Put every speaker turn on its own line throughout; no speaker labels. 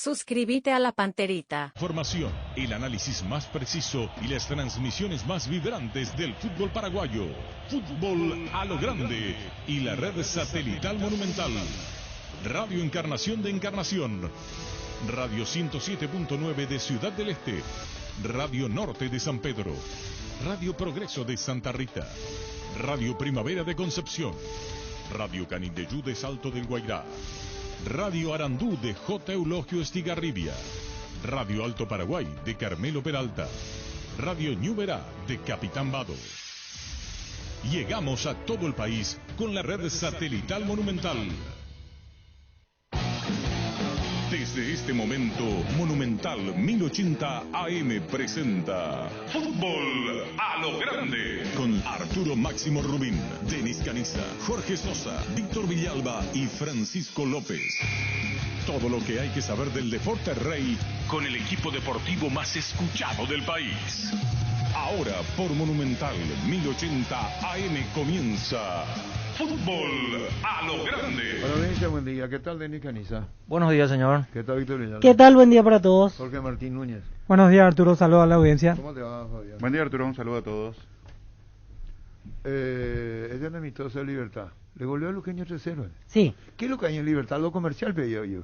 Suscríbete a La Panterita.
Información, el análisis más preciso y las transmisiones más vibrantes del fútbol paraguayo. Fútbol a lo grande y la red satelital Monumental. Radio Encarnación de Encarnación. Radio 107.9 de Ciudad del Este. Radio Norte de San Pedro. Radio Progreso de Santa Rita. Radio Primavera de Concepción. Radio Canindeyú de Salto del Guairá. Radio Arandú de J. Eulogio Estigarribia. Radio Alto Paraguay de Carmelo Peralta. Radio Ñuberá de Capitán Vado. Llegamos a todo el país con la red satelital Monumental. Desde este momento, Monumental 1080 AM presenta Fútbol a lo Grande con Arturo Máximo Rubín, Denis Caniza, Jorge Sosa, Víctor Villalba y Francisco López. Todo lo que hay que saber del deporte rey con el equipo deportivo más escuchado del país. Ahora por Monumental 1080 AM comienza Fútbol a lo Grande.
Hola, Denis, buen día. ¿Qué tal, Denis Caniza?
Buenos días, señor.
¿Qué tal, Víctor Villalba?
¿Qué tal? Buen día para todos.
Jorge Martín Núñez.
Buenos días, Arturo. Saludos a la audiencia.
¿Cómo te va, Fabián?
Buen día, Arturo. Un saludo a todos.
Ella es amistosa de Libertad. Le goleó a Luqueño 3-0.
Sí.
¿Qué es lo que hay en Libertad? Lo comercial pedí yo.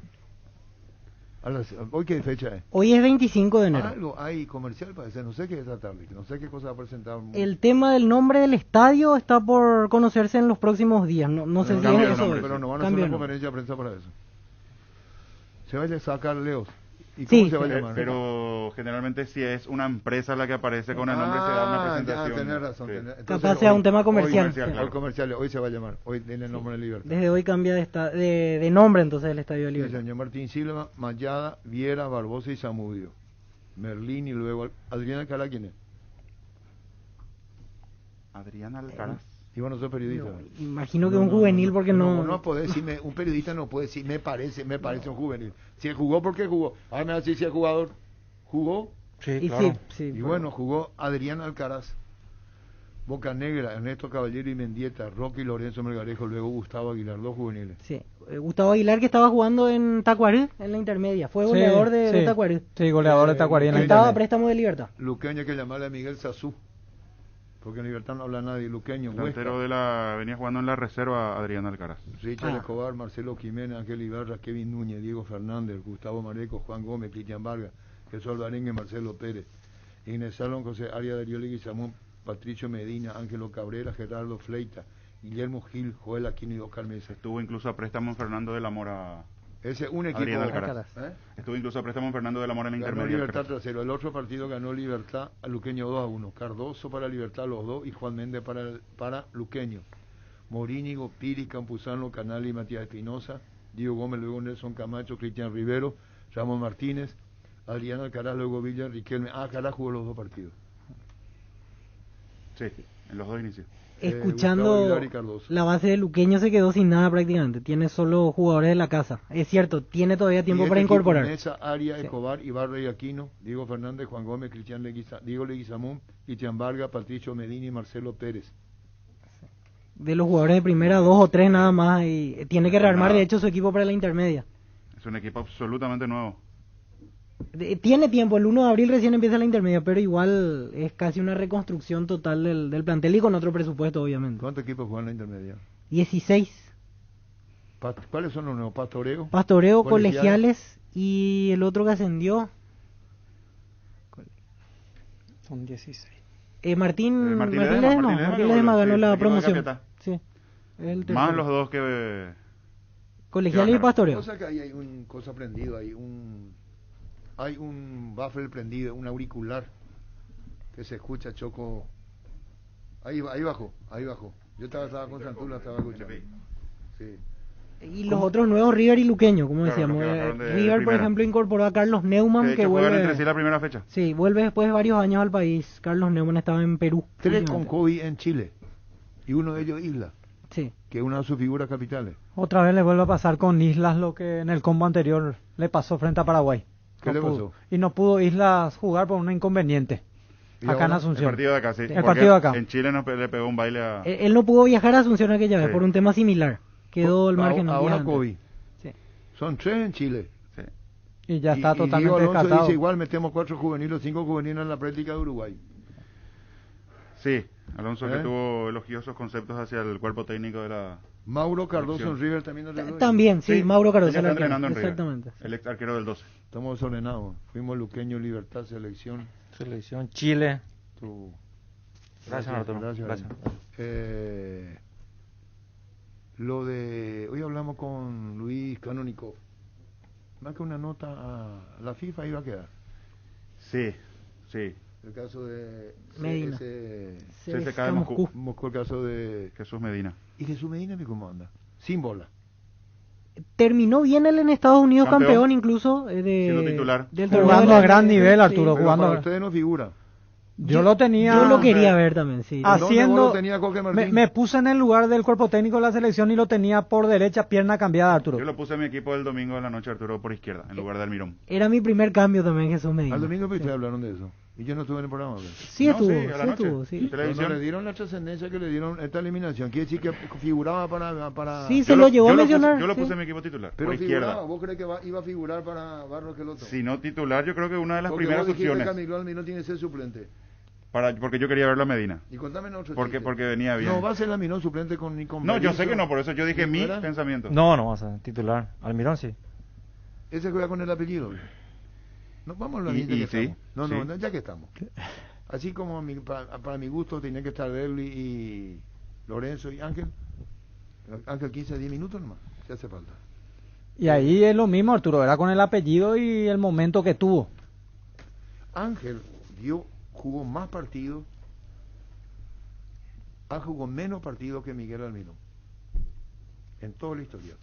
¿Hoy qué fecha es?
Hoy es 25 de enero.
Algo hay comercial para hacer. No sé qué tratarle. No sé qué cosa va a presentar.
El tema del nombre del estadio está por conocerse en los próximos días. No sé si es eso.
Pero no van a hacer una conferencia de prensa para eso. Se vaya a sacar Leos. ¿Y cómo
Sí,
se va a llamar?
Pero generalmente si es una empresa la que aparece con el nombre se da una presentación.
Tenés razón.
Sí.
Entonces,
Capaz sea un tema comercial.
Hoy comercial, hoy se va a llamar. Hoy tiene el nombre de Libertad.
Desde hoy cambia de nombre entonces el estadio de
Sí,
Libertad.
señor Martín Silva, Mayada, Viera, Barbosa y Zamudio. Merlín y luego Adriana Alcaraz, ¿quién es?
Adriana Alcaraz.
Y vos no sos periodista.
Imagino que un juvenil porque
No puede decirme, un periodista no puede decir, me parece un juvenil. Si jugó, ¿por qué jugó? Ahora me va a decir si el jugador jugó.
Sí,
Y
claro.
sí,
Y bueno, jugó Adrián Alcaraz, Boca Negra, Ernesto Caballero y Mendieta, Roque y Lorenzo Melgarejo, luego Gustavo Aguilar, dos juveniles.
sí. Gustavo Aguilar, que estaba jugando en Tacuarí, en la intermedia. Fue goleador de Tacuarí.
Sí, goleador de Tacuarí en la
Estaba a
internet.
préstamo de Libertad.
Luqueño hay que llamarle a Miguel Sazú, porque en Libertad no habla nadie. Luqueño,
Delantero venía jugando en la reserva Adriana Alcaraz.
Richard Escobar, Marcelo Jiménez, Ángel Ibarra, Kevin Núñez, Diego Fernández, Gustavo Mareco, Juan Gómez, Cristian Vargas, Jesús Alvarengue, Marcelo Pérez, Inés Salón, José Arias Darío Leguizamón, Patricio Medina, Ángelo Cabrera, Gerardo Fleita, Guillermo Gil, Joel Aquino y Oscar Mesa.
Estuvo incluso a préstamo en Fernando de la Mora.
Ese es un equipo.
Adrián Alcaraz.
¿Eh?
Estuvo incluso a préstamo en Fernando de la Mora en la
Ganó
intermedia.
Libertad trasero. El otro partido ganó Libertad a Luqueño 2-1. Cardoso para Libertad los dos y Juan Méndez para Luqueño. Morínigo, Piri, Campuzano, Canali y Matías Espinosa. Diego Gómez, luego Nelson Camacho, Cristian Rivero, Ramón Martínez, Adrián Alcaraz, luego Villa, Riquelme. Alcaraz jugó los dos partidos.
Sí, en los dos inicios.
Gustavo
Escuchando
Aguilar y Cardoso.
la base de Luqueño se quedó sin nada prácticamente. Tiene solo jugadores de la casa. Es cierto, tiene todavía tiempo
Y este
para
equipo,
incorporar.
Mesa, Arias,
Sí.
Escobar, Ibarra y Aquino, Diego Fernández, Juan Gómez, Diego Leguizamón, Cristian Vargas, Patricio Medina y Marcelo Pérez.
De los jugadores de primera, 2 o 3 nada más. Y tiene que rearmar de hecho su equipo para la intermedia.
Es un equipo absolutamente nuevo.
Tiene tiempo, el 1 de abril recién empieza la intermedia, pero igual es casi una reconstrucción total del plantel y con otro presupuesto obviamente.
¿Cuántos equipos juegan en la intermedia?
16.
¿Cuáles son los nuevos? ¿Pastoreo?
Pastoreo, colegiales y el otro que ascendió.
Son 16.
Martín
Martín
Ledesma.
Ledesma
Martín Ledesma ganó
sí,
la
equipo de
promoción.
Capiatá.
Sí. El
Más
tercero.
los dos que...
Colegiales y pastoreo.
Cosa que hay un cosa prendido, hay un baffle prendido, un auricular que se escucha Choco. Ahí bajó. Yo estaba con Santula, estaba escuchando. Sí.
Y los otros nuevos, River y Luqueño, como
Claro,
decíamos.
los que bajaron de
River, por
primera.
ejemplo, incorporó a Carlos Neumann,
de
que
hecho jugaron
vuelve.
entre sí la primera fecha.
Sí, vuelve después de varios años al país. Carlos Neumann estaba en Perú.
3 con
últimamente.
COVID en Chile y uno de ellos Isla,
Sí.
que es una de sus figuras capitales.
Otra vez le vuelve a pasar con Islas lo que en el combo anterior le pasó frente a Paraguay.
¿Qué le pasó?
Y no pudo Islas jugar por un inconveniente.
¿Y
Acá en
ahora?
El
Asunción.
partido de acá, sí.
El
Porque
partido de acá.
En Chile le pegó un baile a...
Él no pudo viajar a Asunción aquella vez
Sí.
por un tema similar. Quedó el margen.
Ahora COVID.
Sí.
Son 3 en Chile.
Sí.
Y ya está
Diego
totalmente
Alonso
descartado.
dice igual metemos 4 juveniles, 5 juveniles en la práctica de Uruguay.
Sí, Alonso
¿Eh?
que tuvo elogiosos conceptos hacia el cuerpo técnico de la...
Mauro Cardoso
Selección.
en River también nos regaló.
También, sí, Mauro Cardoso.
Él está
el arquero.
entrenando en River,
Exactamente.
el ex arquero del 12.
Estamos desordenados. Fuimos Luqueño, Libertad, Selección.
Selección Chile.
Tu...
Gracias, Arturo.
Gracias.
Gracias.
Lo de... Hoy hablamos con Luis Canónico. Más que una nota a la FIFA iba a quedar.
Sí, sí.
El caso de...
Medina.
CSKA de Moscú.
El caso de...
Jesús Medina.
¿Y Jesús Medina cómo anda? Sin bola.
Terminó bien él en Estados Unidos,
Campeón.
campeón incluso.
Siendo titular.
Del
Jugando
torneo
a
de-
gran nivel,
sí.
Arturo.
Pero
Jugando
para
a-
ustedes no figura.
Yo lo tenía.
Yo lo quería ver también, sí.
¿Dónde vos
Haciendo.
lo tenía Jorge Martín?
Me puse en el lugar del cuerpo técnico de la selección y lo tenía por derecha, pierna cambiada, Arturo.
Yo lo puse en mi equipo del domingo de la noche, Arturo, por izquierda, en lugar de Almirón.
Era mi primer cambio también, Jesús Medina.
Al domingo ustedes hablaron de eso. Y yo no estuve en el programa. ¿Verdad?
Sí
No,
estuvo,
sí, a
sí
la noche.
estuvo, sí.
Televisión.
Pero no le dieron la trascendencia que le dieron esta eliminación. Quiere decir que figuraba para...
Sí, se lo llevó a mencionar.
Yo lo
sí.
puse en mi equipo titular,
Pero
por
figuraba.
izquierda.
¿Vos crees que iba a figurar para Barros Queloto?
Si no titular, yo creo que una de las
Porque
primeras
vos dijiste
opciones.
que Camilo Almirón tiene que ser suplente.
Porque yo quería verlo a Medina.
Y contame otro
Porque
chiste.
venía bien.
No va a ser Almirón suplente con ni con
No, yo sé
Berizzo.
que no, por eso yo dije
¿Y
mi
fuera?
pensamiento.
No, no, o sea, titular. Almirón sí.
Ese juega con el apellido. No, vamos a la
Y-
lista
y
que
sí,
estamos. No,
sí.
no, ya que estamos. Así como para mi gusto tenía que estar Derli y Lorenzo y Ángel. Ángel 15 10 minutos nomás, si hace falta.
Y ahí es lo mismo, Arturo. Era con el apellido y el momento que tuvo.
Ángel jugó más partidos, jugó menos partidos que Miguel Almirón. En toda la historia.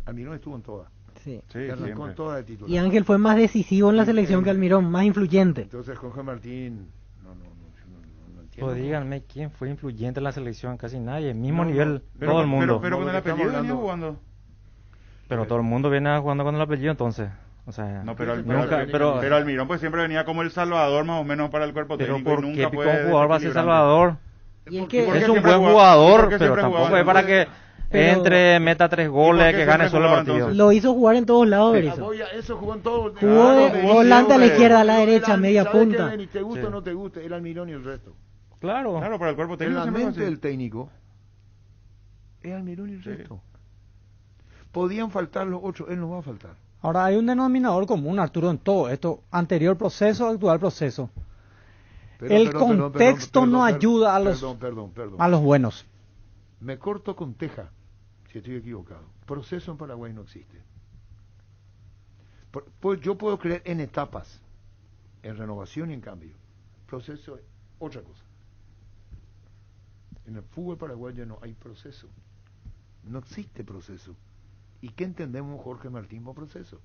Almirón estuvo en todas.
Sí.
Sí,
Y arrancó
siempre.
en todas de titular.
Y Ángel fue más decisivo en la selección que Almirón, más influyente.
Entonces Jorge Martín, no entiendo.
Pues díganme quién fue influyente en la selección, casi nadie, mismo
No,
nivel,
Pero,
todo el mundo.
Pero con
No,
el
lo que
apellido
estamos
venía
hablando-
jugando.
Pero todo el mundo viene jugando con el apellido entonces. O sea,
No, pero,
nunca,
pero
pero
Almirón pues siempre venía como el salvador más o menos para el cuerpo
pero
técnico y
¿por
nunca
qué
fue
un jugador va a ser
desequilibrante.
Salvador?
Y es
¿Y
que
por qué
Es un
siempre
buen
jugaba? ¿Y
jugador,
por qué
pero
siempre
tampoco
jugaba?
es para que
Pero-
entre, meta 3
¿Y
goles,
por qué
que gane
siempre
solo el
jugaba
partido.
entonces?
lo hizo jugar en todos lados, Berizzo.
Apoya, eso jugó en todo.
Jugó de volante a la izquierda, a la derecha, media punta.
Ni te guste
Sí.
o no te guste, era Almirón y el resto.
Claro.
Claro, para el cuerpo
En
técnico
la
siempre fue
mente
así.
del técnico, es Almirón y el
Sí.
resto. Podían faltar los 8, él no va a faltar.
Ahora hay un denominador común, Arturo, en todo esto. Anterior proceso, actual proceso. El contexto no ayuda a los-
Perdón.
A los buenos.
Me corto con teja, si estoy equivocado. Proceso en Paraguay no existe. Pues yo puedo creer en etapas, en renovación y en cambio. Proceso es otra cosa. En el fútbol paraguayo no hay proceso. No existe proceso. ¿Y qué entendemos Jorge Martín por proceso?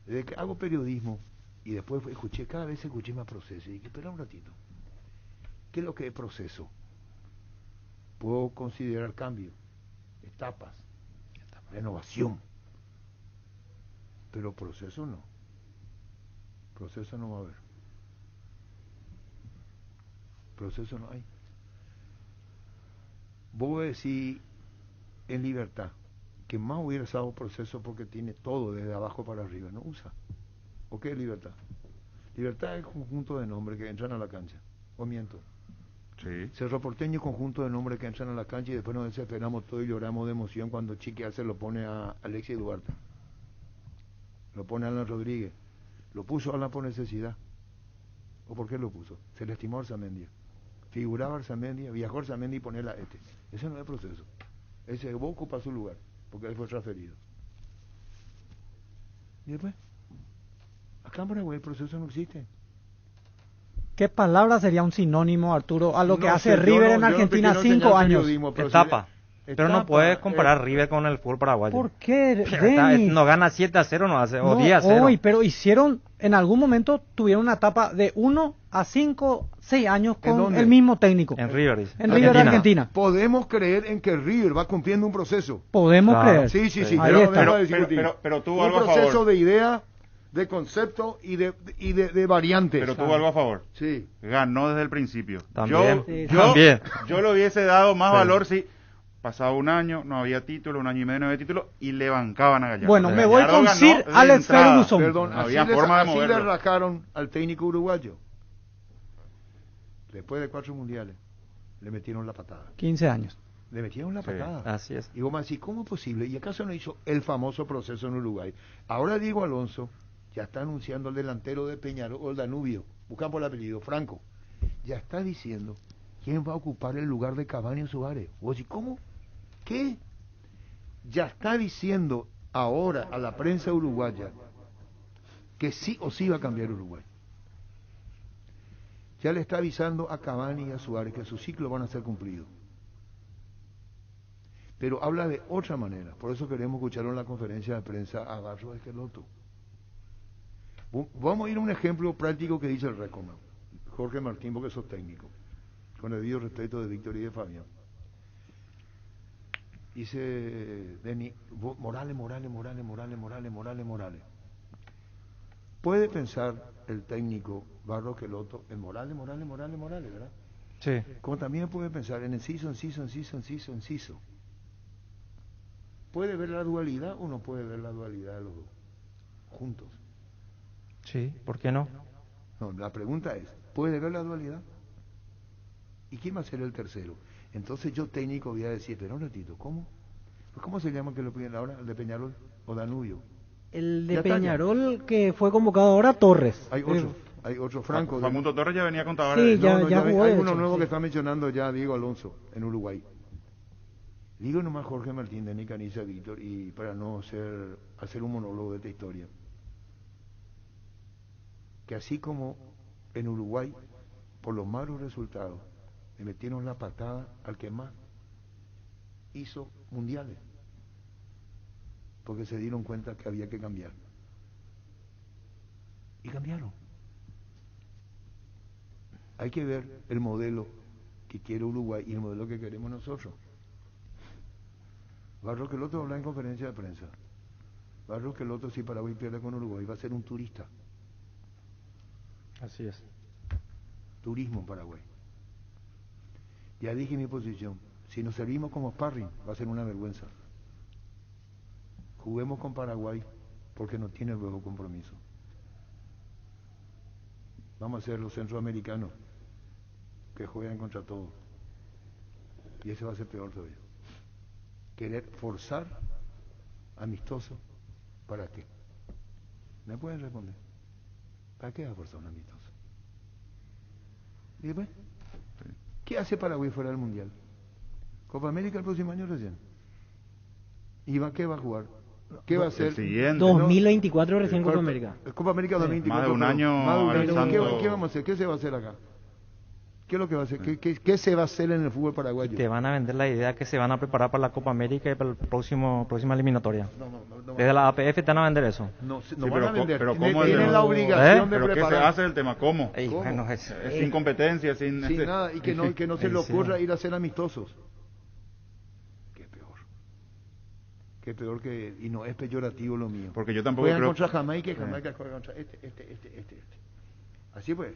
Desde que hago periodismo y después cada vez escuché más proceso y dije, espera un ratito. ¿Qué es lo que es proceso? Puedo considerar cambio, etapas, renovación. Pero proceso no. Proceso no va a haber. Proceso no hay. Vos decís en Libertad que más hubiera usado proceso porque tiene todo desde abajo para arriba, no usa. ¿O qué es Libertad? Libertad es el conjunto de nombres que entran a la cancha. ¿O miento?
Sí.
Cerro Porteño, conjunto de nombres que entran a la cancha y después nos desesperamos todo y lloramos de emoción cuando Chiqui se lo pone a Alexis Duarte. Lo pone a Alan Rodríguez. Lo puso Alan por necesidad. ¿O por qué lo puso? Se le estimó a Arzamendia. Figuraba Arzamendia, viajó Arzamendia y ponerla a este. Ese no es proceso. Ese vos ocupa su lugar, porque él fue transferido. Y después, acá en Paraguay el proceso no existe.
¿Qué palabra sería un sinónimo, Arturo, a lo que
No
hace
sé, yo
River
no-
en
yo no te
Argentina
quiero
5
enseñar
años?
periodismo, pero
Etapa. Pero no puedes comparar
eh,
River con el fútbol paraguayo.
¿Por qué,
Pero está-
Denis?
no gana 7-0, no hace, o
No,
10-0.
hoy, pero hicieron, en algún momento tuvieron una etapa de 1 a 5, 6 años
¿En
con
dónde?
el mismo técnico.
En River, dice.
En River, Argentina.
Podemos creer en que River va cumpliendo un proceso.
Podemos
Claro.
creer.
Sí,
Sí.
pero
Ahí
no
está.
vengo a discutir.
Pero tuvo
un
algo a
proceso
favor.
de idea, de concepto y de variantes.
Pero tuvo algo a favor.
Sí.
Ganó desde el principio.
También.
Sí,
Yo
también.
yo le hubiese dado más
Sí.
valor si pasaba un año, no había título, un año y medio no había título, y le bancaban a Gallardo.
Bueno, me voy
Gallardo
con
ganó
Sir
de
Alex
entrada.
Ferguson.
Perdón,
No había forma de
así le
moverlo.
rajaron al técnico uruguayo. Después de 4 mundiales, le metieron la patada.
15 años.
Le metieron la
Sí,
patada.
así es.
Y vos me decís, ¿cómo es posible? ¿Y acaso no hizo el famoso proceso en Uruguay? Ahora Diego Alonso ya está anunciando el delantero de Peñarol, o el Danubio, buscan por el apellido, Franco. Ya está diciendo quién va a ocupar el lugar de Cavani o Suárez. Vos decís, ¿cómo? ¿Qué? Ya está diciendo ahora a la prensa uruguaya que sí o sí va a cambiar Uruguay. Ya le está avisando a Cavani y a Suárez que sus ciclos van a ser cumplidos. Pero habla de otra manera. Por eso queremos escuchar en la conferencia de prensa a Barros Esqueloto. Vamos a ir a un ejemplo práctico que dice el Recoman. Jorge Martín, porque sos técnico. Con el debido respeto de Víctor y de Fabián. Dice Denny, Morales. Puede pensar el técnico Barros Esqueloto en Morales, ¿verdad?
Sí.
Como también puede pensar en Enciso. ¿Puede ver la dualidad o no puede ver la dualidad de los dos juntos?
Sí, ¿por qué no?
No, la pregunta es, ¿puede ver la dualidad? ¿Y quién va a ser el tercero? Entonces yo técnico voy a decir, pero un ratito, ¿cómo? Pues ¿cómo se llama que lo piden ahora? ¿El de Peñarol o Danubio?
El de
Ya está, ya.
Peñarol que fue convocado ahora, Torres.
Hay otro Franco.
Facundo Torres ya venía contado.
Sí, ya jugó,
hay
de
uno
hecho,
nuevo
sí.
que está mencionando ya Diego Alonso en Uruguay. Digo nomás Jorge Martín, Denis Caniza, Víctor, y para no hacer un monólogo de esta historia, que así como en Uruguay, por los malos resultados, le metieron la patada al que más hizo mundiales, porque se dieron cuenta que había que cambiar. Y cambiaron. Hay que ver el modelo que quiere Uruguay y el modelo que queremos nosotros. Barros Esqueloto habla en conferencia de prensa. Barros Esqueloto, si Paraguay pierde con Uruguay, va a ser un turista.
Así es.
Turismo en Paraguay. Ya dije mi posición. Si nos servimos como sparring, va a ser una vergüenza. Juguemos con Paraguay porque no tiene luego compromiso. Vamos a ser los centroamericanos que juegan contra todos. Y ese va a ser peor todavía. Querer forzar amistoso, ¿para qué? ¿Me pueden responder? ¿Para qué va a forzar un amistoso? Y después, ¿qué hace Paraguay fuera del Mundial? Copa América el próximo año recién. ¿Y qué va a jugar? ¿Qué va a hacer?
El siguiente.
2024 recién Copa América.
Copa América 2024.
Más de un año avanzando.
¿Qué vamos a hacer? ¿Qué se va a hacer acá? ¿Qué es lo que va a hacer? ¿Qué se va a hacer en el fútbol paraguayo?
Te van a vender la idea que se van a preparar para la Copa América y para el próxima eliminatoria.
No.
Desde la APF te van a vender eso.
No
Sí,
van
pero
a vender.
pero ¿cómo es
Tienen
el-
la obligación de
¿Pero qué se
preparar.
hace el tema? ¿Cómo?
Ey,
¿Cómo?
bueno,
Es sin competencia, sin...
Sin nada, y que no se le
Sí.
ocurra ir a ser amistosos. Qué peor que, y no es peyorativo lo mío.
Porque yo tampoco
Juegan
creo...
contra Jamaica y Jamaica juega contra este. Así pues.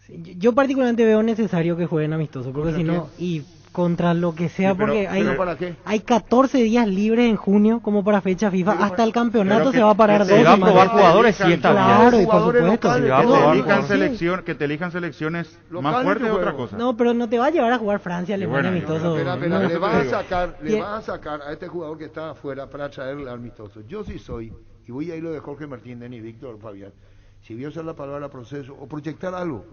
Sí, yo particularmente veo necesario que jueguen amistosos, porque
¿Contra
si no,
quién?
y contra lo que sea,
Sí, pero-
porque
¿Pero para qué?
hay 14 días libres en junio como para fecha FIFA,
Pero
hasta
para-
el campeonato
pero
se
que-
va a parar
que se
2
va a
semanas.
probar jugadores, sí, está bien.
Claro, y por
Jugadores
supuesto.
locales,
Sí, va a
Que
probar
te
no,
elijan,
sí.
que te elijan selecciones
Locales
más fuertes
de
es otra
juego.
cosa.
No, pero no te va a llevar a jugar Francia, Alemania,
bueno,
amistoso.
Espera,
No,
le
eso
vas
te
a
digo.
sacar, le
Bien.
vas a sacar a este jugador que está afuera para traerle al amistoso. Yo sí soy, y voy a ir lo de Jorge Martín, Denis, Víctor, Fabián. Si voy a usar la palabra proceso o proyectar algo,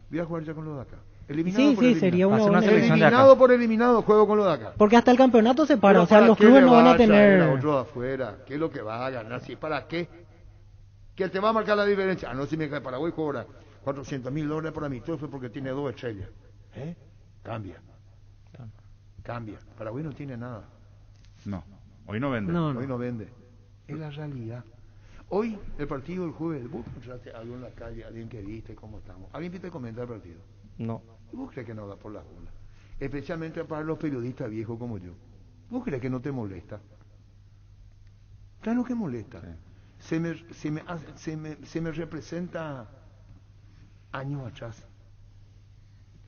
voy a jugar ya con los de acá. Eliminado
Sí,
por
sí,
eliminado.
sería una
Hace una
buena
selección de acá.
Eliminado por eliminado, juego con los de acá.
Porque hasta el campeonato se para,
Pero
o sea,
¿para
los
qué
clubes
le
no van
va
a
traer a
tener...
otro de afuera? ¿Qué es lo que va a ganar? ¿Sí? ¿Para qué? ¿Que te va a marcar la diferencia? Ah, no, si me cae Paraguay cobra $400,000 por amistoso porque tiene 2 estrellas. ¿Eh? Cambia. Paraguay no tiene nada.
No, hoy no vende.
No,
Hoy no vende. Es la realidad. Hoy, el partido del jueves, vos encontraste a alguien en la calle, alguien que viste cómo estamos. ¿Alguien te comenta el partido?
No.
¿Y vos crees que no da por la bola? Especialmente para los periodistas viejos como yo. ¿Vos crees que no te molesta? Claro que molesta.
Sí.
Se me representa años atrás.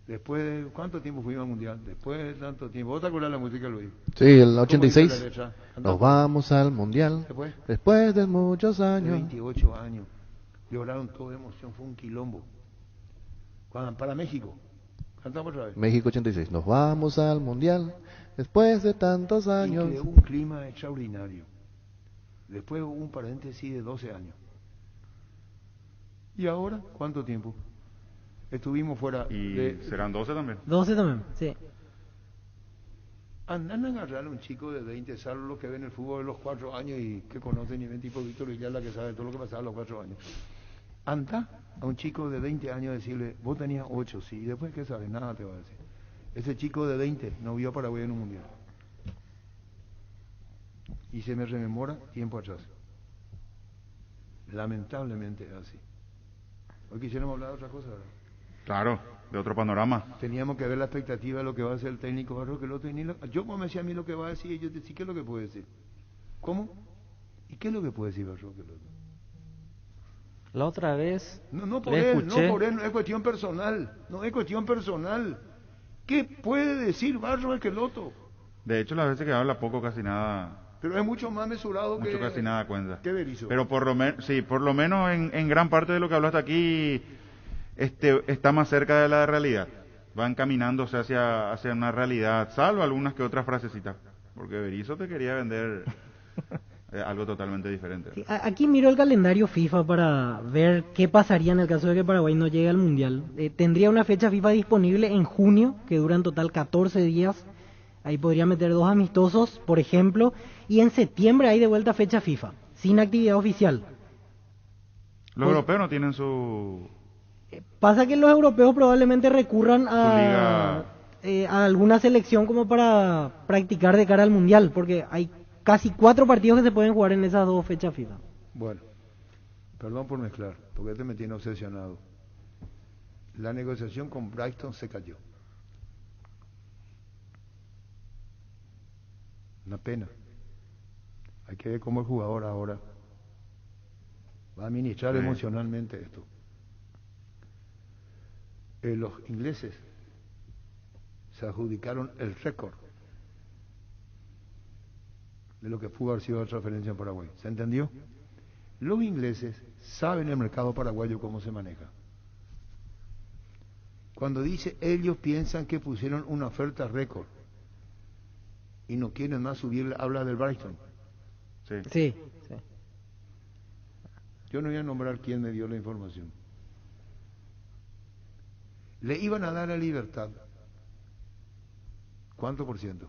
Después de... ¿Cuánto tiempo fuimos al Mundial? Después de tanto tiempo. ¿Vos te acordás la música, Luis?
Sí, el
¿Cómo
86.
dice la letra?
Nos vamos al mundial. Después de muchos
De
años.
28 años. Lloraron todo de emoción. Fue un quilombo. Para México. Cantamos otra vez.
México 86. Nos vamos al mundial. Después de tantos
Y
años.
creó un clima extraordinario. Después hubo un paréntesis de 12 años. ¿Y ahora? ¿Cuánto tiempo? Estuvimos fuera
Y
de...
serán 12 también.
12 también, sí.
Andan a agarrar a un chico de 20, salvo los que ven el fútbol de los 4 años y que conocen y ven tipo Víctor Villar, que sabe todo lo que pasaba a los 4 años. Anda a un chico de 20 años a decirle, vos tenías 8, sí, y después, ¿qué sabes? Nada te va a decir. Ese chico de 20 no vio a Paraguay en un mundial. Y se me rememora tiempo atrás. Lamentablemente es así. Hoy quisiéramos hablar de otra cosa, ¿verdad?
Claro, de otro panorama.
Teníamos que ver la expectativa de lo que va a hacer el técnico Barro, que el otro. Yo, como me decía a mí lo que va a decir, y yo te decía, ¿qué es lo que puede decir? ¿Cómo? ¿Y qué es lo que puede decir Barro que el otro?
La otra vez
No por
le
él,
escuché,
no por él, no es cuestión personal. No es cuestión personal. ¿Qué puede decir Barro que el otro?
De hecho, las veces que habla poco, casi nada.
Pero es mucho más mesurado
Mucho
que...
casi nada cuenta.
que Berizzo.
Pero por lo menos en gran parte de lo que hablo hasta aquí está más cerca de la realidad. Va encaminándose hacia una realidad, salvo algunas que otras frasecitas. Porque Berizzo te quería vender algo totalmente diferente.
Sí, aquí miro el calendario FIFA para ver qué pasaría en el caso de que Paraguay no llegue al Mundial. Tendría una fecha FIFA disponible en junio, que dura en total 14 días. Ahí podría meter 2 amistosos, por ejemplo. Y en septiembre hay de vuelta fecha FIFA, sin actividad oficial.
Los europeos no tienen su...
Pasa que los europeos probablemente recurran
liga.
a alguna selección como para practicar de cara al Mundial, porque hay casi 4 partidos que se pueden jugar en esas 2 fechas FIFA.
Bueno, perdón por mezclar, porque este me tiene obsesionado. La negociación con Brighton se cayó. Una pena. Hay que ver cómo el jugador ahora va a administrar
Sí.
emocionalmente esto. Los ingleses se adjudicaron el récord de lo que pudo haber sido la transferencia en Paraguay. ¿Se entendió? Los ingleses saben el mercado paraguayo cómo se maneja. Cuando dice ellos piensan que pusieron una oferta récord y no quieren más subir, habla del Brighton.
Sí.
Sí, sí.
Yo no voy a nombrar quién me dio la información. Le iban a dar a Libertad. ¿Cuánto por ciento?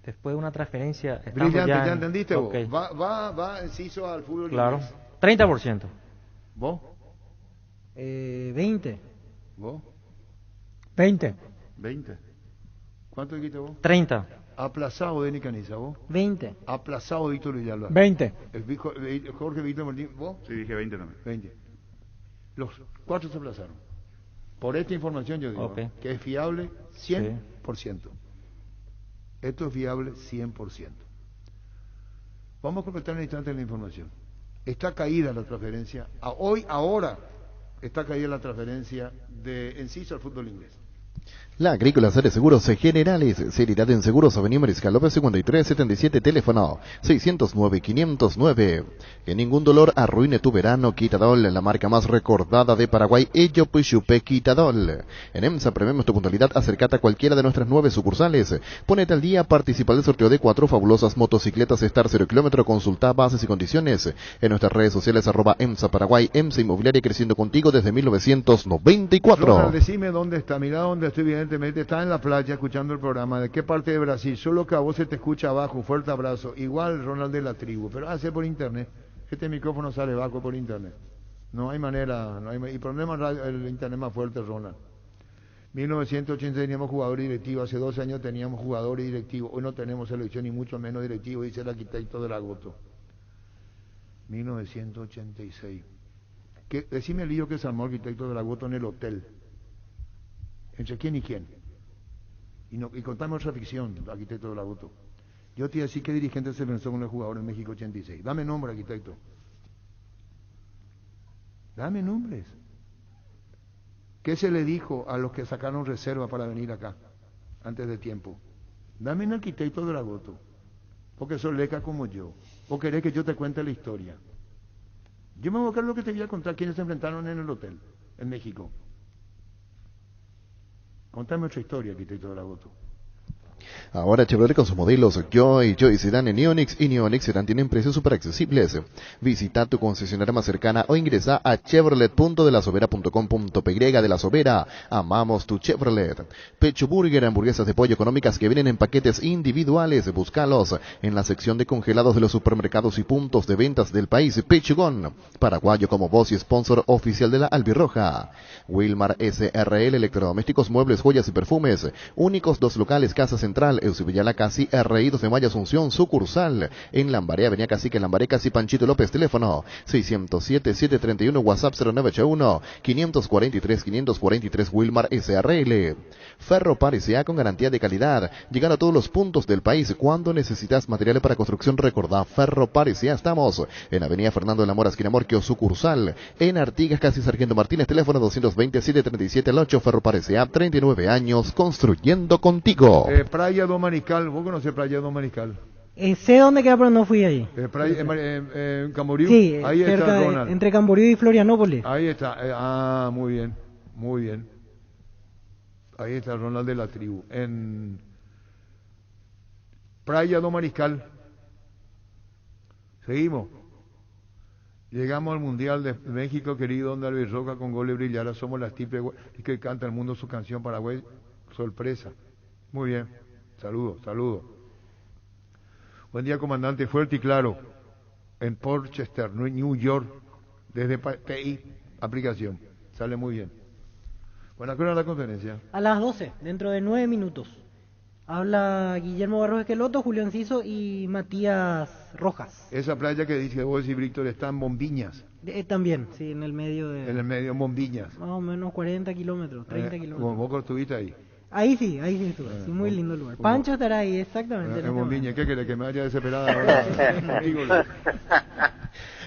después de una transferencia... estando
Brillante,
ya
¿ya
en-
entendiste vos?
Ok,
Va inciso al fútbol
claro.
inglés.
30%.
¿Vos?
20.
¿Vos?
20.
20.
¿Cuánto dijiste vos?
30.
Aplazado Denis Caniza, ¿vos?
20.
Aplazado Víctor Villalba.
20.
Jorge Víctor Martín, ¿vos?
Sí, dije 20 también.
20. Los 4 se aplazaron. Por esta información yo digo
Ok.
que es fiable 100%. Esto es fiable 100%. Vamos a completar en el instante la información. Está caída la transferencia, ahora está caída la transferencia de Enciso al fútbol inglés.
La Agrícola Seres Seguros Generales, Seriedad en Seguros, Avenida Mariscal López 5377, teléfono 609-509. Que ningún dolor arruine tu verano, Quitadol, la marca más recordada de Paraguay, Ello Puchupe Quitadol. En EMSA premiamos tu puntualidad, acércate a cualquiera de nuestras 9 sucursales. Ponete al día, participa del sorteo de 4 fabulosas motocicletas Star 0 km, consulta bases y condiciones en nuestras redes sociales, @EMSA Paraguay, EMSA Inmobiliaria, creciendo contigo desde 1994.
Ronald, decime dónde está, mira dónde estoy, evidentemente está en la playa escuchando el programa. ¿De qué parte de Brasil? Solo que a vos se te escucha abajo, un fuerte abrazo. Igual Ronald de la tribu, pero hace por internet. Este micrófono sale bajo por internet. No hay manera, y problema el internet más fuerte, Ronald. 1980 teníamos jugadores directivos, hace 12 años teníamos jugadores directivos, hoy no tenemos selección y mucho menos directivos, dice el arquitecto de la Goto. 1986. Decime el lío que se armó el arquitecto de la Goto en el hotel. ¿Entre quién y quién? Y contame otra ficción, arquitecto de la Goto. Yo te iba a decir qué dirigente se pensó con el jugador en México 86. Dame nombre, arquitecto. Dame nombres. ¿Qué se le dijo a los que sacaron reserva para venir acá antes de tiempo? Dame un arquitecto de Dragoto, porque sos leca como yo, o querés que yo te cuente la historia. Yo me voy a buscar lo que te voy a contar, quiénes se enfrentaron en el hotel, en México. Contame otra historia, arquitecto de Dragoto.
Ahora Chevrolet con sus modelos Joy Sedan en Ionix y Neonix Sedan tienen precios súper accesibles. Visita tu concesionaria más cercana o ingresa a chevrolet.delasovera.com.py. De La Sobera, amamos tu Chevrolet. Pecho Burger, hamburguesas de pollo económicas que vienen en paquetes individuales. Búscalos en la sección de congelados de los supermercados y puntos de ventas del país. Pechugón, paraguayo como voz y sponsor oficial de la Albirroja. Wilmar SRL, electrodomésticos, muebles, joyas y perfumes. Únicos 2 locales, Casa Central, Eusebio Casi, RI 2 de Mayo, Asunción, sucursal en Lambaré, Avenida Cacique, Lambaré, Casi, Panchito López, teléfono 607-731, WhatsApp 0981-543-543, Wilmar SRL. Ferro Parecía con garantía de calidad, llegar a todos los puntos del país. Cuando necesitas materiales para construcción, recordá Ferro Parecía. Estamos en Avenida Fernando de la Mora, esquina Morquio, sucursal en Artigas, Casi Sargento Martínez, teléfono 227-37-8, Ferro Parecía, 39 años construyendo contigo.
Playa do Mariscal, ¿vos conocés Playa do Mariscal?
Sé dónde queda, pero no fui allí.
En Camboriú,
Sí,
ahí está Ronald.
entre Camboriú y Florianópolis.
Ahí está, muy bien, muy bien. Ahí está Ronald de la tribu. En Playa do Mariscal. Seguimos. Llegamos al Mundial de México, querido Don David Roca, con goles brillar. Somos las tiples que canta el mundo su canción Paraguay. Sorpresa. Muy bien. Saludos. Buen día, comandante. Fuerte y claro. En Port Chester, New York, desde PI, aplicación. Sale muy bien. Bueno, ¿a qué hora la conferencia?
A las 12, dentro de 9 minutos. Habla Guillermo Barros Esqueloto, Julio Enciso y Matías Rojas.
Esa playa que dice vos y Víctor está en Bombiñas.
También, sí, en el medio de...
En el medio, en Bombiñas.
Más o menos 40 kilómetros, 30 kilómetros.
¿Vos estuviste ahí?
Ahí sí estuve, sí, muy lindo lugar. Pancho estará ahí, exactamente.
En Bombiñas, ¿qué querés? Que me vaya desesperada ahora.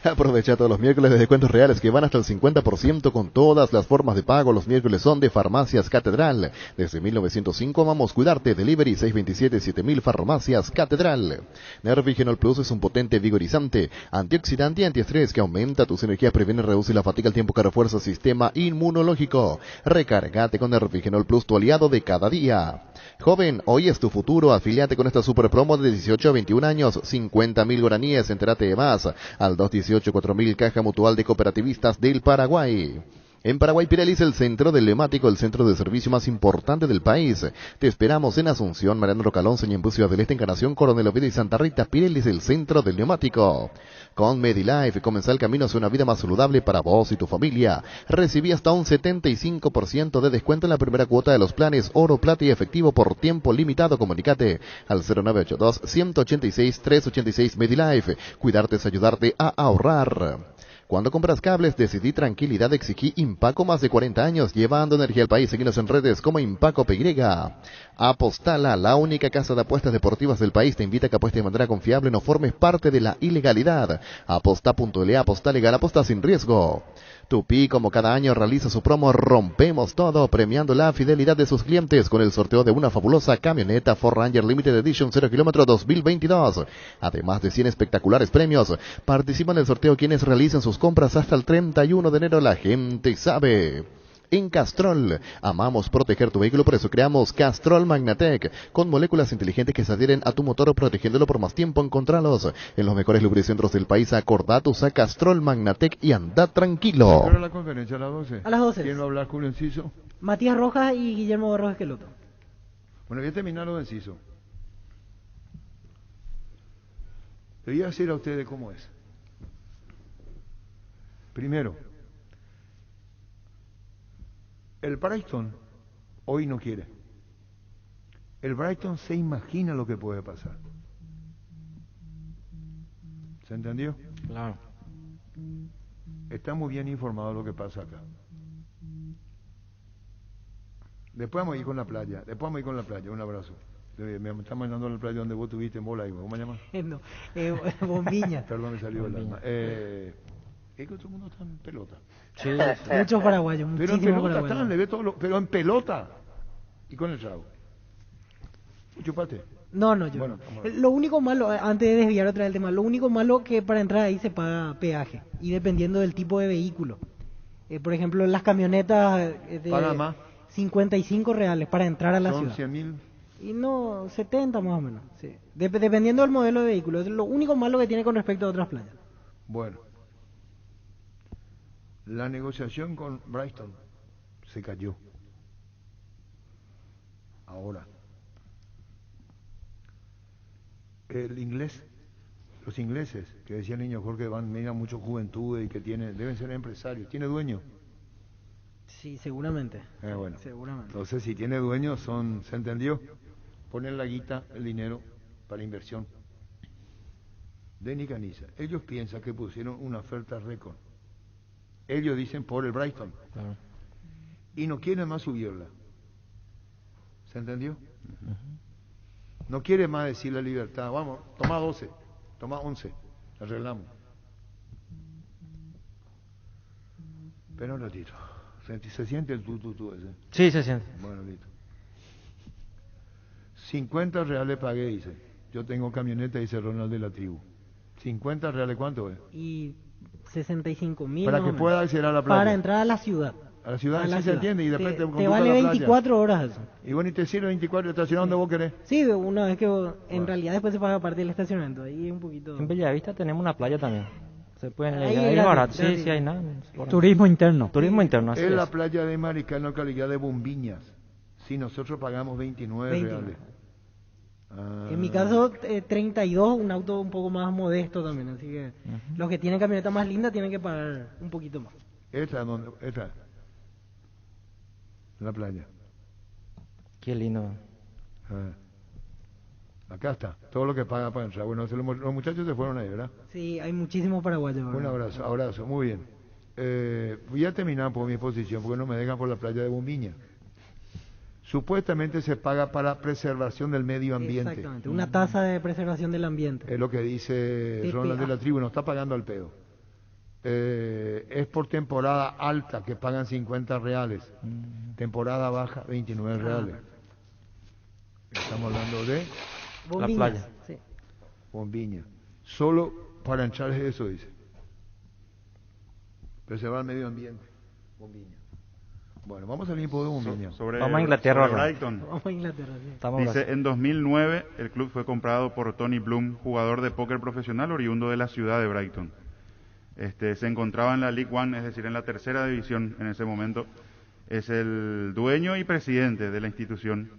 Aprovecha todos los miércoles de descuentos reales que van hasta el 50% con todas las formas de pago. Los miércoles son de Farmacias Catedral. Desde 1905 amamos cuidarte. Delivery 627-7000, Farmacias Catedral. Nervigenol Plus es un potente vigorizante, antioxidante y antiestrés que aumenta tus energías, previene y reduce la fatiga al tiempo que refuerza el sistema inmunológico. Recárgate con Nervigenol Plus, tu aliado de cada día. Joven, hoy es tu futuro. Afiliate con esta super promo de 18 a 21 años. 50.000 guaraníes. Entérate de más al 218-4000, Caja Mutual de Cooperativistas del Paraguay. En Paraguay Pirelli es el centro del neumático, el centro de servicio más importante del país. Te esperamos en Asunción, Mariano Rocalón, Ñembu, Ciudad del Este, Encarnación, Coronel Oviedo y Santa Rita. Pirelli es el centro del neumático. Con Medilife, comenzá el camino hacia una vida más saludable para vos y tu familia. Recibí hasta un 75% de descuento en la primera cuota de los planes oro, plata y efectivo por tiempo limitado. Comunicate al 0982-186-386 Medilife. Cuidarte es ayudarte a ahorrar. Cuando compras cables, decidí tranquilidad, exigí Impaco, más de 40 años, llevando energía al país. Seguinos en redes como Impaco PY. Apostala, la única casa de apuestas deportivas del país, te invita a que apuestes de manera confiable, no formes parte de la ilegalidad. Aposta.le, aposta legal, aposta sin riesgo. Tupi, como cada año, realiza su promo Rompemos Todo, premiando la fidelidad de sus clientes con el sorteo de una fabulosa camioneta Ford Ranger Limited Edition 0 km 2022. Además de 100 espectaculares premios, participan en el sorteo quienes realicen sus compras hasta el 31 de enero. La gente sabe. En Castrol, amamos proteger tu vehículo, por eso creamos Castrol Magnatec, con moléculas inteligentes que se adhieren a tu motor protegiéndolo por más tiempo. Encontralos en los mejores lubricentros del país. Acordate, usa Castrol Magnatec y anda tranquilo.
¿Qué hora la conferencia? ¿A las 12?
A las 12.
¿Quién va a hablar, Julio Enciso?
Matías Rojas y Guillermo Barros Esqueloto.
Bueno, voy a terminar lo de Enciso. Le voy a decir a ustedes cómo es. Primero, el Brighton hoy no quiere. El Brighton se imagina lo que puede pasar. ¿Se entendió?
Claro.
Está muy bien informado de lo que pasa acá. Después vamos a ir con la playa. Un abrazo. Me está mandando a la playa donde vos tuviste en bola. ¿Cómo se llama?
No, Bombiña.
Perdón, me salió el alma. Es que todo el mundo está en pelota.
Sí,
Muchos paraguayos,
Pero en
muchísimos
pelota
paraguayos.
están, le ve todo pero en pelota. Y con el trago. Chupate.
No, yo
Bueno,
no.
vamos a ver.
Lo único malo, antes de desviar otra vez el tema, lo único malo que para entrar ahí se paga peaje. Y dependiendo del tipo de vehículo. Por ejemplo, las camionetas
Paga
de
más.
55 reales para entrar a la
Son
ciudad.
100.000.
Y no, 70 más o menos. Sí. Dependiendo del modelo de vehículo. Es lo único malo que tiene con respecto a otras playas.
Bueno. La negociación con Brighton se cayó. Ahora. El inglés, los ingleses, que decía el niño Jorge, van, miran mucho juventud y que deben ser empresarios. ¿Tiene dueño?
Sí, seguramente.
Bueno.
Seguramente.
Entonces, si tiene dueño, ¿se entendió? Ponen la guita, el dinero, para inversión. Denny Caniza. Ellos piensan que pusieron una oferta récord. Ellos dicen por el Brighton.
claro.
Y no quieren más subirla. ¿Se entendió? No quiere más decir la libertad. Vamos, toma 12, toma 11. Arreglamos. Pero un ratito. ¿Se siente el tú ese?
Sí, se siente.
Bueno, listo. 50 reales pagué, dice. Yo tengo camioneta, dice Ronald de la tribu. 50 reales, ¿cuánto es?
Y 65.000
Para
más
que
o menos.
pueda acceder a la playa.
Para entrar a la ciudad.
A la ciudad,
A la
sí se
ciudad.
entiende. Y después te
te
conduce
vale
a la playa.
24 horas eso.
Y bueno, y te sirve 24 estacionando donde vos querés.
Sí, una vez que en
Bueno.
realidad después se paga parte del estacionamiento. Ahí es un poquito...
En Bellavista tenemos una playa también. Se pueden
Ahí
llegar, ahí es
gratis,
barato. Sí,
gratis.
sí, hay nada.
Turismo interno.
Turismo interno, así
Es la
es.
playa de Marical, localidad de Bombiñas. Si nosotros pagamos 29 reales. Ah.
En mi caso, 32, un auto un poco más modesto también. Así que los que tienen camioneta más linda tienen que pagar un poquito más.
Esta, la playa.
Qué lindo.
Ah. Acá está, todo lo que paga para entrar. Bueno, los muchachos se fueron ahí, ¿verdad?
Sí, hay muchísimos paraguayos.
Un
¿verdad?
abrazo, muy bien. Voy a terminar por mi exposición porque no me dejan por la playa de Bombiña. Supuestamente se paga para preservación del medio ambiente.
Exactamente, una tasa de preservación del ambiente.
Es lo que dice
TPA.
Ronald de la tribu, no está pagando al pedo. Es por temporada alta que pagan 50 reales. Temporada baja, 29 reales. Estamos hablando de
Bombiñas,
playa.
sí.
Bombiña. Solo para entrar es eso, dice. Preservar el medio ambiente. Bombiña. Bueno, vamos a salir un poco de Bombiña.
Vamos a Inglaterra
sobre
ahora.
Brighton.
Vamos a Inglaterra, sí.
Estamos hablando.
Dice, en 2009 el club fue comprado por Tony Bloom, jugador de póker profesional oriundo de la ciudad de Brighton. Se encontraba en la League One, es decir, en la tercera división en ese momento. Es el dueño y presidente de la institución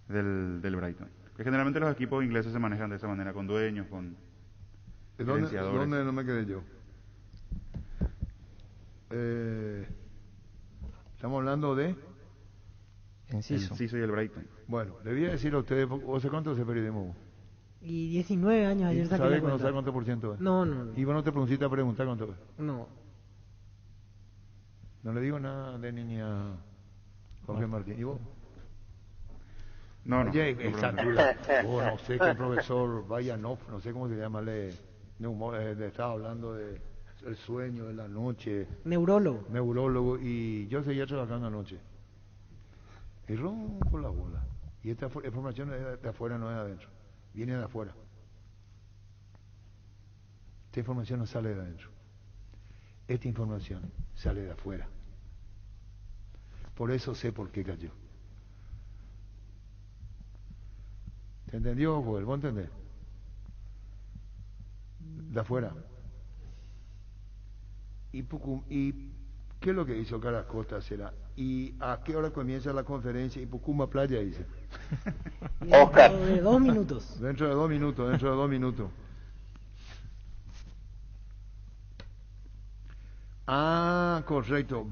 del Brighton. Que generalmente los equipos ingleses se manejan de esa manera, con dueños, con gerenciadores.
¿Dónde no me quedé yo? Estamos hablando de...
Enciso.
Sí, soy el Brighton.
Bueno, le voy a decir a ustedes, ¿vos sé cuánto es el periodismo?
Y 19 años ayer saqué
¿Sabe
la cuenta.
cuánto por ciento es?
No.
Y vos no te pusiste a preguntar cuánto es.
No.
No le digo nada de niña Jorge Martín. ¿Y vos?
No.
Oye,
no
esa
problema.
tula. No sé qué profesor Vayanov, no sé cómo se llama, le estaba hablando de el sueño de la noche,
Neurólogo.
neurólogo, y yo seguía trabajando anoche. Y rompo la bola. Y esta información es de afuera, no es de adentro. Viene de afuera. Esta información no sale de adentro. Esta información sale de afuera. Por eso sé por qué cayó. ¿Te entendió, Joel? ¿Vos entendés? De afuera. ¿Y qué es lo que hizo Caracota? Será? ¿Y a qué hora comienza la conferencia? Y Pucuma Playa, dice.
Dentro de 2 minutos.
Dentro de 2 minutos. Ah, correcto.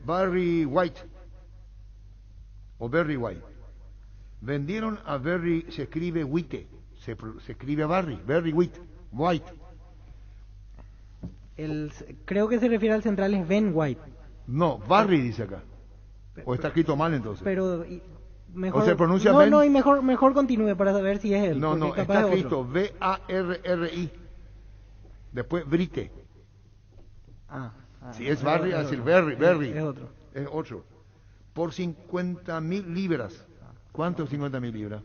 Barry White. O Barry White. Vendieron a Barry, se escribe White. Se escribe Barry White.
Creo que se refiere al central es Ben White.
No, Barry dice acá. O está escrito mal entonces.
Pero mejor...
¿O se pronuncia
no,
Ben?
No, y mejor continúe para saber si es él.
No,
porque capaz
está
es
escrito
otro.
Barri. Después Brite. Si es Barry, es el Berry.
Es otro.
Es otro. Por 50.000 libras. ¿Cuánto es 50.000 libras?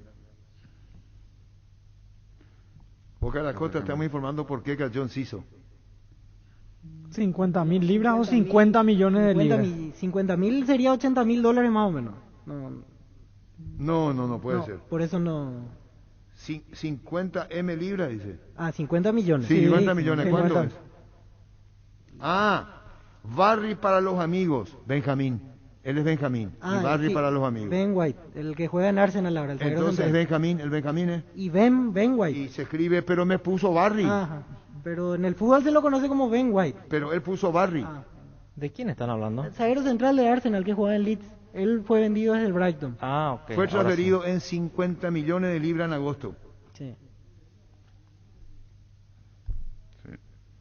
Boca la Costa estamos informando por qué cayó Enciso.
50.000 libras o 50 millones de libras.
50.000 sería $80.000 más o menos.
No puede ser.
Por eso no.
50 M libras, dice.
50 millones.
Sí, 50 millones. ¿Cuánto es? Barry para los amigos, Benjamín. Él es Benjamín. Y Barry
sí,
para los amigos.
Ben White, el que juega en Arsenal ahora.
Entonces Benjamín, el Benjamín es.
Y Ben White.
Y se escribe, pero me puso Barry.
Ajá. Pero en el fútbol se lo conoce como Ben White.
Pero él puso Barry.
¿De quién están hablando?
El zaguero central de Arsenal que jugaba en Leeds. Él fue vendido desde el Brighton.
Ok.
Fue transferido en 50 millones de libras en agosto.
Sí.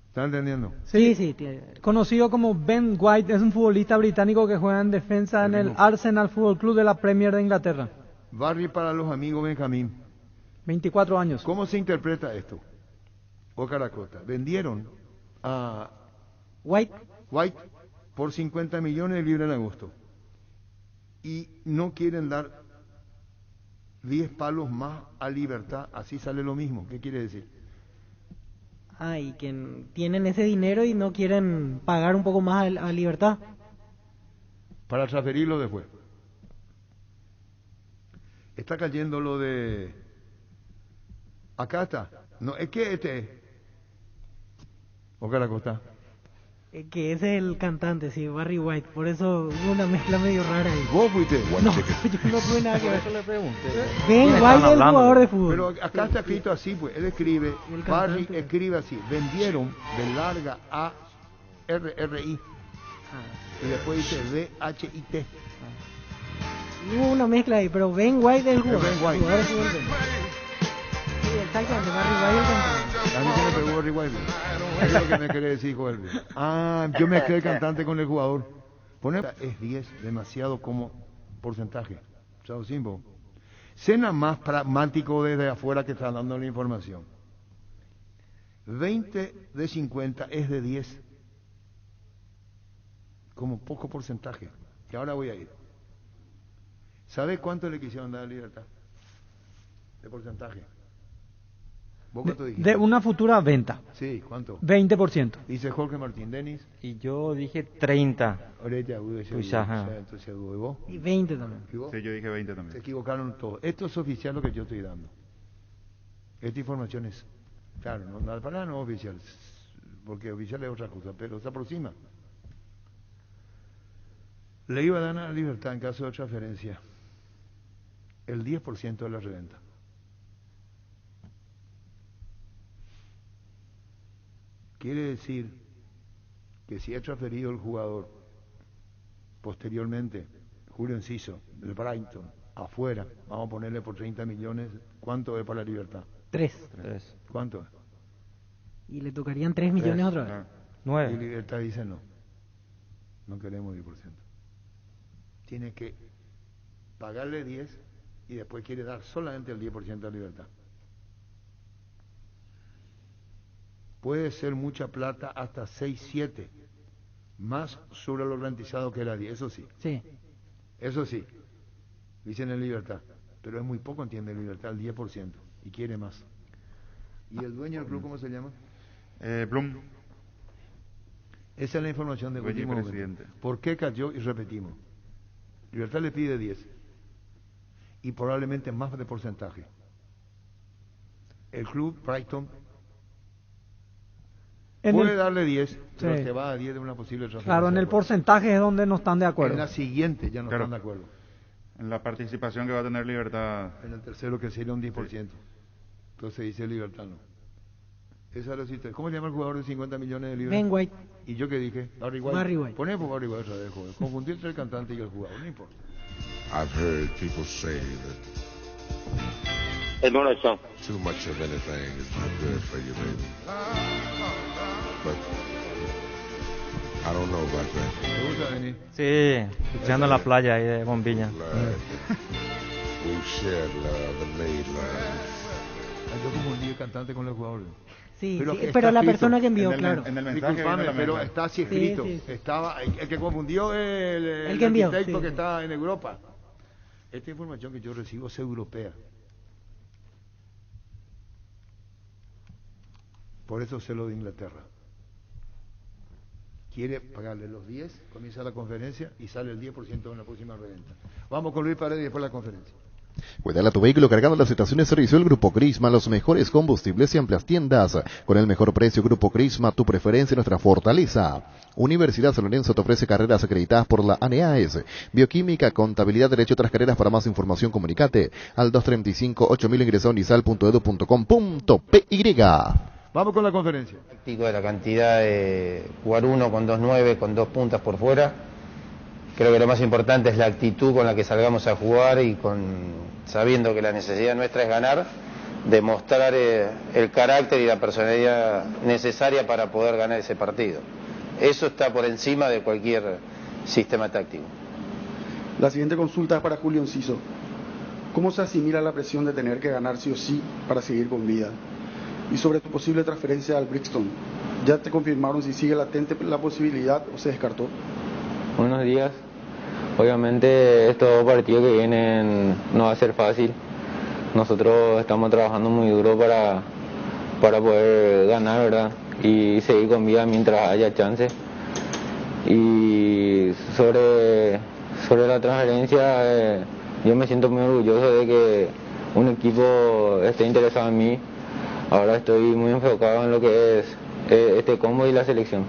¿Están entendiendo?
Sí. Conocido como Ben White, es un futbolista británico que juega en defensa en el Arsenal Football Club de la Premier de Inglaterra.
Barry para los amigos, Benjamín.
24 años.
¿Cómo se interpreta esto? Boca la Costa. Vendieron a
White
por 50 millones de libras en agosto. Y no quieren dar 10 palos más a Libertad, así sale lo mismo. ¿Qué quiere decir?
Y que tienen ese dinero y no quieren pagar un poco más a Libertad.
Para transferirlo después. Está cayendo lo de... Acá está. No, es que Boca la Costa.
Que ese es el cantante, sí, Barry White. Por eso hubo una mezcla medio rara ahí.
¿Vos fuiste?
No, yo no tuve nada que ver.
Eso le pregunté.
Ben White es el jugador de fútbol.
Pero acá está escrito así, pues. Él escribe, Barry escribe así. Vendieron de larga A RRI. Y después dice VHIT.
Hubo una mezcla ahí, pero Ben White es el jugador.
Ben White.
Jugador de fútbol. Sí, exactamente, Barry White es el cantante.
A mí se me pegó Barry White. ¿Qué es lo que me quiere decir, Joel? Yo mezclé el cantante con el jugador. Es 10, demasiado como porcentaje. Chao, Simbo. Cena más pragmático desde afuera que está dando la información. 20 de 50 es de 10. Como poco porcentaje. Que ahora voy a ir. ¿Sabe cuánto le quisieron dar a Libertad? De porcentaje.
De una futura venta.
Sí, ¿cuánto?
20%.
Dice Jorge Martín. Denis.
Y yo dije 30.
Entonces, ¿vos?
Y 20 también.
¿Y vos?
Sí, yo dije 20 también.
Se equivocaron todos. Esto es oficial lo que yo estoy dando. Esta información es, claro, no para nada no es oficial, porque oficial es otra cosa, pero se aproxima. Le iba a dar a la Libertad en caso de transferencia el 10% de la reventa. Quiere decir que si ha transferido el jugador posteriormente, Julio Enciso, del Brighton, afuera, vamos a ponerle por 30 millones, ¿cuánto es para la Libertad?
3.
¿Cuánto es?
Y le tocarían 3 millones otra vez.
9.
Y Libertad dice no queremos 10%. Tiene que pagarle 10 y después quiere dar solamente el 10% a Libertad. Puede ser mucha plata, hasta 6, 7, más sobre lo garantizado que era 10, eso sí.
Sí.
Eso sí, dicen en Libertad, pero es muy poco, entiende Libertad, el 10%, y quiere más. ¿Y el dueño del club cómo se llama?
Blum.
Esa es la información de último momento. ¿Por qué cayó? Y repetimos. Libertad le pide 10, y probablemente más de porcentaje. El club Brighton puede darle 10, pero se va a 10 de una posible transferencia.
Claro, en el porcentaje es donde no están de acuerdo.
En la siguiente ya no están de acuerdo.
En la participación que va a tener Libertad.
En el tercero que sería un 10%. Sí. Entonces dice Libertad no. Esa es la situación. ¿Cómo se llama el jugador de 50 millones de libras?
Ben White.
¿Y yo qué dije? Barry White.
Barry White.
Poné por Barry White otra vez, joven. Confundí entre el cantante y el jugador, no importa.
I've heard people say that too much of anything is not good for you, baby. But I don't know about that.
¿Te gusta venir?
Sí, escuchando la playa ahí de Bombilla.
We've shared love and made love.
Yo confundí el cantante con el jugador.
Sí,
Pero
sí,
que
pero
está
la
escrito.
persona que envió,
En el
claro.
en el mensaje
Disculpame,
viene la
pero
mesa.
está así escrito.
Sí, sí.
Estaba, el que confundió el
que envió,
arquitecto
sí,
que
sí.
está en Europa. Esta información que yo recibo es europea. Por eso sé lo de Inglaterra. Quiere pagarle los 10, comienza la conferencia y sale el 10% en la próxima reventa. Vamos con Luis Paredes y después la conferencia.
Cuidala tu vehículo cargando las estaciones de servicio del Grupo Crisma, los mejores combustibles y amplias tiendas. Con el mejor precio, Grupo Crisma, tu preferencia y nuestra fortaleza. Universidad San Lorenzo te ofrece carreras acreditadas por la ANEAES. Bioquímica, contabilidad, derecho, otras carreras. Para más información, comunicate al 235-8000, ingresa a unisal.edu.com.py.
Vamos con la conferencia.
De la cantidad de jugar uno con 2-9, con 2 puntas por fuera. Creo que lo más importante es la actitud con la que salgamos a jugar y sabiendo que la necesidad nuestra es ganar, demostrar el carácter y la personalidad necesaria para poder ganar ese partido. Eso está por encima de cualquier sistema táctico.
La siguiente consulta es para Julio Enciso. ¿Cómo se asimila la presión de tener que ganar sí o sí para seguir con vida? Y sobre tu posible transferencia al Brixton, ¿ya te confirmaron si sigue latente la posibilidad o se descartó?
Buenos días. Obviamente estos dos partidos que vienen no va a ser fácil. Nosotros estamos trabajando muy duro para poder ganar, ¿verdad? Y seguir con vida mientras haya chance. Y sobre la transferencia, yo me siento muy orgulloso de que un equipo esté interesado en mí. Ahora estoy muy enfocado en lo que es este combo y la selección.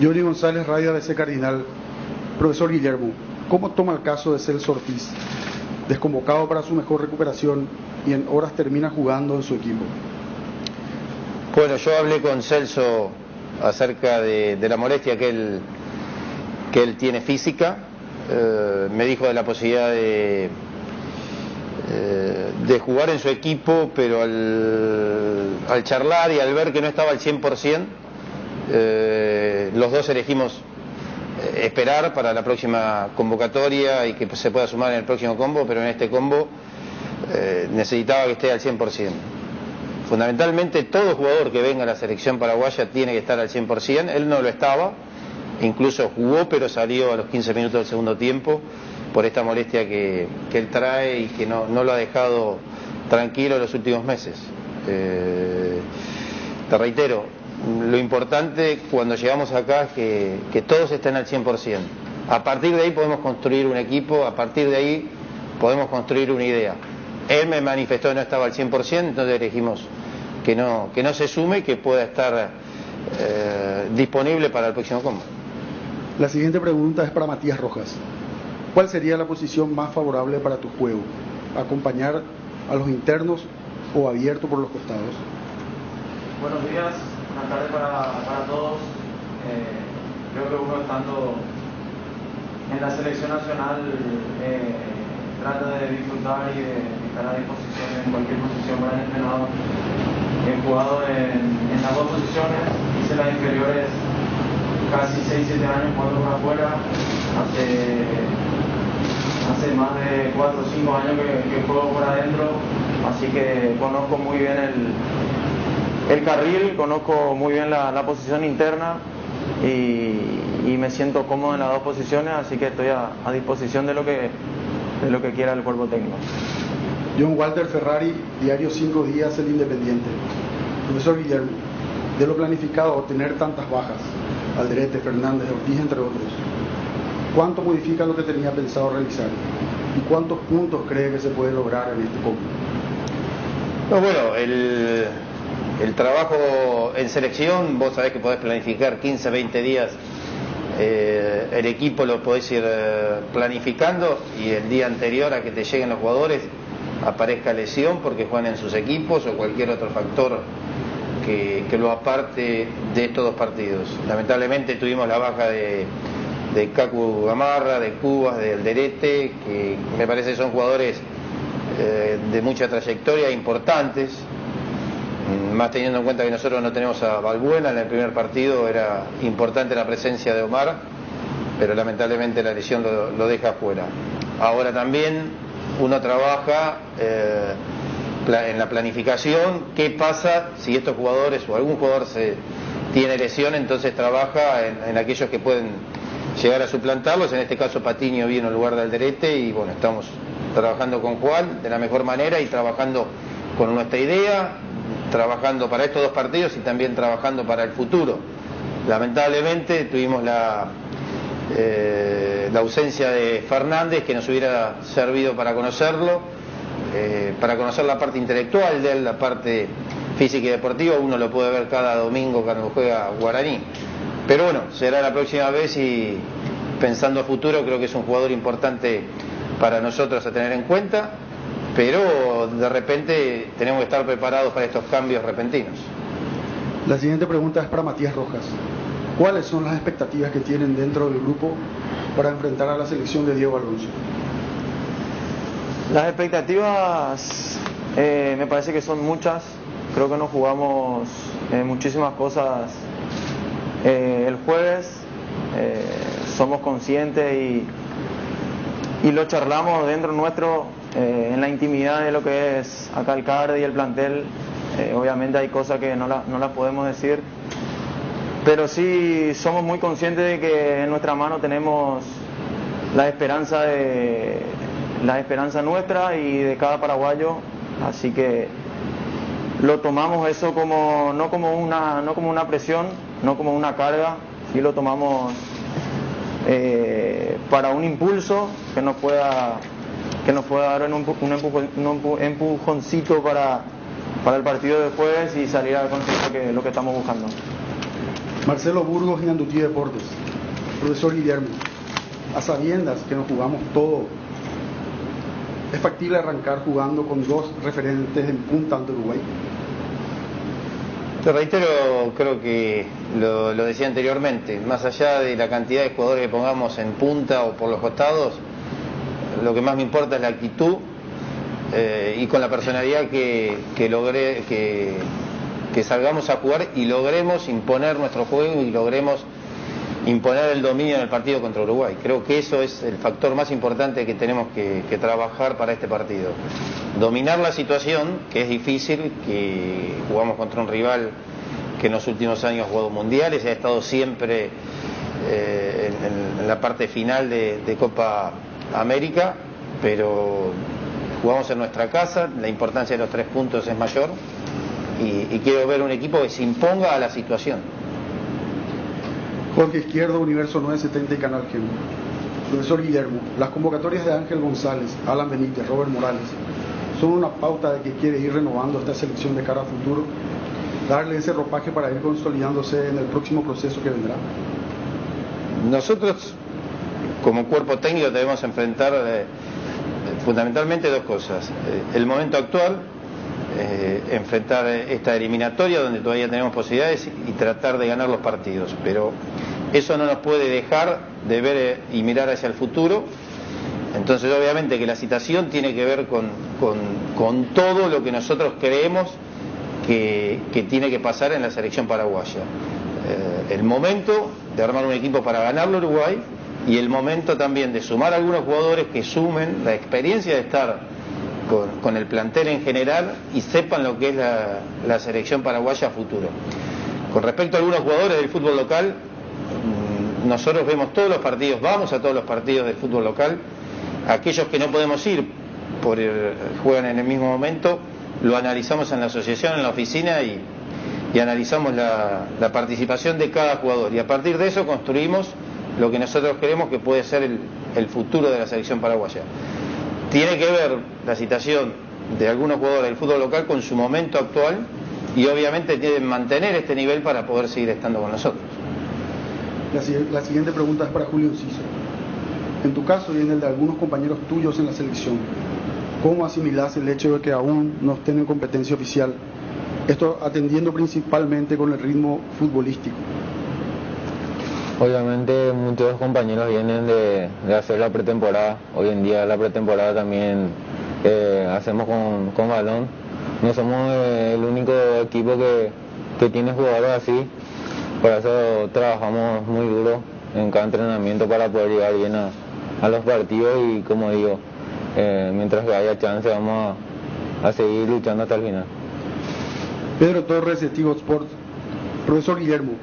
Johnny González, Radio ABC Cardinal. Profesor Guillermo, ¿cómo toma el caso de Celso Ortiz, desconvocado para su mejor recuperación y en horas termina jugando en su equipo?
Bueno, yo hablé con Celso acerca de la molestia que él tiene física. Me dijo de la posibilidad de jugar en su equipo, pero al charlar y al ver que no estaba al 100%, los dos elegimos esperar para la próxima convocatoria y que se pueda sumar en el próximo combo, pero en este combo necesitaba que esté al 100%. Fundamentalmente todo jugador que venga a la selección paraguaya tiene que estar al 100%, él no lo estaba, incluso jugó pero salió a los 15 minutos del segundo tiempo por esta molestia que él trae y que no lo ha dejado tranquilo en los últimos meses. Te reitero, lo importante cuando llegamos acá es que todos estén al 100%. A partir de ahí podemos construir un equipo, a partir de ahí podemos construir una idea. Él me manifestó que no estaba al 100%, entonces elegimos que no se sume y que pueda estar disponible para el próximo combo.
La siguiente pregunta es para Matías Rojas. ¿Cuál sería la posición más favorable para tu juego? ¿Acompañar a los internos o abierto por los costados?
Buenos días, buenas tardes para todos. Creo que uno estando en la selección nacional trata de disfrutar y de estar a disposición en cualquier posición para el entrenador. He jugado en las dos posiciones, hice las inferiores casi 6-7 años jugando por afuera. Hace más de 4 o 5 años que juego por adentro, así que conozco muy bien el carril, conozco muy bien la posición interna y me siento cómodo en las dos posiciones, así que estoy a disposición de lo que quiera el cuerpo técnico.
John Walter Ferrari, Diario 5 Días, El Independiente. Profesor Guillermo, de lo planificado tener tantas bajas, Alderete, Fernández, Ortiz, entre otros, ¿cuánto modifica lo que tenía pensado realizar? ¿Y cuántos puntos cree que se puede lograr en este combo?
No, bueno, el trabajo en selección, vos sabés que podés planificar 15, 20 días, el equipo lo podés ir planificando y el día anterior a que te lleguen los jugadores aparezca lesión porque juegan en sus equipos o cualquier otro factor que lo aparte de estos dos partidos. Lamentablemente tuvimos la baja de Cacu Gamarra, de Cubas, de Alderete, que me parece que son jugadores de mucha trayectoria, importantes, más teniendo en cuenta que nosotros no tenemos a Balbuena. En el primer partido era importante la presencia de Omar, pero lamentablemente la lesión lo deja fuera. Ahora también uno trabaja en la planificación, qué pasa si estos jugadores o algún jugador tiene lesión, entonces trabaja en aquellos que pueden llegar a suplantarlos. En este caso Patiño vino en lugar de Alderete y bueno, estamos trabajando con Juan de la mejor manera y trabajando con nuestra idea, trabajando para estos dos partidos y también trabajando para el futuro. Lamentablemente tuvimos la ausencia de Fernández, que nos hubiera servido para conocerlo, para conocer la parte intelectual de él, la parte física y deportiva. Uno lo puede ver cada domingo cuando juega Guaraní, pero bueno, será la próxima vez y pensando a futuro creo que es un jugador importante para nosotros a tener en cuenta, pero de repente tenemos que estar preparados para estos cambios repentinos.
La siguiente pregunta es para Matías Rojas. ¿Cuáles son las expectativas que tienen dentro del grupo para enfrentar a la selección de Diego Alonso?
Las expectativas me parece que son muchas. Creo que nos jugamos muchísimas cosas el jueves. Somos conscientes y lo charlamos dentro nuestro, en la intimidad de lo que es acá el CARD y el plantel. Obviamente hay cosas que no las podemos decir, pero sí somos muy conscientes de que en nuestra mano tenemos la esperanza nuestra y de cada paraguayo, así que lo tomamos eso como no como una presión, no como una carga, sí lo tomamos para un impulso que nos pueda dar un empujoncito para el partido de jueves y salir a conseguir lo que estamos buscando.
Marcelo Burgos, Inandutí Deportes. Profesor Guillermo, a sabiendas que nos jugamos todo, ¿es factible arrancar jugando con dos referentes en punta ante Uruguay?
Te reitero, creo que lo decía anteriormente, más allá de la cantidad de jugadores que pongamos en punta o por los costados, lo que más me importa es la actitud y con la personalidad que salgamos a jugar y logremos imponer nuestro juego y logremos imponer el dominio en el partido contra Uruguay. Creo que eso es el factor más importante que tenemos que trabajar para este partido. Dominar la situación, que es difícil, que jugamos contra un rival que en los últimos años ha jugado mundiales y ha estado siempre en la parte final de Copa América, pero jugamos en nuestra casa, la importancia de los 3 puntos es mayor y quiero ver un equipo que se imponga a la situación.
Jorge Izquierdo, Universo 970 y Canal Gem. Profesor Guillermo, las convocatorias de Ángel González, Alan Benítez, Robert Morales, son una pauta de que quiere ir renovando esta selección de cara a futuro, darle ese ropaje para ir consolidándose en el próximo proceso que vendrá.
Nosotros, como cuerpo técnico, debemos enfrentar fundamentalmente 2 cosas. El momento actual, enfrentar esta eliminatoria donde todavía tenemos posibilidades y tratar de ganar los partidos, pero eso no nos puede dejar de ver y mirar hacia el futuro. Entonces obviamente que la situación tiene que ver con todo lo que nosotros creemos que tiene que pasar en la selección paraguaya. El momento de armar un equipo para ganarlo Uruguay y el momento también de sumar a algunos jugadores que sumen la experiencia de estar con el plantel en general y sepan lo que es la selección paraguaya a futuro. Con respecto a algunos jugadores del fútbol local, nosotros vemos todos los partidos, vamos a todos los partidos del fútbol local. Aquellos que no podemos ir, juegan en el mismo momento, lo analizamos en la asociación, en la oficina y analizamos la participación de cada jugador y a partir de eso construimos lo que nosotros creemos que puede ser el futuro de la selección paraguaya. Tiene que ver la situación de algunos jugadores del fútbol local con su momento actual y obviamente tienen que mantener este nivel para poder seguir estando con nosotros.
La siguiente pregunta es para Julio Enciso. En tu caso y en el de algunos compañeros tuyos en la selección, ¿cómo asimilás el hecho de que aún no estén en competencia oficial? Esto atendiendo principalmente con el ritmo futbolístico.
Obviamente muchos compañeros vienen de hacer la pretemporada. Hoy en día la pretemporada también hacemos con balón. No somos el único equipo que tiene jugadores así. Por eso trabajamos muy duro en cada entrenamiento para poder llegar bien a los partidos y como digo, mientras que haya chance vamos seguir luchando hasta el final.
Pedro Torres, de Tigo Sports. Profesor Guillermo,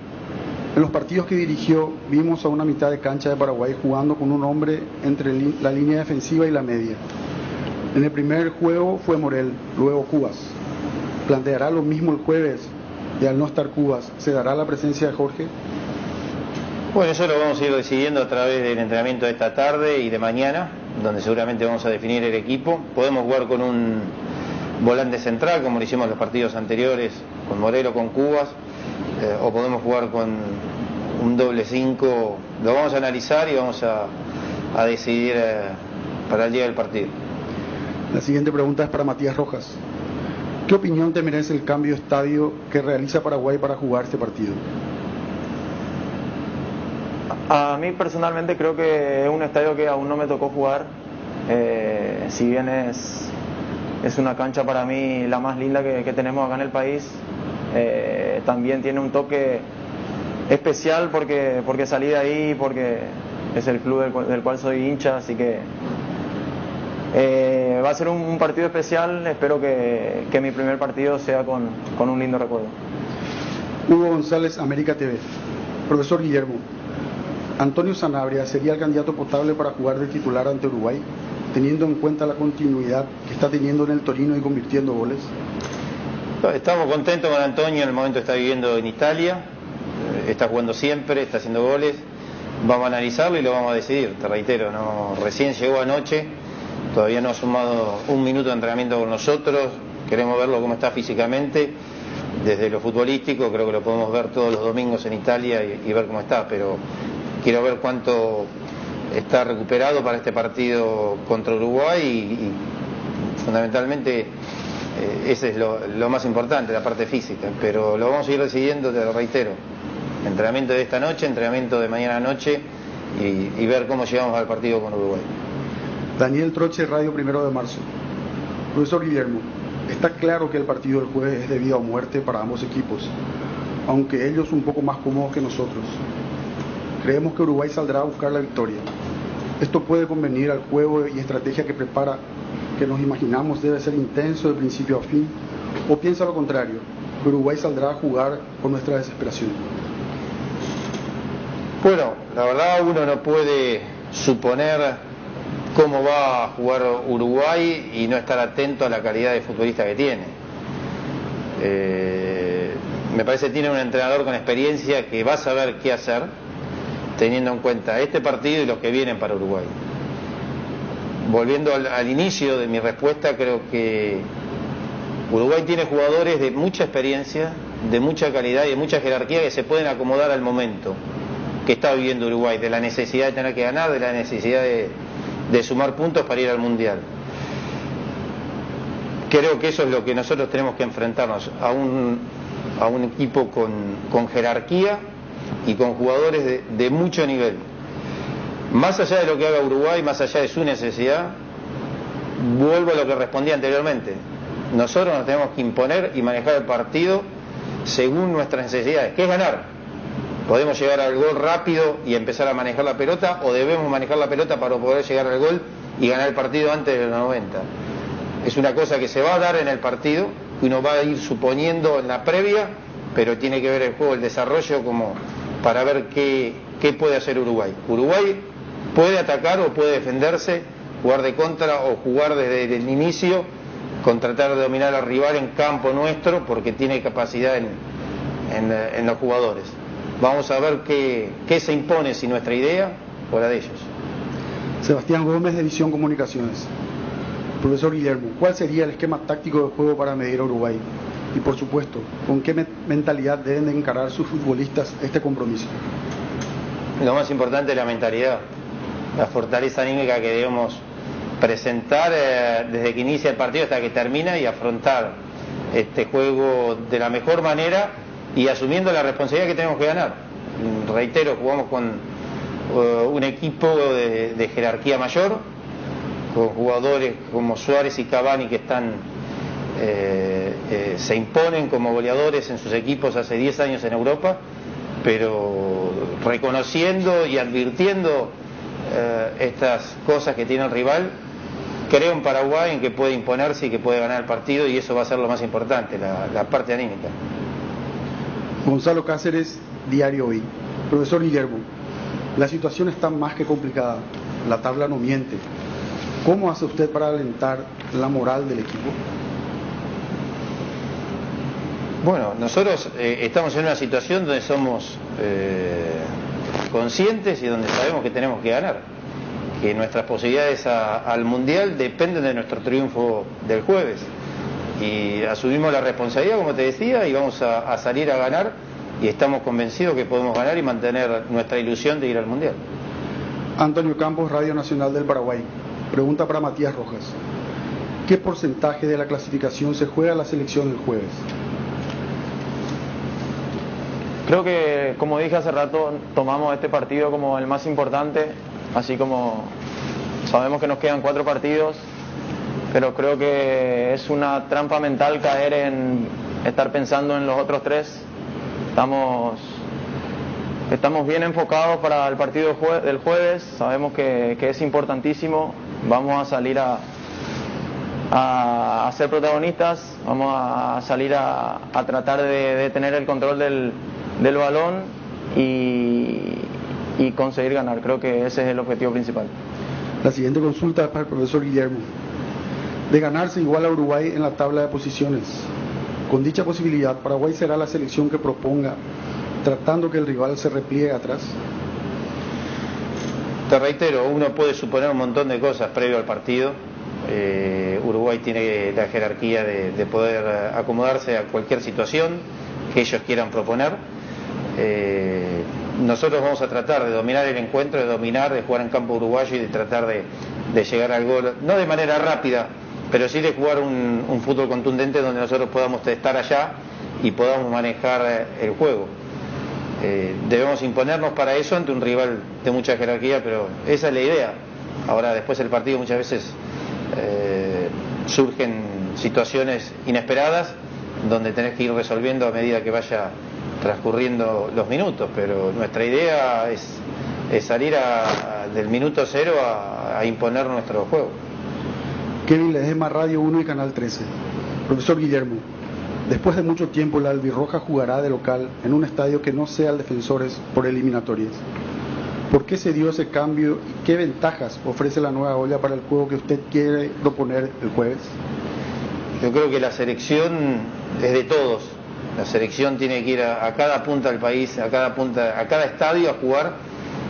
en los partidos que dirigió vimos a una mitad de cancha de Paraguay jugando con un hombre entre la línea defensiva y la media. En el primer juego fue Morel, luego Cubas. ¿Planteará lo mismo el jueves y al no estar Cubas, se dará la presencia de Jorge?
Bueno, eso lo vamos a ir decidiendo a través del entrenamiento de esta tarde y de mañana, donde seguramente vamos a definir el equipo. Podemos jugar con un volante central, como lo hicimos en los partidos anteriores, con Morel o con Cubas, o podemos jugar con un doble 5. Lo vamos a analizar y vamos a decidir para el día del partido.
La siguiente pregunta es para Matías Rojas. ¿Qué opinión te merece el cambio de estadio que realiza Paraguay para jugar este partido?
A mí personalmente creo que es un estadio que aún no me tocó jugar. Si bien es una cancha para mí la más linda que tenemos acá en el país, también tiene un toque especial porque salí de ahí, porque es el club del cual soy hincha, así que va a ser un partido especial. Espero que mi primer partido sea con un lindo recuerdo.
Hugo González, América TV. Profesor Guillermo, ¿Antonio Sanabria sería el candidato potable para jugar de titular ante Uruguay, teniendo en cuenta la continuidad que está teniendo en el Torino y convirtiendo goles?
Estamos contentos con Antonio, en el momento está viviendo en Italia, está jugando siempre, está haciendo goles. Vamos a analizarlo y lo vamos a decidir, te reitero, recién llegó anoche, todavía no ha sumado un minuto de entrenamiento con nosotros, queremos verlo cómo está físicamente. Desde lo futbolístico creo que lo podemos ver todos los domingos en Italia y ver cómo está, pero quiero ver cuánto está recuperado para este partido contra Uruguay y fundamentalmente ese es lo más importante, la parte física, pero lo vamos a ir decidiendo, te lo reitero, entrenamiento de esta noche, entrenamiento de mañana noche y ver cómo llegamos al partido con Uruguay.
Daniel Troche, Radio 1 de Marzo. Profesor Guillermo, está claro que el partido del jueves es de vida o muerte para ambos equipos, aunque ellos un poco más cómodos que nosotros. Creemos que Uruguay saldrá a buscar la victoria. Esto puede convenir al juego y estrategia que prepara, que nos imaginamos debe ser intenso de principio a fin, o piensa lo contrario, que Uruguay saldrá a jugar con nuestra desesperación.
Bueno, la verdad uno no puede suponer cómo va a jugar Uruguay y no estar atento a la calidad de futbolista que tiene. Me parece que tiene un entrenador con experiencia que va a saber qué hacer, teniendo en cuenta este partido y los que vienen para Uruguay. Volviendo al inicio de mi respuesta, creo que Uruguay tiene jugadores de mucha experiencia, de mucha calidad y de mucha jerarquía que se pueden acomodar al momento que está viviendo Uruguay, de la necesidad de tener que ganar, de la necesidad de sumar puntos para ir al Mundial. Creo que eso es lo que nosotros tenemos que enfrentarnos, a un equipo con jerarquía y con jugadores de mucho nivel. Más allá de lo que haga Uruguay, más allá de su necesidad, vuelvo a lo que respondí anteriormente. Nosotros nos tenemos que imponer y manejar el partido según nuestras necesidades, que es ganar. Podemos llegar al gol rápido y empezar a manejar la pelota, o debemos manejar la pelota para poder llegar al gol y ganar el partido antes de los 90. Es una cosa que se va a dar en el partido, que uno va a ir suponiendo en la previa, pero tiene que ver el juego, el desarrollo, como para ver qué puede hacer Uruguay. Uruguay puede atacar o puede defenderse, jugar de contra o jugar desde el inicio, con tratar de dominar al rival en campo nuestro, porque tiene capacidad en los jugadores. Vamos a ver qué se impone, si nuestra idea o la de ellos.
Sebastián Gómez, de Visión Comunicaciones. Profesor Guillermo, ¿cuál sería el esquema táctico de juego para medir a Uruguay? Y por supuesto, ¿con qué mentalidad deben de encarar sus futbolistas este compromiso?
Lo más importante es la mentalidad, la fortaleza anímica que debemos presentar desde que inicia el partido hasta que termina, y afrontar este juego de la mejor manera y asumiendo la responsabilidad que tenemos que ganar. Reitero, jugamos con un equipo de jerarquía mayor, con jugadores como Suárez y Cavani que están se imponen como goleadores en sus equipos hace 10 años en Europa, pero reconociendo y advirtiendo estas cosas que tiene el rival, creo en Paraguay, en que puede imponerse y que puede ganar el partido, y eso va a ser lo más importante, la parte anímica.
Gonzalo Cáceres, Diario Hoy. Profesor Guillermo, la situación está más que complicada, la tabla no miente. ¿Cómo hace usted para alentar la moral del equipo?
Bueno, nosotros estamos en una situación donde somos conscientes y donde sabemos que tenemos que ganar, que nuestras posibilidades al Mundial dependen de nuestro triunfo del jueves, y asumimos la responsabilidad, como te decía, y vamos a salir a ganar, y estamos convencidos que podemos ganar y mantener nuestra ilusión de ir al Mundial.
Antonio Campos, Radio Nacional del Paraguay. Pregunta para Matías Rojas. ¿Qué porcentaje de la clasificación se juega la selección el jueves?
Creo que, como dije hace rato, tomamos este partido como el más importante, así como sabemos que nos quedan 4 partidos, pero creo que es una trampa mental caer en estar pensando en los otros 3. Estamos bien enfocados para el partido del jueves, sabemos que es importantísimo, vamos a salir a ser protagonistas, vamos a salir a tratar de tener el control del balón y conseguir ganar. Creo que ese es el objetivo principal.
La siguiente consulta es para el profesor Guillermo. De ganarse igual a Uruguay en la tabla de posiciones, con dicha posibilidad, ¿Paraguay será la selección que proponga, tratando que el rival se repliegue atrás?
Te reitero, uno puede suponer un montón de cosas previo al partido. Uruguay tiene la jerarquía de poder acomodarse a cualquier situación que ellos quieran proponer. Nosotros vamos a tratar de dominar el encuentro, de jugar en campo uruguayo y de tratar de llegar al gol, no de manera rápida, pero sí de jugar un fútbol contundente donde nosotros podamos estar allá y podamos manejar el juego. Debemos imponernos para eso ante un rival de mucha jerarquía, pero esa es la idea. Ahora, después del partido muchas veces surgen situaciones inesperadas donde tenés que ir resolviendo a medida que vaya transcurriendo los minutos, pero nuestra idea es salir del minuto 0 a imponer nuestro juego.
Kevin Ledesma, Radio 1 y Canal 13. Profesor Guillermo, después de mucho tiempo la albirroja jugará de local en un estadio que no sea el Defensores por eliminatorias. ¿Por qué se dio ese cambio y qué ventajas ofrece la nueva olla para el juego que usted quiere proponer el jueves?
Yo creo que la selección es de todos. La selección tiene que ir a cada punta del país, a cada estadio a jugar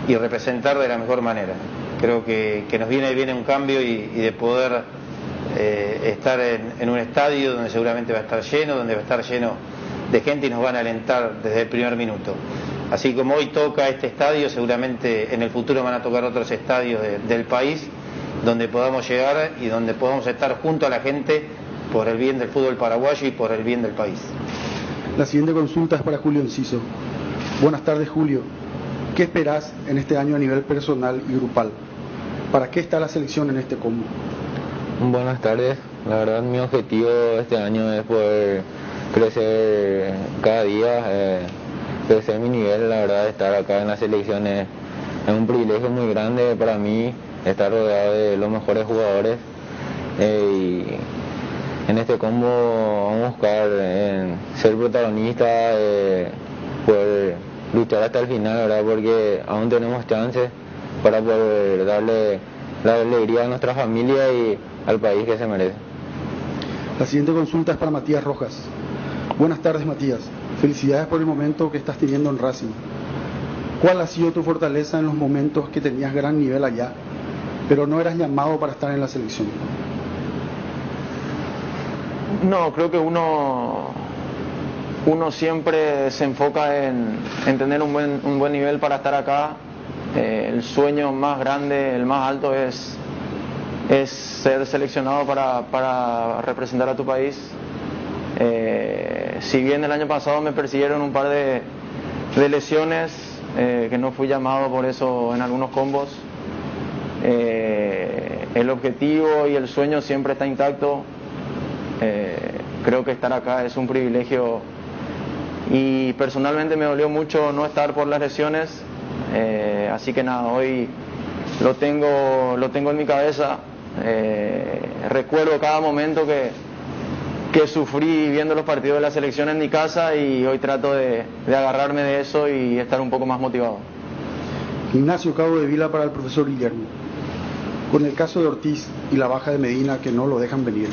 y representar de la mejor manera. Creo que nos viene bien un cambio y de poder estar en un estadio donde seguramente va a estar lleno, donde va a estar lleno de gente y nos van a alentar desde el primer minuto. Así como hoy toca este estadio, seguramente en el futuro van a tocar otros estadios del país donde podamos llegar y donde podamos estar junto a la gente por el bien del fútbol paraguayo y por el bien del país.
La siguiente consulta es para Julio Enciso. Buenas tardes, Julio. ¿Qué esperás en este año a nivel personal y grupal? ¿Para qué está la selección en este combo?
Buenas tardes. La verdad, mi objetivo este año es poder crecer cada día, crecer mi nivel. La verdad, estar acá en la selección es un privilegio muy grande para mí, estar rodeado de los mejores jugadores. Y en este combo vamos a buscar ser protagonista, poder luchar hasta el final, ¿verdad? Porque aún tenemos chances para poder darle la alegría a nuestra familia y al país que se merece.
La siguiente consulta es para Matías Rojas. Buenas tardes, Matías. Felicidades por el momento que estás teniendo en Racing. ¿Cuál ha sido tu fortaleza en los momentos que tenías gran nivel allá, pero no eras llamado para estar en la selección?
No, creo que uno siempre se enfoca en tener un buen nivel para estar acá. El sueño más grande, el más alto es ser seleccionado para representar a tu país. Si bien el año pasado me persiguieron un par de lesiones, que no fui llamado por eso en algunos combos, el objetivo y el sueño siempre está intacto. Creo que estar acá es un privilegio y personalmente me dolió mucho no estar por las lesiones, así que nada, hoy lo tengo en mi cabeza Recuerdo cada momento que sufrí viendo los partidos de la selección en mi casa, y hoy trato de agarrarme de eso y estar un poco más motivado.
Ignacio Cabo de Vila para el profesor Guillermo. Con el caso de Ortiz y la baja de Medina que no lo dejan venir,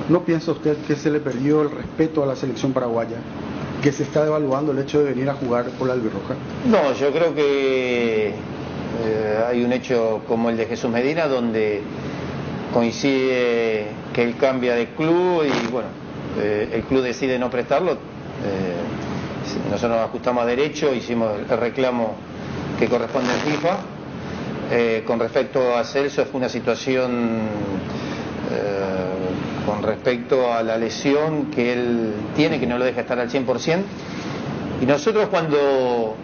¿no piensa usted que se le perdió el respeto a la selección paraguaya? ¿Que se está devaluando el hecho de venir a jugar por la albirroja?
No, yo creo que hay un hecho como el de Jesús Medina, donde coincide que él cambia de club y bueno, el club decide no prestarlo. Nosotros nos ajustamos a derecho, hicimos el reclamo que corresponde a FIFA. Con respecto a Celso, fue una situación con respecto a la lesión que él tiene, que no lo deja estar al 100%. Y nosotros cuando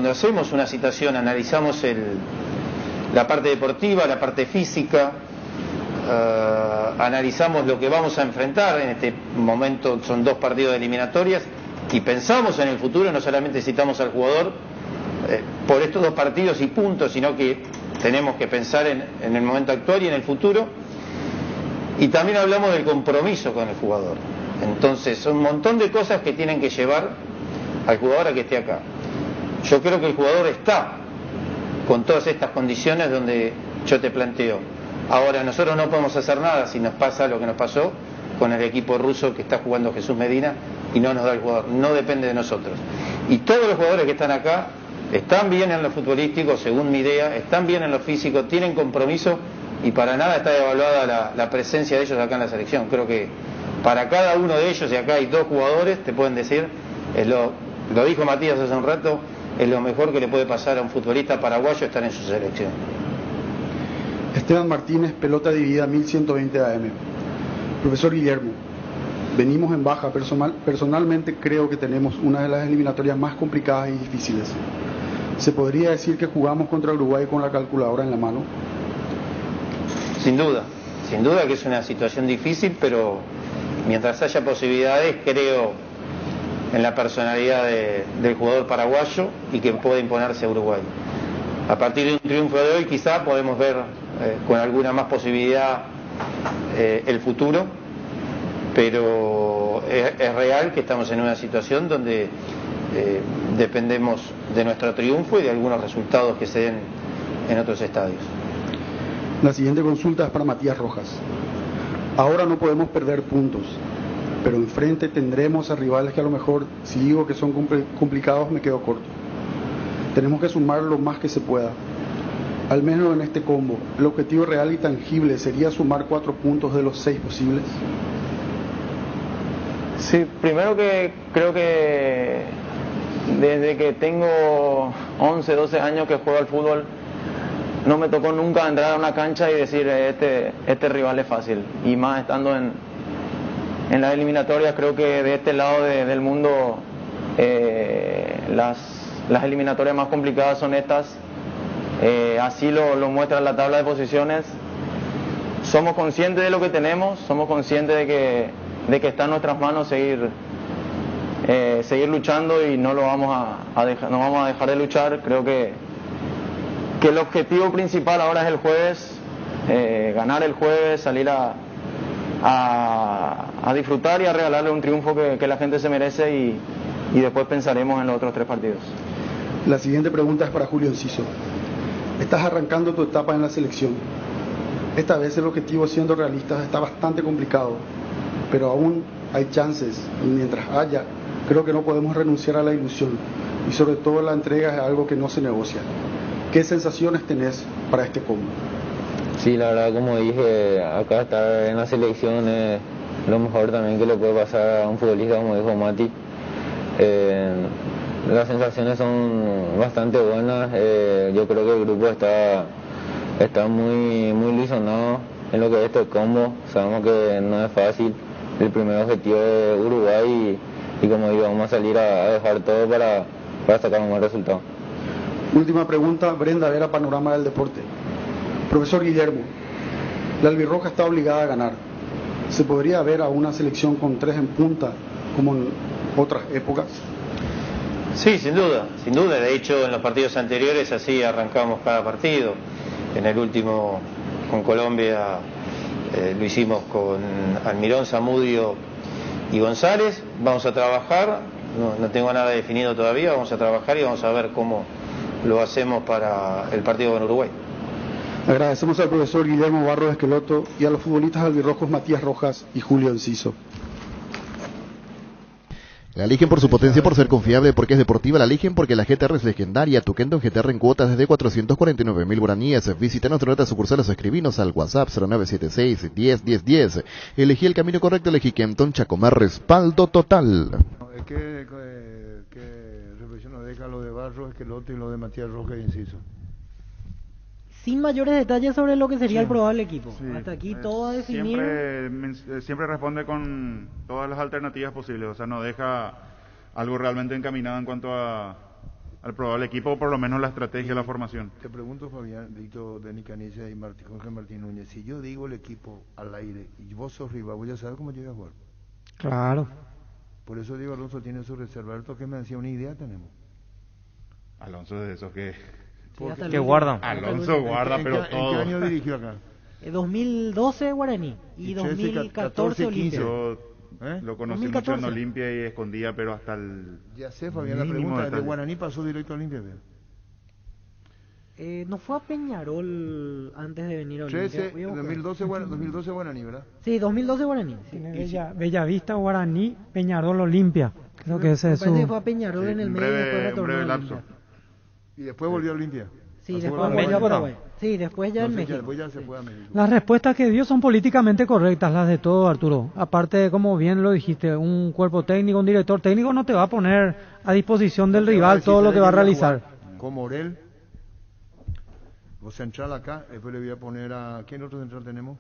hacemos una citación, analizamos la parte deportiva, la parte física, analizamos lo que vamos a enfrentar. En este momento son 2 partidos de eliminatorias y pensamos en el futuro, no solamente citamos al jugador por estos 2 partidos y puntos, sino que tenemos que pensar en el momento actual y en el futuro. Y también hablamos del compromiso con el jugador. Entonces son un montón de cosas que tienen que llevar al jugador a que esté acá. Yo creo que el jugador está con todas estas condiciones donde yo te planteo. Ahora, nosotros no podemos hacer nada si nos pasa lo que nos pasó con el equipo ruso que está jugando Jesús Medina y no nos da el jugador. No depende de nosotros. Y todos los jugadores que están acá están bien en lo futbolístico, según mi idea, están bien en lo físico, tienen compromiso, y para nada está devaluada la presencia de ellos acá en la selección. Creo que para cada uno de ellos, y acá hay 2 jugadores, te pueden decir, lo dijo Matías hace un rato, es lo mejor que le puede pasar a un futbolista paraguayo estar en su selección.
Esteban Martínez, pelota dividida 1120 AM. Profesor Guillermo, venimos en baja. Personalmente creo que tenemos una de las eliminatorias más complicadas y difíciles. ¿Se podría decir que jugamos contra Uruguay con la calculadora en la mano?
Sin duda que es una situación difícil, pero mientras haya posibilidades, creo en la personalidad del jugador paraguayo y que puede imponerse a Uruguay. A partir de un triunfo de hoy quizá podemos ver con alguna más posibilidad el futuro, pero es real que estamos en una situación donde dependemos de nuestro triunfo y de algunos resultados que se den en otros estadios.
La siguiente consulta es para Matías Rojas. Ahora no podemos perder puntos, pero enfrente tendremos a rivales que a lo mejor, si digo que son complicados, me quedo corto. Tenemos que sumar lo más que se pueda. Al menos en este combo, el objetivo real y tangible sería sumar 4 puntos de los 6 posibles.
Sí, primero que creo que desde que tengo 11, 12 años que juego al fútbol, no me tocó nunca entrar a una cancha y decir este rival es fácil. Y más estando en las eliminatorias, creo que de este lado del mundo las eliminatorias más complicadas son estas. Así lo muestra la tabla de posiciones. Somos conscientes de lo que tenemos, somos conscientes de que está en nuestras manos seguir luchando, y no vamos a dejar de luchar. Creo que el objetivo principal ahora es el jueves, ganar el jueves, salir a disfrutar y a regalarle un triunfo que la gente se merece, y después pensaremos en los otros 3 partidos.
La siguiente pregunta es para Julio Enciso. Estás arrancando tu etapa en la selección. Esta vez el objetivo, siendo realistas, está bastante complicado, pero aún hay chances, y mientras haya, creo que no podemos renunciar a la ilusión, y sobre todo la entrega es algo que no se negocia. ¿Qué sensaciones tenés para este combo?
Sí, la verdad, como dije, acá estar en la selección es lo mejor también que le puede pasar a un futbolista, como dijo Mati. Las sensaciones son bastante buenas. Yo creo que el grupo está muy ilusionado en lo que es este combo. Sabemos que no es fácil. El primer objetivo es Uruguay, y como digo, vamos a salir a dejar todo para sacar un buen resultado.
Última pregunta, Brenda Vera, Panorama del Deporte. Profesor Guillermo, la albirroja está obligada a ganar. ¿Se podría ver a una selección con 3 en punta como en otras épocas?
Sí, sin duda. De hecho, en los partidos anteriores así arrancamos cada partido. En el último con Colombia lo hicimos con Almirón, Zamudio y González. Vamos a trabajar, no tengo nada definido todavía, vamos a trabajar y vamos a ver cómo lo hacemos para el partido con Uruguay.
Agradecemos al profesor Guillermo Barros Esqueloto y a los futbolistas albirrojos Matías Rojas y Julio Enciso.
La eligen por su potencia, por ser confiable, porque es deportiva. La eligen porque la GTR es legendaria. Tu Kenton GTR en cuotas desde 449.000 guaraníes. Visita nuestra red sucursales o escribinos al WhatsApp 0976-10-10-10. Elegí el camino correcto, elegí Kenton Chacomar, respaldo total.
¿Qué reflexión nos deja lo de Barros, Esqueloto y lo de Matías Rojas y Enciso?
Sin mayores detalles sobre lo que sería el probable equipo. Sí. Hasta aquí todo a definir.
Siempre responde con todas las alternativas posibles, o sea, no deja algo realmente encaminado en cuanto al probable equipo, o por lo menos la estrategia, la formación.
Te pregunto, Fabián, Víctor, Denis Canicia y Jorge Martín Núñez, si yo digo el equipo al aire y vos sos rival, ¿voy a saber cómo llega a jugar?
Claro.
Por eso Diego Alonso tiene su reserva. ¿Esto qué me decía? Una idea tenemos.
Alonso de esos que
guardan.
Alonso guarda, pero todo.
¿En qué año dirigió acá?
2012 Guaraní y 2014 Olimpia.
Yo lo conocí 2014. Mucho en Olimpia y escondía, pero hasta el...
Ya sé, Fabián, la pregunta de Guaraní pasó directo a Olimpia.
No fue a Peñarol antes de venir a Olimpia.
2012 Guaraní, ¿verdad?
Sí, 2012 Guaraní. Sí.
Bellavista, Guaraní, Peñarol, Olimpia. Creo que ese es su...
Fue a Peñarol en el medio y después retornó a Olimpia.
Y después volvió a Olimpia.
Sí, después volvió a Paraguay. Sí, después ya en México.
Después ya se fue a México.
Las respuestas que dio son políticamente correctas, las de todo, Arturo. Aparte, como bien lo dijiste, un cuerpo técnico, un director técnico no te va a poner a disposición del rival todo lo que va a realizar.
Con Morel, vos central acá, después le voy a poner a... ¿Quién otro central tenemos?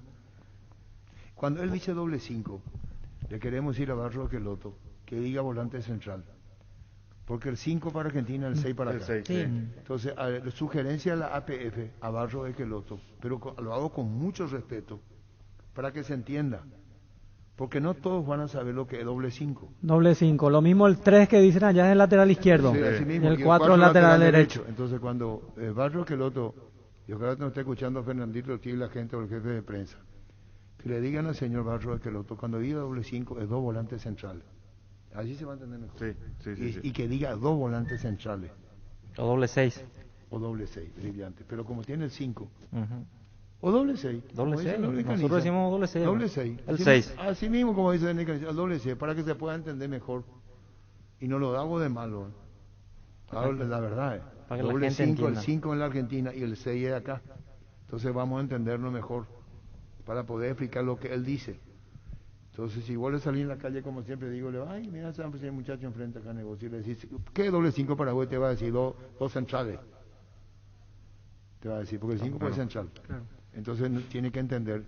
Cuando él dice doble 5, le queremos ir a Barros Esqueloto, que diga volante central. Porque el 5 para Argentina, el 6 para acá.
6, sí.
Entonces, sugerencia a la APF, a Barros Esqueloto, pero lo hago con mucho respeto, para que se entienda. Porque no todos van a saber lo que es doble 5.
Doble 5, lo mismo el 3 que dicen allá es el lateral izquierdo,
sí, así mismo,
y el 4 lateral derecho.
Entonces, cuando Barros Esqueloto, yo creo que no está escuchando a Fernandito, y la gente o el jefe de prensa, que le digan al señor Barros Esqueloto, cuando diga doble 5 es 2 volantes centrales. Así se va a entender mejor.
Sí.
Y que diga 2 volantes centrales.
O doble 6.
O doble 6, brillante. Pero como tiene el 5. O doble 6.
Doble 6. Nosotros decimos doble 6.
Doble 6.
El 6.
Así mismo como dice Denis Canicia, el doble 6, para que se pueda entender mejor. Y no lo hago de malo. Ahora la verdad es. Doble 5, el 5 en la Argentina y el 6 es acá. Entonces vamos a entenderlo mejor. Para poder explicar lo que él dice. Entonces, si vos le salís en la calle, como siempre digo, le va, ay, mira, ese muchacho enfrente acá a negociar, le decís, ¿qué doble 5 para vos? Te va a decir dos centrales. Te va a decir, porque el 5 es central. Claro. Entonces, tiene que entender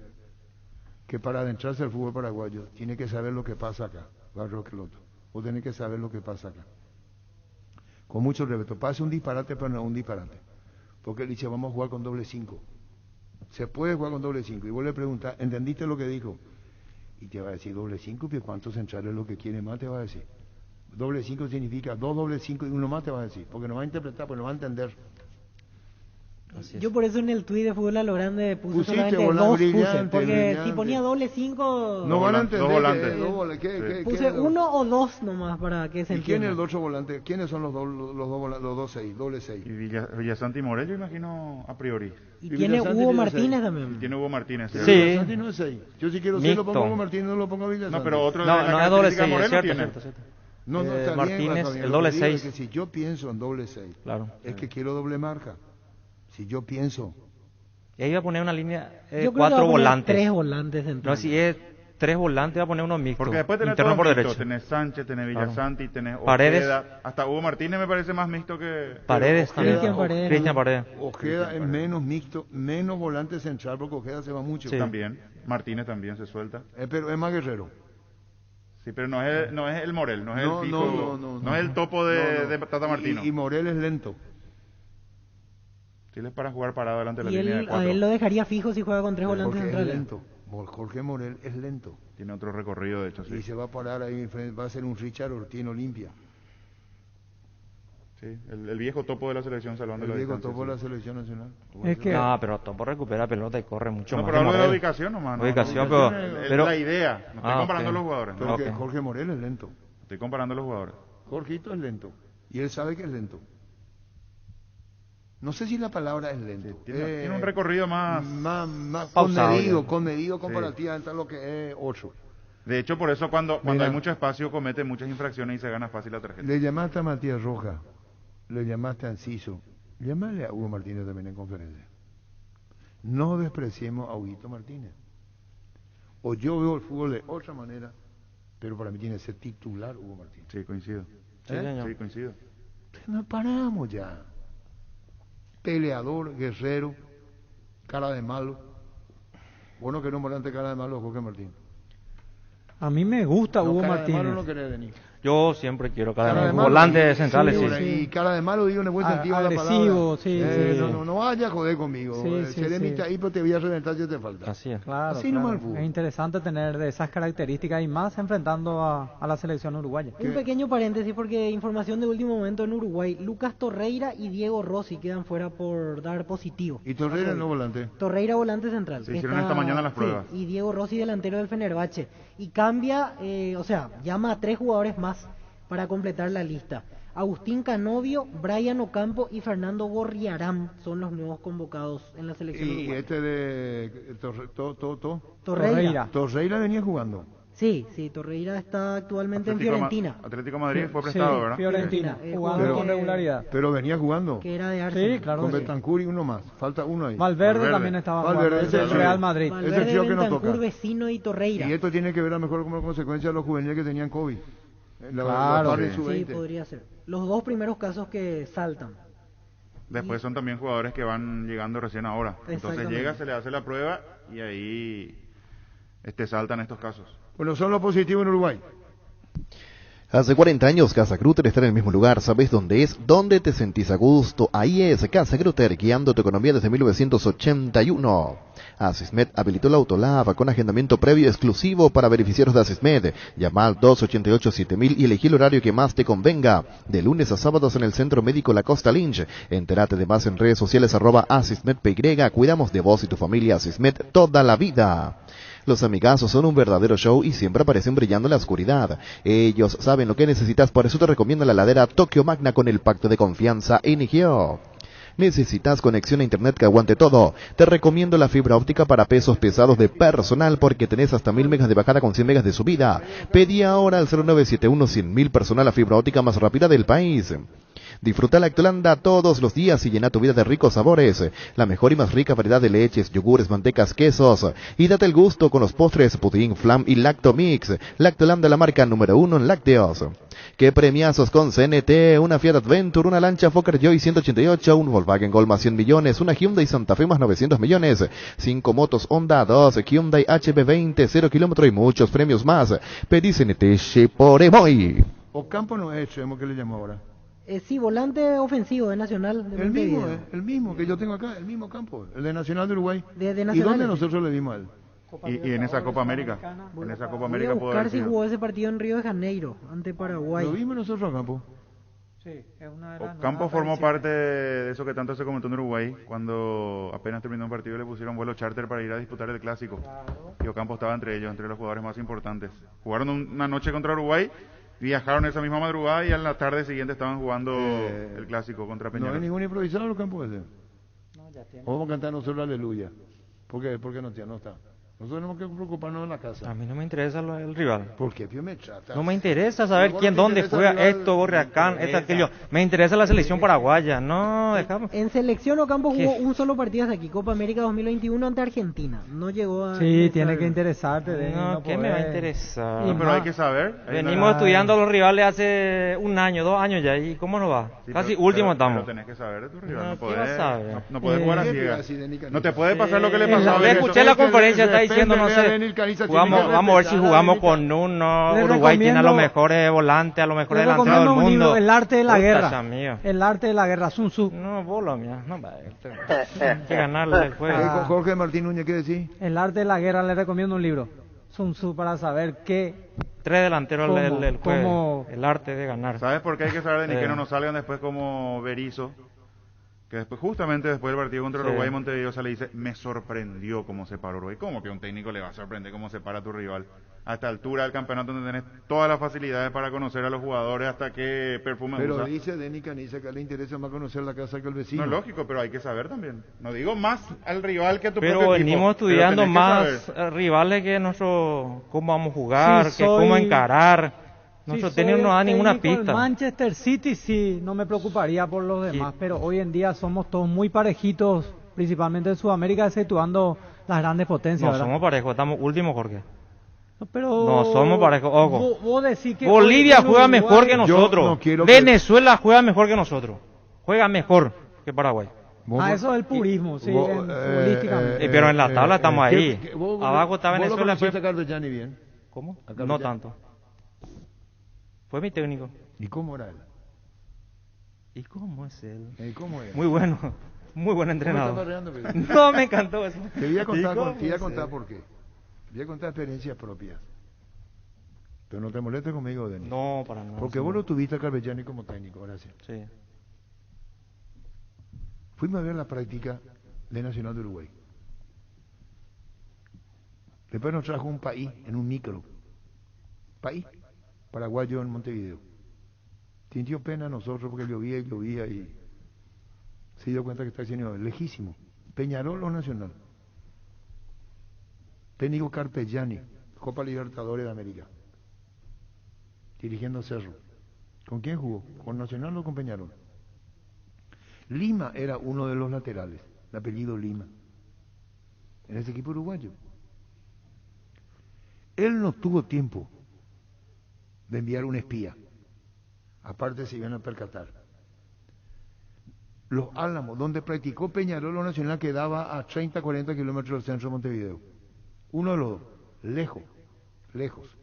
que para adentrarse al fútbol paraguayo, tiene que saber lo que pasa acá, Barros Esqueloto. Vos tenés que saber lo que pasa acá. Con mucho respeto. Pasa un disparate, pero no un disparate. Porque él dice, vamos a jugar con doble 5. Se puede jugar con doble 5. Y vos le preguntás, ¿entendiste lo que dijo? Y te va a decir doble 5, pero ¿cuántos centrales es lo que quiere más? Te va a decir. Doble 5 significa 2 doble 5 y uno más te va a decir, porque no va a interpretar, porque no va a entender.
Yo por eso en el tuit de Fútbol a lo Grande puse solamente 2, porque si ponía doble 5...
No van a entender.
Dos
volantes. Puse 1 o 2 nomás para que se entienda.
¿Y quién es el otro volante? ¿Quiénes son los dos 6, doble 6?
Y Villasanti y Morel, yo imagino a priori.
Y tiene Hugo Martínez también.
Tiene Hugo Martínez.
Sí. Villasanti no es 6. Yo si quiero 6 lo pongo a Hugo Martínez, no lo pongo a Villasanti.
No, pero otro
no es doble 6,
Morel
cierto.
No, está
Martínez,
bien,
el doble 6.
Que si yo pienso en doble 6,
claro,
es que quiero doble marca. Si yo pienso...
Y ahí va a poner una línea 4 volantes.
3 volantes centrales.
No, si es 3 volantes va a poner uno mixto.
Porque después tenés
interno
todo
por
mixto.
derecho.
Tenés Sánchez, tenés Villasanti, tenés Ojeda.
Paredes.
Hasta Hugo Martínez me parece más mixto que...
Paredes también.
Cristian
Paredes.
Ojeda es menos mixto, menos volante central, porque Ojeda se va mucho.
Sí. También. Martínez también se suelta.
Pero es más guerrero.
Sí, pero no es el Morel, no es el fijo, no es el topo de Tata Martino.
Y Morel es lento.
Sí, es para jugar parado delante de la
y
línea de 4.
A él lo dejaría fijo si juega con 3 volantes centrales.
Es lento. Jorge Morel es lento.
Tiene otro recorrido, de hecho, sí.
Y se va a parar ahí, va a ser un Richard Ortiz en Olimpia.
Sí, el viejo topo de la selección salvando
El
la
viejo
distancia,
topo de
sí.
la selección nacional.
Es que
No, pero Topo recupera pelota y corre mucho
No,
más
pero
que
hablo de la
Morel.
ubicación nomás.
Ubicación,
no,
pero...
la idea. No estoy comparando
ok.
los jugadores.
Pero
No.
que
Ok.
Jorge Morel es lento.
Estoy comparando los jugadores.
Jorgito es lento. Y él sabe que es lento. No sé si la palabra es lento.
Tiene un recorrido más
pausado,
con medido
Sí.
comparativamente a lo que es 8.
De hecho, por eso cuando
Mira.
hay mucho espacio comete muchas infracciones y se gana fácil la tarjeta.
Le llamaste a Matías Roja, le llamaste a Enciso, llámale a Hugo Martínez también en conferencia. No despreciemos a Huguito Martínez. O yo veo el fútbol de otra manera, pero para mí tiene que ser titular Hugo Martínez.
Sí, coincido.
Sí, señor.
Sí, coincido.
No paramos ya. Peleador, guerrero, cara de malo. Bueno, que no volante cara de malo, Jorge Martínez.
a mí me gusta
No,
Hugo
cara de
Martínez.
malo no querés venir.
Yo siempre quiero cada
Cara de malo,
volantes centrales,
sí,
sí.
Y cara de malo digo en el buen sentido de la
Agresivo,
palabra.
sí, sí.
No vayas a joder conmigo.
Sí, sí,
Seré
sí.
mitad ahí, pero te voy a reventar si te falta.
Así es.
Claro,
Así
claro.
nomás el fútbol.
Es interesante tener de esas características y más enfrentando a la selección uruguaya.
Un pequeño paréntesis porque información de último momento en Uruguay. Lucas Torreira y Diego Rossi quedan fuera por dar positivo.
Y Torreira no volante.
Torreira volante central.
Se hicieron esta mañana las pruebas.
Sí, y Diego Rossi delantero del Fenerbahce. Y cambia, o sea, llama a 3 jugadores más para completar la lista. Agustín Canovio, Brian Ocampo y Fernando Gorriarán son los nuevos convocados en la selección
Y
uruguaya.
este de
Torreira.
Torreira venía jugando.
Sí, Torreira está actualmente en Fiorentina.
Atlético Madrid
Sí,
fue prestado,
Sí,
¿verdad?
Fiorentina,
Fiorentina,
jugando
pero-
con regularidad.
Pero venía jugando.
Que era de Arsenal.
Sí, claro
Con
que sí.
Bentancur y uno más. Falta uno ahí.
Valverde también estaba
Valverde,
jugando
ese
en
es
el
el
Real
tío.
Madrid.
Ese es el
Valverde,
tío que nos
Bentancur,
toca.
Vecino y Torreira.
Y esto tiene que ver a lo mejor como consecuencia de los juveniles que tenían COVID.
Claro,
Parra y
sí.
Sub-20.
Sí, podría ser. Los dos primeros casos que saltan.
Después son también jugadores que van llegando recién ahora. Entonces
Exactamente.
llega, se le hace la prueba y ahí saltan estos casos.
Bueno, son los positivos en Uruguay.
Hace 40 años Casa Grutter está en el mismo lugar. ¿Sabes dónde es? ¿Dónde te sentís a gusto? Ahí es Casa Grutter, guiando tu economía desde 1981. Asismed habilitó la Autolava con agendamiento previo exclusivo para beneficiarios de Asismed. Llama al 288-7000 y elegí el horario que más te convenga. De lunes a sábados en el Centro Médico La Costa Lynch. Entérate de más en redes sociales @AsismedPY. Cuidamos de vos y tu familia. Asismed toda la vida. Los amigazos son un verdadero show y siempre aparecen brillando en la oscuridad. Ellos saben lo que necesitas, por eso te recomiendo la heladera Tokio Magna con el pacto de confianza NGO. ¿Necesitas conexión a internet que aguante todo? Te recomiendo la fibra óptica para pesos pesados de personal porque tenés hasta 1000 megas de bajada con 100 megas de subida. Pedí ahora al 0971 100.000 personal la fibra óptica más rápida del país. Disfruta Lactolanda todos los días y llena tu vida de ricos sabores. La mejor y más rica variedad de leches, yogures, mantecas, quesos. Y date el gusto con los postres, pudín, flam y Lactomix. Lactolanda, la marca número 1 en lácteos. ¿Qué premiazos con CNT? Una Fiat Adventure, una Lancia Fokker Joy 188, un Volkswagen Gol más 100 millones, una Hyundai Santa Fe más 900 millones, 5 motos Honda, 2 Hyundai HB20, 0 kilómetros y muchos premios más. Pedí CNT por Emoy.
Ocampo no es extremo, que le llamo ahora.
Sí, volante ofensivo de Nacional. De
El mismo,
Montevideo.
el mismo que yo tengo acá, el mismo campo, el de Nacional de Uruguay.
De
¿Y
Nacional,
dónde
sí.
nosotros le vimos a él?
Y en esa Copa América. En esa Copa
Voy a
América puede
buscar
haber
si
sido.
jugó ese partido en Río de Janeiro, ante Paraguay.
Lo vimos nosotros a Campo.
Sí, es una de las
Ocampo
nuevas
formó
apariciones.
parte de eso que tanto se comentó en Uruguay, cuando apenas terminó un partido le pusieron vuelo charter para ir a disputar el Clásico. Y Ocampo estaba entre ellos, entre los jugadores más importantes. Jugaron una noche contra Uruguay, viajaron esa misma madrugada y a la tarde siguiente estaban jugando el Clásico contra
No
Peñarol.
hay ningún improvisado en los campos ese.
No, ya tiene.
Vamos a cantar nosotros aleluya. ¿Por qué? Porque no está. Nosotros tenemos que preocuparnos en la casa.
A mí no me interesa el rival.
¿Por qué? Pío, me trata.
No me interesa saber
Vos no
quién,
te
dónde
interesa
juega,
el rival,
esto, Gorriacán, esto, aquello. Me interesa la selección paraguaya. No, dejamos.
En selección Ocampo
¿Qué?
jugó un solo partido hasta aquí, Copa América 2021 ante Argentina. No llegó a...
Sí, tiene que interesarte. Denis,
No, ¿qué me va a
podés-
interesar?
Y
No, pero hay
más-
que saber. hay una-
Venimos estudiando a los rivales hace 1 año, 2 años ya, ¿y cómo nos va?
Sí,
Casi
pero-
último
pero
estamos.
tenés que saber de tu rival.
No,
No,
¿qué vas a saber?
no puedes jugar a
¿Qué te
ciegas.
hace Denis Caniza?
No te puede pasar lo que le
Sí,
pasó a
le
Beto.
escuché la
Que
conferencia, está
depende
diciendo, no
de
sé,
Denis Caniza,
jugamos,
tiene que
vamos a ver si
respetar a
jugamos
Denis
con uno,
Le
Uruguay tiene a los
recomiendo-
mejores volantes, a los mejores
Le
delanteros del
recomiendo un
mundo.
libro, El arte de la
Puta,
guerra.
ya mío.
El arte de la guerra, Sun Tzu.
No, bola mía, no va, hay que ganarle el juego.
Ah.
Jorge Martín Núñez, ¿qué decís?
El arte de la guerra, le recomiendo un libro. Sun Tzu para saber qué
3 delanteros
¿Cómo?
el jueves.
¿Cómo?
El arte de ganar.
¿Sabes por qué hay que saber de que no nos salgan después como Berizzo? Que después, justamente después del partido contra
Sí.
Uruguay, Montevideo se le dice, me sorprendió cómo se paró Uruguay. ¿Cómo que a un técnico le va a sorprender cómo se para a tu rival? A esta altura del campeonato donde tenés todas las facilidades para conocer a los jugadores hasta qué perfume
Pero
usa.
dice Denis Caniza que le interesa más conocer la casa que el vecino.
No es lógico, pero hay que saber también. No digo más al rival que a tu
Pero
propio equipo.
venimos
pero
estudiando
tenés que
más
saber.
rivales que nuestro cómo vamos a jugar,
Sí,
que cómo
soy-
encarar.
Si
Nuestro
soy
técnico no da
el
ninguna
técnico del
pista.
Manchester City sí, no me preocuparía por los demás, pero hoy en día somos todos muy parejitos, principalmente en Sudamérica, exceptuando las grandes potencias,
No
¿verdad?
somos parejos, estamos últimos, Jorge.
No, pero
No somos parejos, ojo.
Vos decís que
Bolivia
hoy en
juega
Uruguay-
mejor que
Yo
nosotros.
no quiero que-
Venezuela juega mejor que nosotros. Juega mejor que Paraguay.
Eso es el purismo, sí,
Vos,
futbolísticamente.
Pero en la tabla estamos ahí.
vos-
Abajo está
vos lo
Venezuela.
conociste a Carpegiani bien.
¿Cómo?
A Carpegiani.
No tanto. Fue mi técnico.
¿Y cómo era él?
¿Y cómo es él?
¿Cómo era?
Muy bueno. Muy buen
¿Cómo
entrenador.
estás barreando, Pedro?
No, me encantó eso.
Te voy a contar,
¿Y cómo
te voy a
es
contar
él?
por qué. Voy a contar experiencias propias. Pero no te molestes conmigo, Denis.
No, para nada.
Porque vos lo tuviste a Carpegiani como técnico, gracias.
Sí.
Fuimos a ver la práctica de Nacional de Uruguay. Después nos trajo un país en un micro. País paraguayo en Montevideo. Sintió pena a nosotros porque llovía y se dio cuenta que está haciendo lejísimo. Peñarol o Nacional. Técnico Carpegiani, Copa Libertadores de América. Dirigiendo Cerro. ¿Con quién jugó? ¿Con Nacional o con Peñarol? Lima era uno de los laterales, el apellido Lima, en ese equipo uruguayo. Él no tuvo tiempo de enviar un espía, aparte se iban a percatar. Los Álamos, donde practicó Peñarol o Nacional, quedaba a 30, 40 kilómetros del centro de Montevideo. Uno de los dos, lejos.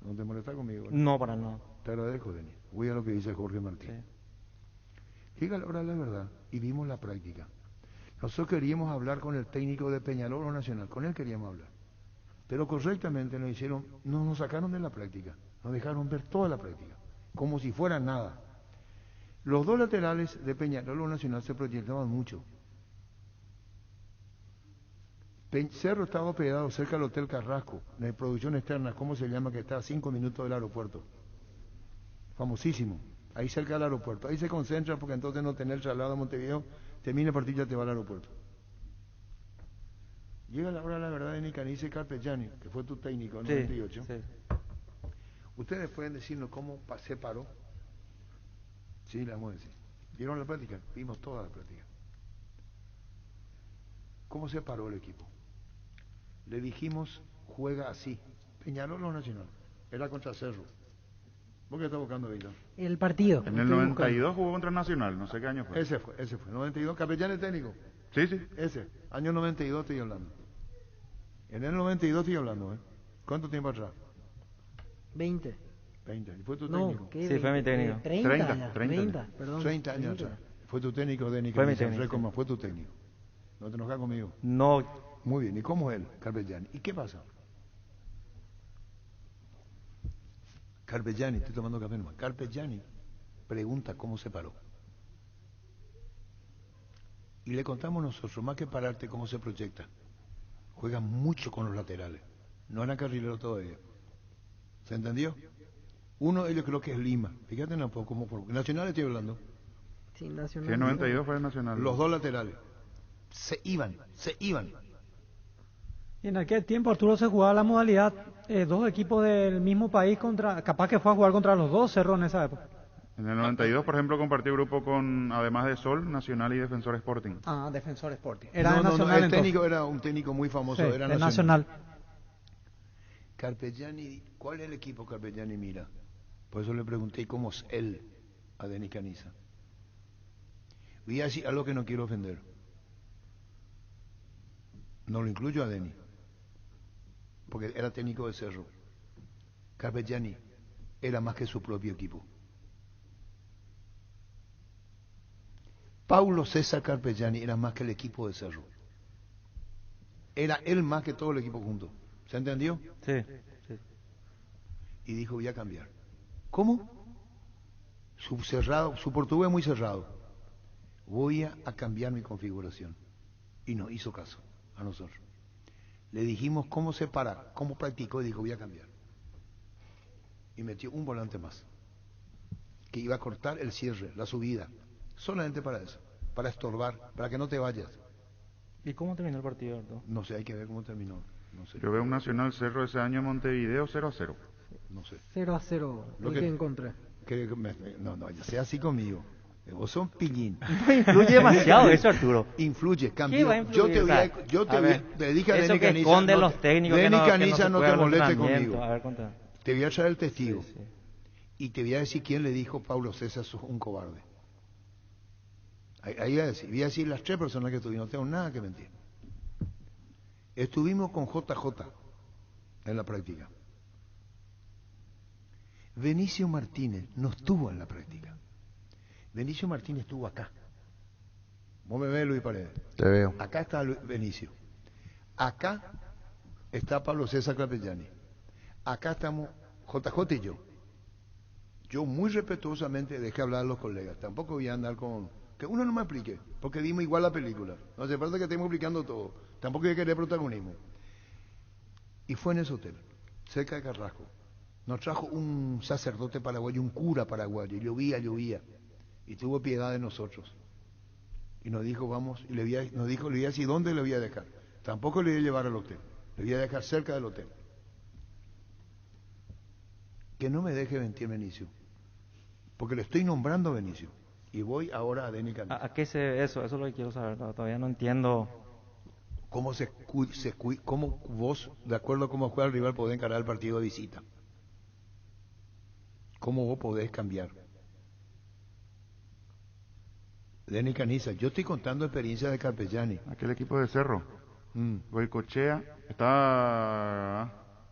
¿No te molestas conmigo?
No, para nada.
Te agradezco, Denis. Voy a lo que dice Jorge Martín.
Sí.
Llega la hora de la verdad y vimos la práctica. Nosotros queríamos hablar con el técnico de Peñarol o Nacional, con él queríamos hablar. Pero correctamente nos sacaron de la práctica, nos dejaron ver toda la práctica, como si fuera nada. Los dos laterales de Peñarol o Nacional se proyectaban mucho. Cerro estaba hospedado cerca del Hotel Carrasco, de producción externa, ¿cómo se llama? Que está a 5 minutos del aeropuerto. Famosísimo. Ahí cerca del aeropuerto. Ahí se concentra porque entonces no tener traslado a Montevideo, termina el partido y te va al aeropuerto. Llega la hora de la verdad de Nicanice Carpegiani, que fue tu técnico en
Sí,
98.
sí.
Ustedes pueden decirnos cómo se paró. Sí, le vamos a decir. ¿Vieron la práctica? Vimos toda la práctica. ¿Cómo se paró el equipo? Le dijimos, juega así. Peñarol o Nacional. Era contra Cerro. ¿Vos qué estás buscando, Víctor?
El partido.
En el 92 jugó contra Nacional, no sé qué año fue.
Ese fue. 92, Capellán técnico.
Sí.
Ese, año 92 estoy hablando. En el 92 estoy hablando, ¿eh? ¿Cuánto tiempo atrás?
20.
20. ¿Y fue tu
No,
técnico?
¿qué?
Sí, fue mi técnico.
30, perdón.
30 años
30.
atrás. Fue tu técnico, Denis.
Fue mi técnico.
Fue tu técnico. ¿No te enojas conmigo?
No.
Muy bien. ¿Y cómo es él, Carpegiani? ¿Y qué pasa? Carpegiani, estoy tomando café nomás. Carpegiani pregunta cómo se paró. Y le contamos nosotros, más que pararte, cómo se proyecta. Juega mucho con los laterales. No eran carrileros todavía. ¿Se entendió? Uno de ellos creo que es Lima. Fíjate un poco cómo por Nacional estoy hablando.
Sí, Nacional.
Sí, en 92 fue el Nacional.
Los dos laterales. Se iban.
Y en aquel tiempo, Arturo, se jugaba la modalidad dos equipos del mismo país contra, capaz que fue a jugar contra los dos Cerro en esa época.
En el 92, por ejemplo, compartió grupo con, además de Sol, Nacional y Defensor Sporting.
Ah, Defensor Sporting. Era de
No,
Nacional
el técnico
entonces.
era un técnico muy famoso,
Sí,
era
de
Nacional.
Nacional.
Carpegiani, ¿cuál es el equipo Carpegiani mira? Por eso le pregunté cómo es él a Denis Caniza. Voy a decir algo que no quiero ofender. No lo incluyo a Denis, porque era técnico de Cerro. Carpegiani era más que su propio equipo. Paulo César Carpegiani era más que el equipo de Cerro. Era él más que todo el equipo junto. ¿Se entendió?
Sí, sí.
y dijo, voy a cambiar. ¿Cómo? Su portugués muy cerrado. Voy a cambiar mi configuración. Y no hizo caso a nosotros. Le dijimos cómo se para, cómo practicó y dijo, voy a cambiar. Y metió un volante más, que iba a cortar el cierre, la subida, solamente para eso, para estorbar, para que no te vayas.
¿Y cómo terminó el partido, Arturo?
No sé, hay que ver cómo terminó. No sé.
Yo veo un Nacional Cerro ese año en Montevideo 0-0.
No sé.
0-0,
Lo
el que encontré.
No, ya sea así conmigo. Vos sos pillín.
Influye demasiado eso, Arturo.
Influye, cambia.
¿Qué va a influir?
Te dije a
eso
Denny
que
Caniza,
esconden los técnicos
Denny
que no
Caniza
se
no
puede
te
al
moleste
entrenamiento.
conmigo.
A ver, contá.
Te voy a traer el testigo.
Sí.
Y te voy a decir quién le dijo Pablo César, sos un cobarde. Ahí voy a decir las 3 personas que estuvimos, no tengo nada que mentir. Estuvimos con JJ en la práctica. Benicio Martínez no estuvo en la práctica. Benicio Martínez estuvo acá. Vos me ves, Luis Paredes.
Te veo.
Acá está Benicio. Acá está Pablo César Capellani. Acá estamos JJ y yo. Yo muy respetuosamente dejé hablar a los colegas. Tampoco voy a andar con... Que uno no me explique, porque vimos igual la película. No hace falta que estemos explicando todo. Tampoco hay que querer protagonismo. Y fue en ese hotel, cerca de Carrasco. Nos trajo un sacerdote paraguayo, un cura paraguayo, y llovía. Y tuvo piedad de nosotros. Y nos dijo, vamos, y nos dijo, le voy a decir dónde le voy a dejar. Tampoco le voy a llevar al hotel, le voy a dejar cerca del hotel. Que no me deje mentir Benicio, porque le estoy nombrando Benicio. Y voy ahora a Denny Caniza.
¿A qué eso? Eso es lo que quiero saber. Todavía no entiendo.
¿Cómo cómo vos, de acuerdo a cómo juega el rival, podés encarar el partido de visita? ¿Cómo vos podés cambiar? Denny Caniza, yo estoy contando experiencia de Capellani.
Aquel equipo de Cerro. Goicochea,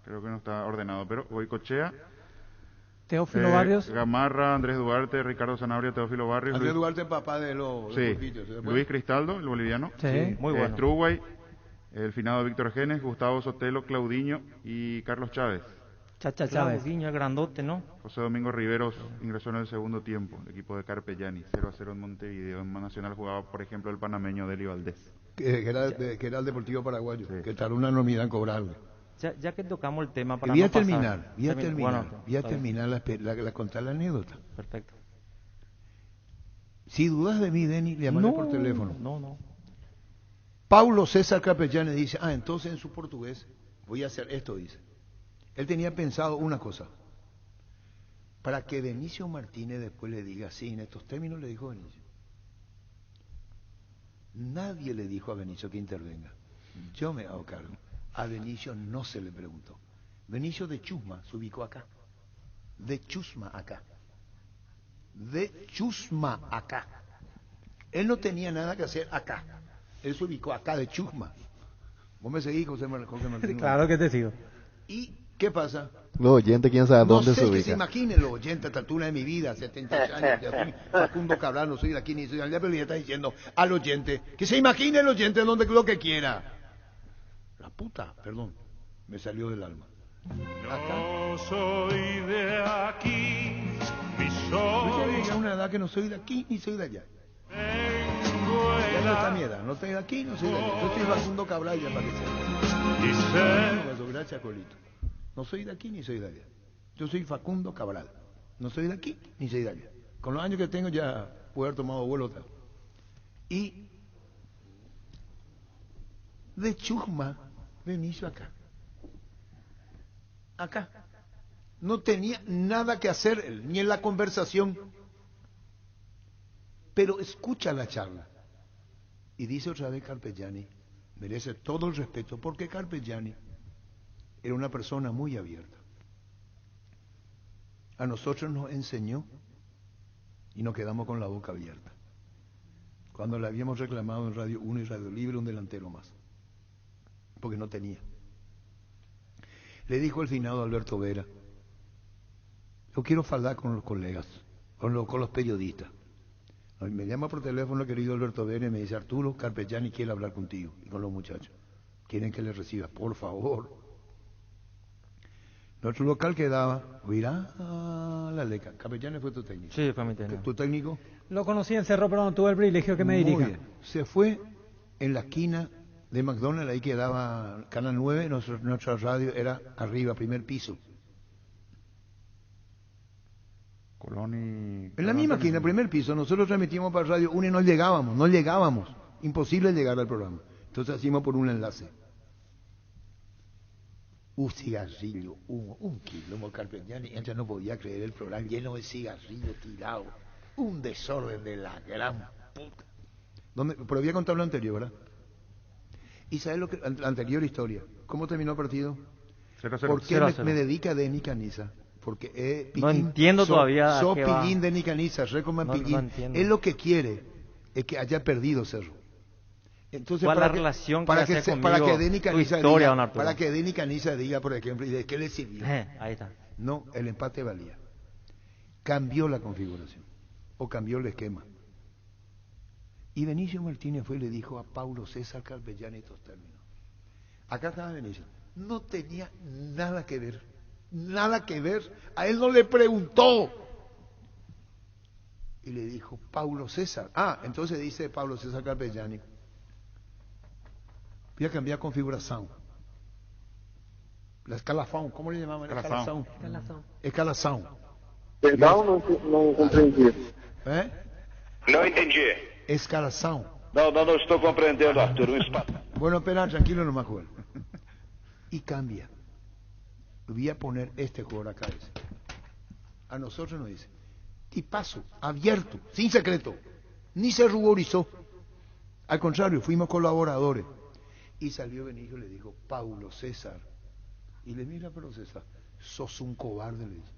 creo que no está ordenado, pero Goicochea,
Teófilo Barrios,
Gamarra, Andrés Duarte, Ricardo Sanabria, Teófilo Barrios.
Andrés Duarte, papá de los
Pulpitos. Luis Cristaldo, el boliviano.
Sí.
Muy bueno.
Struway, el finado Víctor Genes, Gustavo Sotelo, Claudiño y Carlos Chávez.
Chacha
Chávez.
Chávez.
El grandote, ¿no?
José Domingo Riveros ingresó en el segundo tiempo, el equipo de Carpellani, 0-0 en Montevideo. En Nacional jugaba, por ejemplo, el panameño Deli Valdés.
Que era el Deportivo Paraguayo, sí. Que tardó una enormidad en cobrarle.
Ya que tocamos el tema para
voy
no
a terminar,
pasar.
voy a terminar contar la anécdota.
Perfecto.
Si dudas de mí, Denny, llámame por teléfono.
No.
Paulo César Capellani dice, entonces en su portugués voy a hacer esto, dice. Él tenía pensado una cosa, para que Benicio Martínez después le diga, sí, en estos términos le dijo Benicio. Nadie le dijo a Benicio que intervenga. Yo me hago cargo. A Benicio no se le preguntó. Benicio de Chusma se ubicó acá. De Chusma acá. Él no tenía nada que hacer acá. Él se ubicó acá de Chusma. ¿Vos me seguís, José Martín?
Claro que te sigo.
¿Y qué pasa?
Los oyentes, ¿quién sabe dónde se ubica?
No sé, que se imaginen los oyentes a esta altura de mi vida, 70 años, ya fui Facundo Cabral, no soy de aquí ni soy de allá, pero ya está diciendo al oyente, que se imagine el oyente donde lo que quiera. La puta, perdón, me salió del alma.
No soy de aquí, ni
Yo
soy.
ya llegué a una edad que no soy de aquí ni soy de allá. Ya no está mi edad, no estoy de aquí, no soy de allá. Yo estoy Facundo Cabral ya para que sepa. Gracias, Colito. No soy de aquí ni soy de allá. Yo soy Facundo Cabral. No soy de aquí ni soy de allá. Con los años que tengo ya puedo haber tomado vuelo tal. Y de Chusma, Benicio acá. Acá. No tenía nada que hacer él, ni en la conversación. Pero escucha la charla. Y dice otra vez Carpellani, merece todo el respeto, porque Carpellani era una persona muy abierta. A nosotros nos enseñó y nos quedamos con la boca abierta. Cuando le habíamos reclamado en Radio 1 y Radio Libre un delantero más, porque no tenía. Le dijo el finado Alberto Vera, yo quiero hablar con los colegas, con los periodistas. Me llama por teléfono el querido Alberto Vera y me dice, Arturo, Carpellani quiere hablar contigo y con los muchachos. Quieren que le recibas, por favor. Nuestro local quedaba, mirá, la Leca. Capellanes fue tu técnico.
Sí, fue mi técnico.
¿Tu técnico?
Lo conocí en Cerro, pero no tuve el privilegio que me dirija.
Muy bien. Se fue en la esquina de McDonald's, ahí quedaba Canal 9, nuestra radio era arriba, primer piso.
Colón y...
En la misma esquina, primer piso, nosotros transmitíamos para Radio 1 y no llegábamos. Imposible llegar al programa. Entonces hacíamos por un enlace. Un cigarrillo, humo, un kilo, Carpegiani, ella no podía creer el programa lleno de cigarrillos tirados. Un desorden de la gran puta. Pero voy a contar lo anterior, ¿verdad? ¿Y sabes lo que la anterior historia? ¿Cómo terminó el partido?
0-0.
¿Por qué
0-0.
me dedica Denis Caniza? Porque
No entiendo todavía a qué va.
Pillín Denis Caniza, Recoman
No
Pillín.
entiendo.
Él lo que quiere es que haya perdido Cerro. Entonces,
¿Cuál
para
es la
que,
relación
para
que
que,
hace
se- para que
conmigo
Denis
tu
Caniza
historia, don
diga,
Arturo?
para que Denis Caniza diga, por ejemplo, ¿y de qué le sirvió?
Ahí está.
No, el empate valía. Cambió la configuración o cambió el esquema. Y Benicio Martínez fue y le dijo a Paulo César Carpellani estos términos. Acá estaba Benicio. No tenía nada que ver. A él no le preguntó. Y le dijo, Paulo César. Entonces dice Paulo César Carpellani. Voy a cambiar configuración. La escalafón, ¿cómo le llamaban?
Escalafón.
Escalación.
Perdão, não compreendi.
Não entendi.
Escalación.
Não estou compreendendo, Arthur.
Bueno, espera, tranquilo nomás, Joel. Y cambia. Voy a poner este jugador acá. A nosotros nos dice, tipazo, abierto, sin secreto. Ni se ruborizó. Al contrario, fuimos colaboradores. Y salió Benicio y le dijo, Paulo César. Y le mira a Paulo César, sos un cobarde, le dice.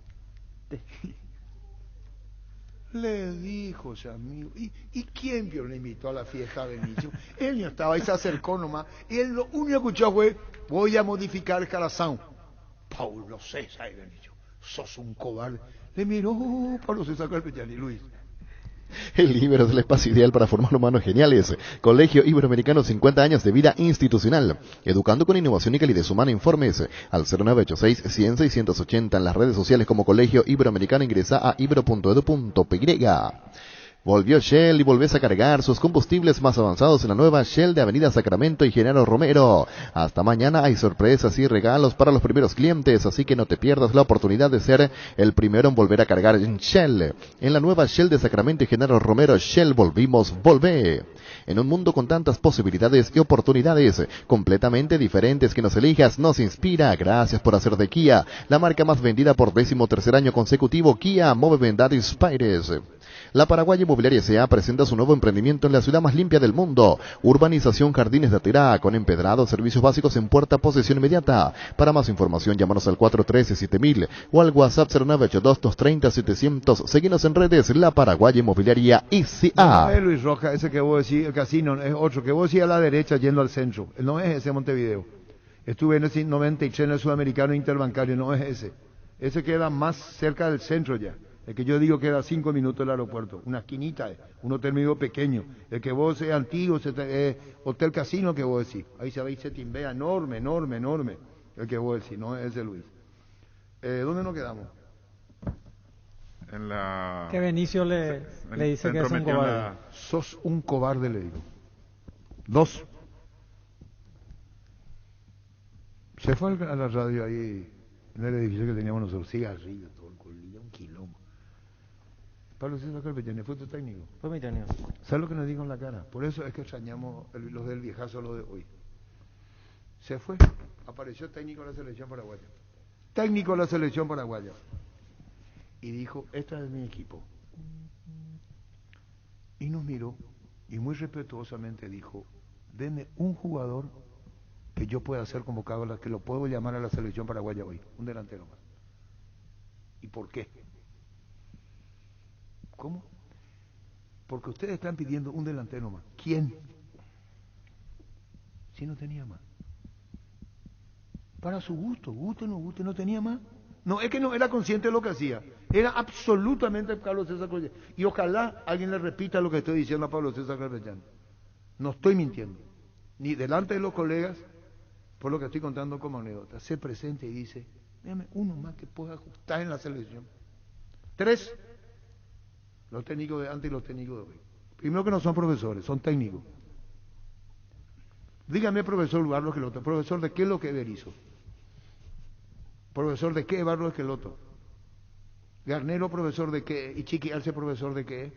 Le dijo ese amigo. ¿Y quién vio? Le invitó a la fiesta a Benicio. Él no estaba, ahí se acercó nomás. Y él lo único que escuchó fue, voy a modificar el Calazán. Paulo César y Benicio, sos un cobarde. Le miró Paulo César Carpellani, Luis.
El Ibero es el espacio ideal para formar humanos geniales. Colegio Iberoamericano, 50 años de vida institucional. Educando con innovación y calidez humana. Informes al 0986-100-680. En las redes sociales como Colegio Iberoamericano. Ingresa a ibero.edu.py. Volvió Shell y volvés a cargar sus combustibles más avanzados en la nueva Shell de Avenida Sacramento y Genaro Romero. Hasta mañana hay sorpresas y regalos para los primeros clientes, así que no te pierdas la oportunidad de ser el primero en volver a cargar en Shell. En la nueva Shell de Sacramento y Genaro Romero, Shell volvé. En un mundo con tantas posibilidades y oportunidades completamente diferentes que nos elijas, nos inspira. Gracias por hacer de Kia la marca más vendida por 13º año consecutivo. Kia Movement That Inspires. La Paraguaya Inmobiliaria S.A. presenta su nuevo emprendimiento en la ciudad más limpia del mundo. Urbanización Jardines de Aterá, con empedrado, servicios básicos en puerta, posesión inmediata. Para más información, llámanos al 413-7000 o al WhatsApp 0982-230-700. Seguinos en redes, La Paraguaya Inmobiliaria S.A.
No es Luis Roja, ese que vos decís, el casino, es otro, que vos decís a la derecha yendo al centro. No es ese Montevideo. Estuve en ese 93 en el Sudamericano Interbancario, no es ese. Ese queda más cerca del centro ya. El que yo digo queda a 5 minutos del aeropuerto, una esquinita, un hotel medio pequeño. El que vos es antiguo, Hotel Casino que vos decís. Ahí se ve ese timbea enorme. El que vos decís, no es ese Luis. ¿Dónde nos quedamos?
En la...
Que Benicio le dice que es un cobarde.
Sos un cobarde, le digo. 2. Se fue a la radio ahí, en el edificio que teníamos nosotros, cigarrillos, todo el colillo, un quilombo. Pablo César Carpellani, ¿fue tu técnico?
Fue mi técnico.
¿Sabes lo que nos dijo en la cara? Por eso es que extrañamos los del viejazo, los de hoy. Se fue, apareció técnico de la selección paraguaya. Y dijo, este es mi equipo. Y nos miró y muy respetuosamente dijo, denme un jugador que yo pueda ser convocado, que lo puedo llamar a la selección paraguaya hoy, un delantero más. ¿Y por qué? ¿Cómo? Porque ustedes están pidiendo un delantero más. ¿Quién? Si no tenía más. Para su gusto, guste o no guste, no tenía más. No, es que no era consciente de lo que hacía. Era absolutamente Pablo César Carpellani. Y ojalá alguien le repita lo que estoy diciendo a Pablo César Carpellani. No estoy mintiendo. Ni delante de los colegas, por lo que estoy contando como anécdota. Se presenta y dice, Dígame uno más que pueda ajustar en la selección. 3, los técnicos de antes y los técnicos de hoy. Primero que no son profesores, son técnicos. Dígame, profesor Barros Esqueloto, profesor de qué es lo que Berizzo, profesor de qué es Barros Esqueloto, Garnero profesor de qué y Chiqui Arce profesor de qué.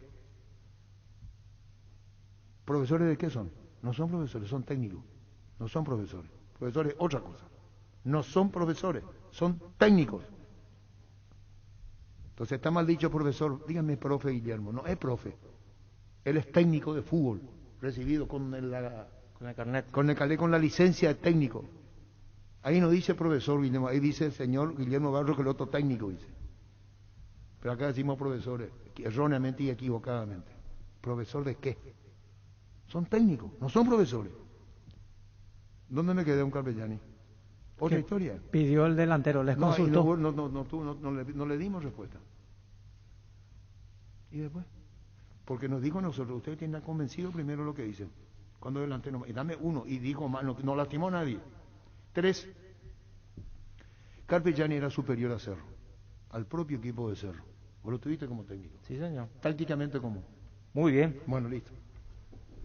¿Profesores de qué son? No son profesores, son técnicos, no son profesores. Profesores es otra cosa, no son profesores, son técnicos. Entonces está mal dicho profesor, dígame profe Guillermo, no es profe, él es técnico de fútbol, recibido con el carnet, con la licencia de técnico. Ahí no dice profesor Guillermo, ahí dice el señor Guillermo Barros, que el otro técnico dice. Pero acá decimos profesores, erróneamente y equivocadamente. ¿Profesor de qué? Son técnicos, no son profesores. ¿Dónde me quedé, un Carpellani? Otra historia.
Pidió el delantero, les consultó.
No le dimos respuesta. ¿Y después? Porque nos dijo a nosotros, ustedes tienen convencido primero lo que dicen. Cuando delantero, y dame uno, y dijo más, no lastimó a nadie. 3, Carpellani era superior a Cerro, al propio equipo de Cerro. ¿Vos lo tuviste como técnico?
Sí, señor.
Tácticamente, ¿cómo?
Muy bien.
Bueno, listo.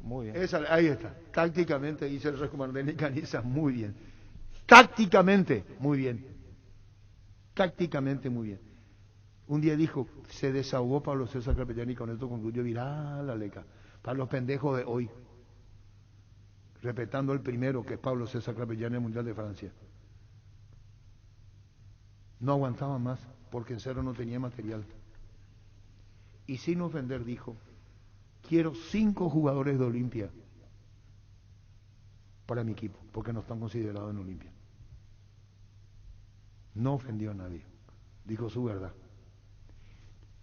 Muy bien.
Ahí está. Tácticamente, dice el recomendante Caniza, muy bien. Tácticamente, muy bien. Tácticamente, muy bien. Un día dijo, se desahogó Pablo César Carpellani, con esto concluyó viral la leca. Para los pendejos de hoy. Respetando el primero, que es Pablo César Carpellani, el Mundial de Francia. No aguantaba más, porque en Cerro no tenía material. Y sin ofender dijo, quiero 5 jugadores de Olimpia para mi equipo, porque no están considerados en Olimpia. No ofendió a nadie, dijo su verdad.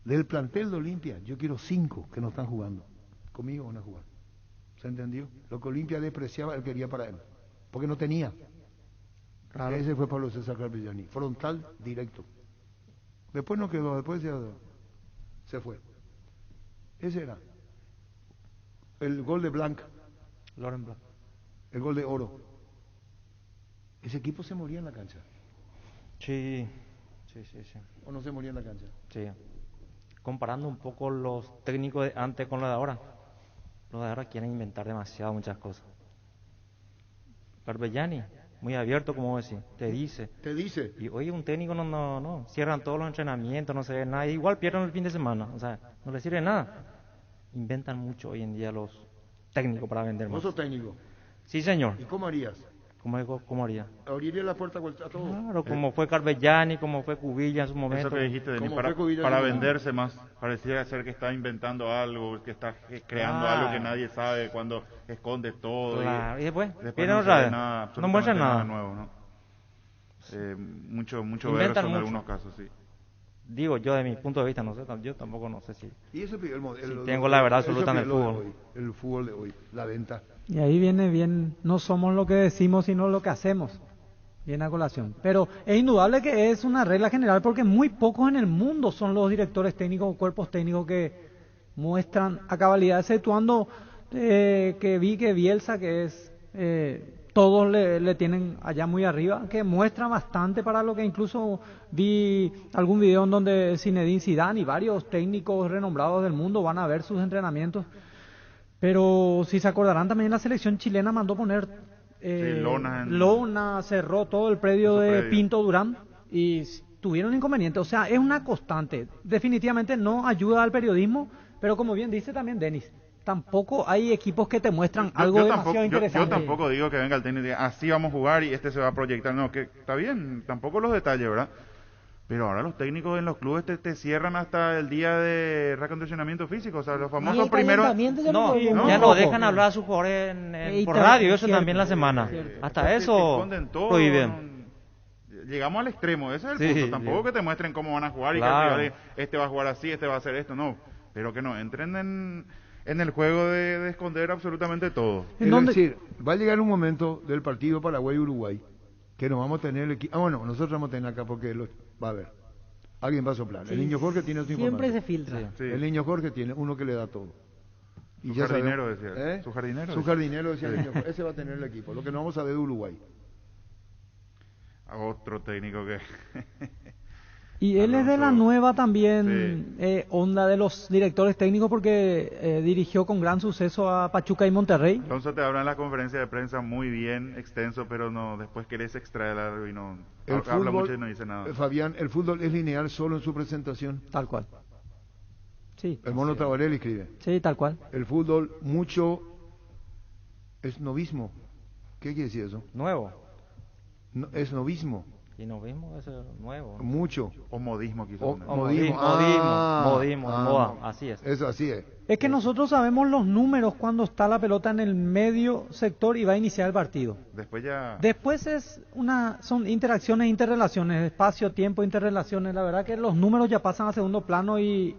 Del plantel de Olimpia, yo quiero 5 que no están jugando. Conmigo van a jugar. ¿Se entendió? Lo que Olimpia despreciaba, él quería para él, porque no tenía. Claro. Ese fue Pablo César Carpellani, frontal, directo. Después no quedó, después se fue. Ese era. El gol de Blanc.
Laurent Blanc.
El gol de Oro. Ese equipo se moría en la cancha.
Sí.
¿O no se moría en la cancha?
Sí. Comparando un poco los técnicos de antes con los de ahora. Los de ahora quieren inventar demasiado muchas cosas. Carpellani, muy abierto, como vos decís, te dice. Y hoy un técnico no, cierran todos los entrenamientos, no se ve nada, igual pierden el fin de semana, o sea, no les sirve nada. Inventan mucho hoy en día los técnicos para vender más.
¿Vos sos técnico?
Sí, señor.
¿Y cómo harías?
¿Cómo haría?
¿Abriría la puerta a todos?
Claro, como fue Carpellani, como fue Cubilla en su momento.
Eso que dijiste, Denis, para venderse más. Pareciera ser que está inventando algo, que está creando algo que nadie sabe, cuando esconde todo.
Claro, y después
no sabe nada,
no muestran nada
nuevo, ¿no? Mucho verso en algunos casos, sí.
Digo yo, de mi punto de vista, no sé, yo tampoco no sé si,
y ese el modelo,
si tengo la verdad absoluta en el fútbol.
El fútbol de hoy, la venta.
Y ahí viene bien, no somos lo que decimos, sino lo que hacemos. Bien a colación. Pero es indudable que es una regla general, porque muy pocos en el mundo son los directores técnicos o cuerpos técnicos que muestran a cabalidad, exceptuando que vi que Bielsa, que es... todos le tienen allá muy arriba, que muestra bastante para lo que incluso vi algún video en donde Zinedine Zidane y varios técnicos renombrados del mundo van a ver sus entrenamientos. Pero si se acordarán, también la selección chilena mandó poner lona, cerró todo el predio de Pinto Durán y tuvieron inconvenientes. O sea, es una constante. Definitivamente no ayuda al periodismo, pero como bien dice también Denis, tampoco hay equipos que te muestran algo demasiado interesante.
Yo tampoco digo que venga el técnico y diga, así vamos a jugar y este se va a proyectar. No, que está bien, tampoco los detalles, ¿verdad? Pero ahora los técnicos en los clubes te cierran hasta el día de reacondicionamiento físico, o sea, los famosos primeros...
Ya no dejan hablar a sus jugadores por radio, eso también la semana. Hasta eso prohíben.
Llegamos al extremo, ese es el punto. Tampoco que te muestren cómo van a jugar y que este va a jugar así, este va a hacer esto, no. Pero que no entren en el juego de esconder absolutamente todo.
Es decir, va a llegar un momento del partido Paraguay-Uruguay que nos vamos a tener el equipo. Bueno, nosotros vamos a tener acá porque va a haber. Alguien va a soplar. Sí, el niño Jorge tiene su información.
Siempre se filtra.
Sí. El niño Jorge tiene uno que le da todo.
Y su jardinero decía. Su jardinero.
Su jardinero decía el niño Jorge. Ese va a tener el equipo. Lo que no vamos a ver de Uruguay.
Otro técnico que...
Y él es de la nueva también onda de los directores técnicos porque dirigió con gran suceso a Pachuca y Monterrey.
Alonso te habla en la conferencia de prensa muy bien, extenso, pero no, después querés extraer algo y no habla mucho y no dice nada.
Fabián, el fútbol es lineal solo en su presentación.
Tal cual. Sí.
El Mono Tabarelli escribe.
Sí, tal cual.
El fútbol mucho es novismo. ¿Qué quiere decir eso?
Nuevo.
No, es novismo.
Y novismo es nuevo.
Mucho.
O modismo quizás.
Modismo, moda, así es.
Eso así es.
Es que nosotros sabemos los números cuando está la pelota en el medio sector y va a iniciar el partido. Después son interacciones, interrelaciones, espacio, tiempo, interrelaciones. La verdad que los números ya pasan a segundo plano y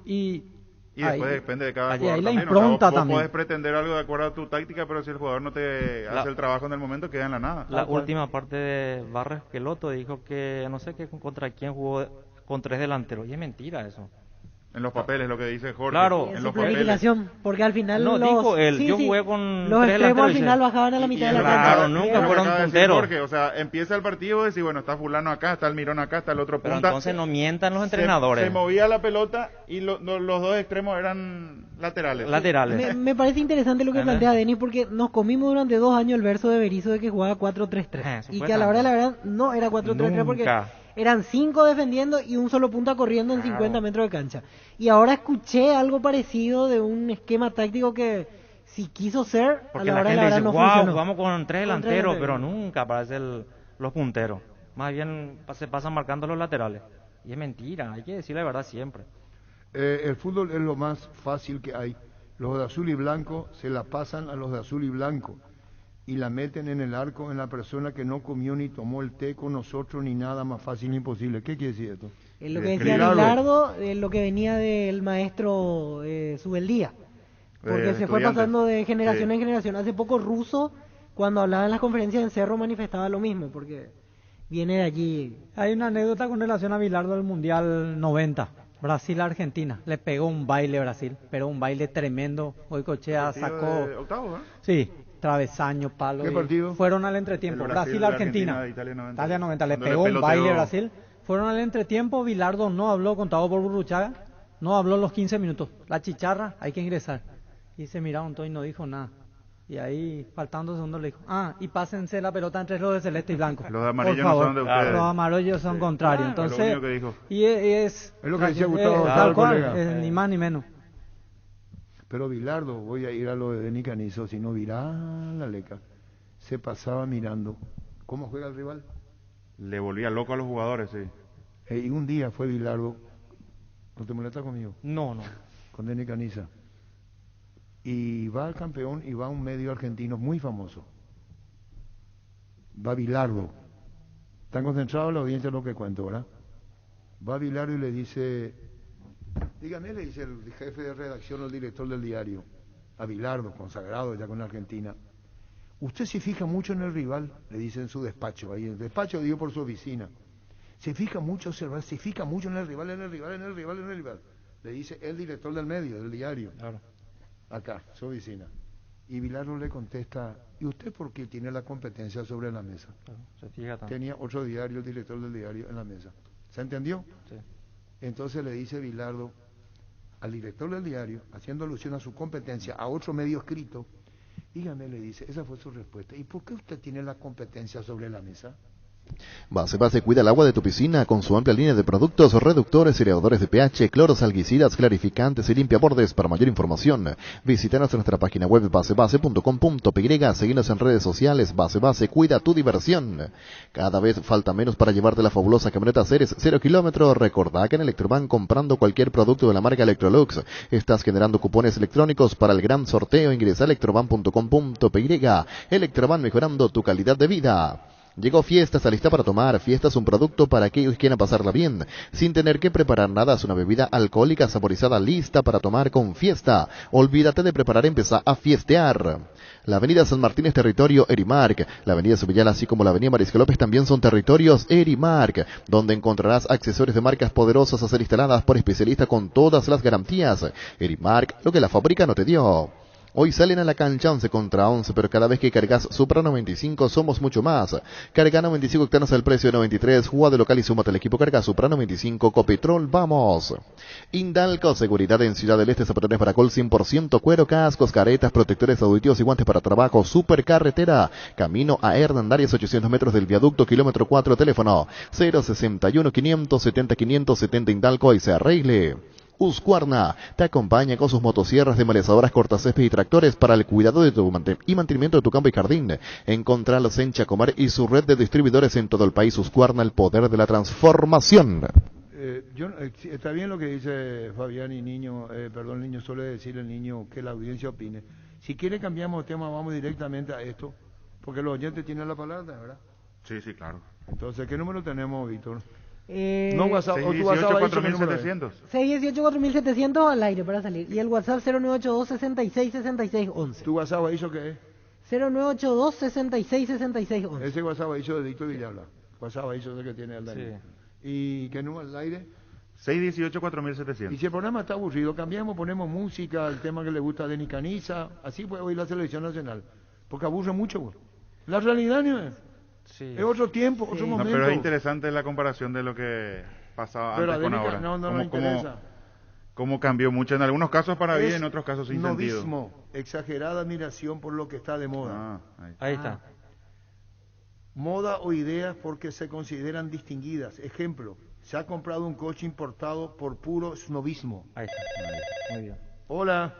después depende de cada jugador.
Y ahí la
también.
impronta
Vos
también.
podés pretender algo de acuerdo a tu táctica, pero si el jugador no te hace el trabajo en el momento, queda en la nada.
La última parte de Barra Esqueloto dijo que no sé qué contra quién jugó con 3 delanteros. Y es mentira eso.
En los papeles, lo que dice Jorge.
Claro,
en los papeles. Porque al final
dijo él, yo jugué con
los
3
extremos al
delanteros.
final bajaban a la mitad de la cancha.
Claro, nunca fueron punteros.
Jorge, o sea, empieza el partido y decís, bueno, está fulano acá, está el Mirón acá, está el otro
Pero
punta.
entonces no mientan los entrenadores.
Se movía la pelota y los dos extremos eran laterales.
Me parece interesante lo que plantea Denis, porque nos comimos durante 2 años el verso de Berizzo de que jugaba 4-3-3. Y que a la hora de la verdad no era 4-3-3 porque eran 5 defendiendo y un solo punta corriendo en 50 metros de cancha. Y ahora escuché algo parecido de un esquema táctico que si quiso ser,
porque
a la hora
gente
de la verdad
dice,
no
wow,
funcionó.
jugamos con 3 delanteros, pero nunca aparecen los punteros. Más bien se pasan marcando los laterales. Y es mentira, hay que decir la verdad siempre.
El fútbol es lo más fácil que hay. Los de azul y blanco se la pasan a los de azul y blanco y la meten en el arco en la persona que no comió ni tomó el té con nosotros ni nada más fácil ni imposible. ¿Qué quiere decir esto?
Es lo que decía Bilardo, lo que venía del maestro Subeldía, porque se fue pasando de generación en generación. Hace poco Russo, cuando hablaba en las conferencias en Cerro, manifestaba lo mismo, porque viene de allí.
Hay una anécdota con relación a Bilardo del Mundial 90. Brasil-Argentina, le pegó un baile Brasil, pero un baile tremendo. Goicoechea sacó...
octavo, ¿eh?
Sí, travesaño, palo.
¿Qué partido?
Fueron al entretiempo. Brasil-Argentina.
Italia 90.
Italia 90, le pegó un baile Brasil. Fueron al entretiempo, Bilardo no habló, contado por Burruchaga, no habló los 15 minutos. La chicharra, hay que ingresar. Y se miraron todos y no dijo nada. Y ahí, faltando segundos, le dijo, y pásense la pelota entre los de celeste y blanco.
Los de amarillo no son de ustedes.
Los amarillos son contrarios. Entonces,
lo único que dijo.
Y es
lo que decía Gustavo,
tal cual, ni más ni menos.
Pero Bilardo, voy a ir a lo de Denis Canizo, si no la leca, se pasaba mirando cómo juega el rival.
Le volvía loco a los jugadores, sí.
Y un día fue Bilardo, ¿no te molestas conmigo?
No.
Con Denis Caniza. Y va al campeón y va un medio argentino muy famoso. Va Bilardo. Están concentrados la audiencia en lo que cuento, ¿verdad? Va Bilardo y le dice, dígame, le dice el jefe de redacción o el director del diario, a Bilardo, consagrado ya con Argentina, usted se fija mucho en el rival, le dice en su despacho, ahí en el despacho digo por su oficina, se fija mucho en el rival, le dice el director del medio, del diario. Claro. Acá, su oficina. Y Bilardo le contesta, ¿y usted por qué tiene la competencia sobre la mesa?
Se fija tanto.
Tenía otro diario, el director del diario, en la mesa. ¿Se entendió?
Sí.
Entonces le dice Bilardo al director del diario, haciendo alusión a su competencia, a otro medio escrito, dígame, le dice, esa fue su respuesta, ¿y por qué usted tiene la competencia sobre la mesa?
Base cuida el agua de tu piscina con su amplia línea de productos, reductores y elevadores de pH, cloros, algicidas, clarificantes y limpiabordes. Para mayor información, visítanos en nuestra página web basebase.com.py, seguinos en redes sociales. Base, cuida tu diversión. Cada vez falta menos para llevarte la fabulosa camioneta Ceres 0 kilómetros. Recordá que en Electroban, comprando cualquier producto de la marca Electrolux, estás generando cupones electrónicos para el gran sorteo. Ingresa a electroban.com.py. Electroban, mejorando tu calidad de vida. Llegó Fiesta, está lista para tomar. Fiesta es un producto para aquellos que quieran pasarla bien, sin tener que preparar nada. Es una bebida alcohólica saborizada lista para tomar con Fiesta. Olvídate de preparar, empezá a fiestear. La avenida San Martín es territorio Erimark. La avenida Subillal, así como la avenida Mariscal López, también son territorios Erimark, donde encontrarás accesorios de marcas poderosas a ser instaladas por especialistas con todas las garantías. Erimark, lo que la fábrica no te dio. Hoy salen a la cancha 11 contra 11, pero cada vez que cargas Supra 95 somos mucho más. Carga 95 octanos al precio de 93, juega de local y súmate al equipo Carga Supra 95, Copetrol, vamos. Indalco, seguridad en Ciudad del Este, zapatones para col 100% cuero, cascos, caretas, protectores auditivos y guantes para trabajo, supercarretera, camino a Hernandarias, 800 metros del viaducto, kilómetro 4, teléfono 061 570 570 Indalco y se arregle. Husqvarna te acompaña con sus motosierras, demolizadoras, cortacésped y tractores para el cuidado de tu y mantenimiento de tu campo y jardín. Encontralos en Chacomar y su red de distribuidores en todo el país. Husqvarna, el poder de la transformación.
Está bien lo que dice Fabián y Niño, Niño, suele decir el Niño que la audiencia opine. Si quiere cambiamos de tema, vamos directamente a esto, porque los oyentes tienen la palabra, ¿verdad?
Sí, sí, claro.
Entonces, ¿qué número tenemos, Víctor?
No,
WhatsApp,
618-4700.
618-4700 al aire para salir. Y el WhatsApp 0982-666611.
¿Tu WhatsApp aviso qué es?
0982-666611.
Ese WhatsApp aviso de Víctor Villalba. WhatsApp aviso ese que tiene al aire. Sí. ¿Y qué número al aire?
618-4700.
Y si el programa está aburrido, cambiamos, ponemos música, el tema que le gusta a Denis Caniza, así puede oír la selección nacional. Porque aburre mucho, güey. La realidad no es. Sí. Es otro tiempo, otro momento.
Pero es interesante la comparación de lo que pasaba antes con ahora.
No me interesa.
Cómo cambió mucho, en algunos casos para bien, en otros casos sin sentido.
Novismo, exagerada admiración por lo que está de moda.
Ahí está.
Moda o ideas porque se consideran distinguidas. Ejemplo, se ha comprado un coche importado por puro snobismo.
Ahí está. Muy bien.
Hola.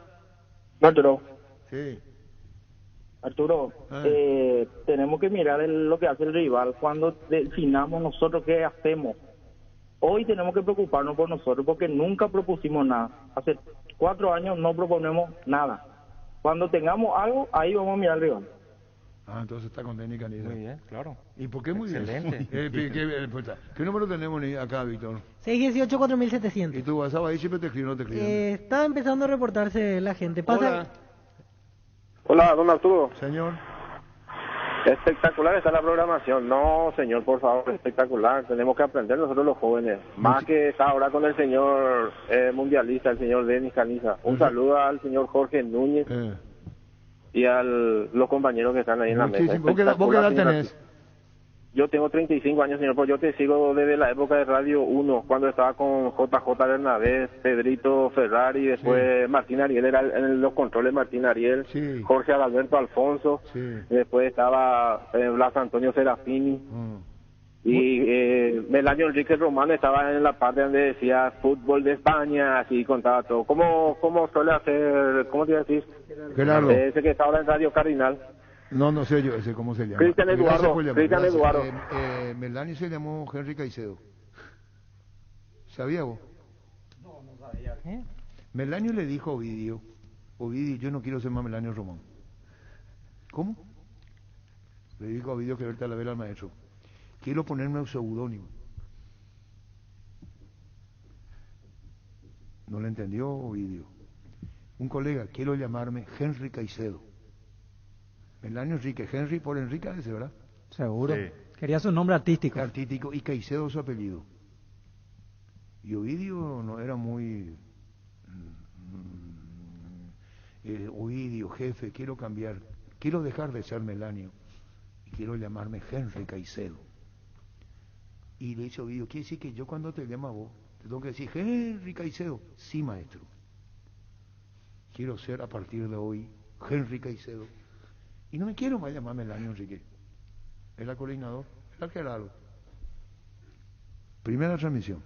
Arturo.
Sí.
Arturo, tenemos que mirar lo que hace el rival. Cuando definamos nosotros qué hacemos, hoy tenemos que preocuparnos por nosotros porque nunca propusimos nada. Hace 4 años no proponemos nada. Cuando tengamos algo, ahí vamos a mirar al rival.
Entonces está con Denis Caniza.
Muy bien, claro.
¿Y por qué muy
excelente?
Bien? ¿Qué número tenemos acá, Víctor?
618-4700.
¿Y tu WhatsApp ahí siempre te escriben o no te escriben?
Está empezando a reportarse la gente. Pasa.
Hola, don Arturo.
Señor.
Espectacular está la programación. No, señor, por favor, espectacular. Tenemos que aprender nosotros los jóvenes. Más que está ahora con el señor mundialista, el señor Denis Caniza. Un saludo al señor Jorge Núñez y a los compañeros que están ahí en la mesa.
¿Vos qué edad tenés?
Yo tengo 35 años, señor, pues yo te sigo desde la época de Radio 1, cuando estaba con JJ Bernabé, Pedrito Ferrari, después Martín Ariel, era en los controles Martín Ariel, Jorge Adalberto Alfonso, después estaba Blas Antonio Serafini, y Melanio Enrique Román estaba en la parte donde decía fútbol de España, así contaba todo. ¿Cómo suele hacer, cómo te iba a decir?
Gerardo.
Ese que está ahora en Radio Cardinal.
No sé yo ese cómo se llama.
Cristian Eduardo.
Melanie se llamó Henry Caicedo. ¿Sabía vos?
No sabía.
Melanio le dijo a Ovidio, yo no quiero ser más Melanio Román. ¿Cómo? Le dijo a Ovidio que ahorita la vela al maestro. Quiero ponerme un seudónimo. No le entendió Ovidio. Un colega, quiero llamarme Henry Caicedo. Melanio Enrique, Henry por Enrique ese, ¿verdad?
Seguro. Sí. Quería su nombre artístico.
Artístico y Caicedo su apellido. Y Ovidio no era muy... Ovidio, jefe, quiero cambiar, quiero dejar de ser Melanio y quiero llamarme Henry Caicedo. Y le dice Ovidio, quiere decir que yo cuando te llamo a vos, te tengo que decir Henry Caicedo. Sí, maestro. Quiero ser a partir de hoy Henry Caicedo. Y no me quiero más llamar Melanio Enrique. El coordinador, el arquerado. Primera transmisión.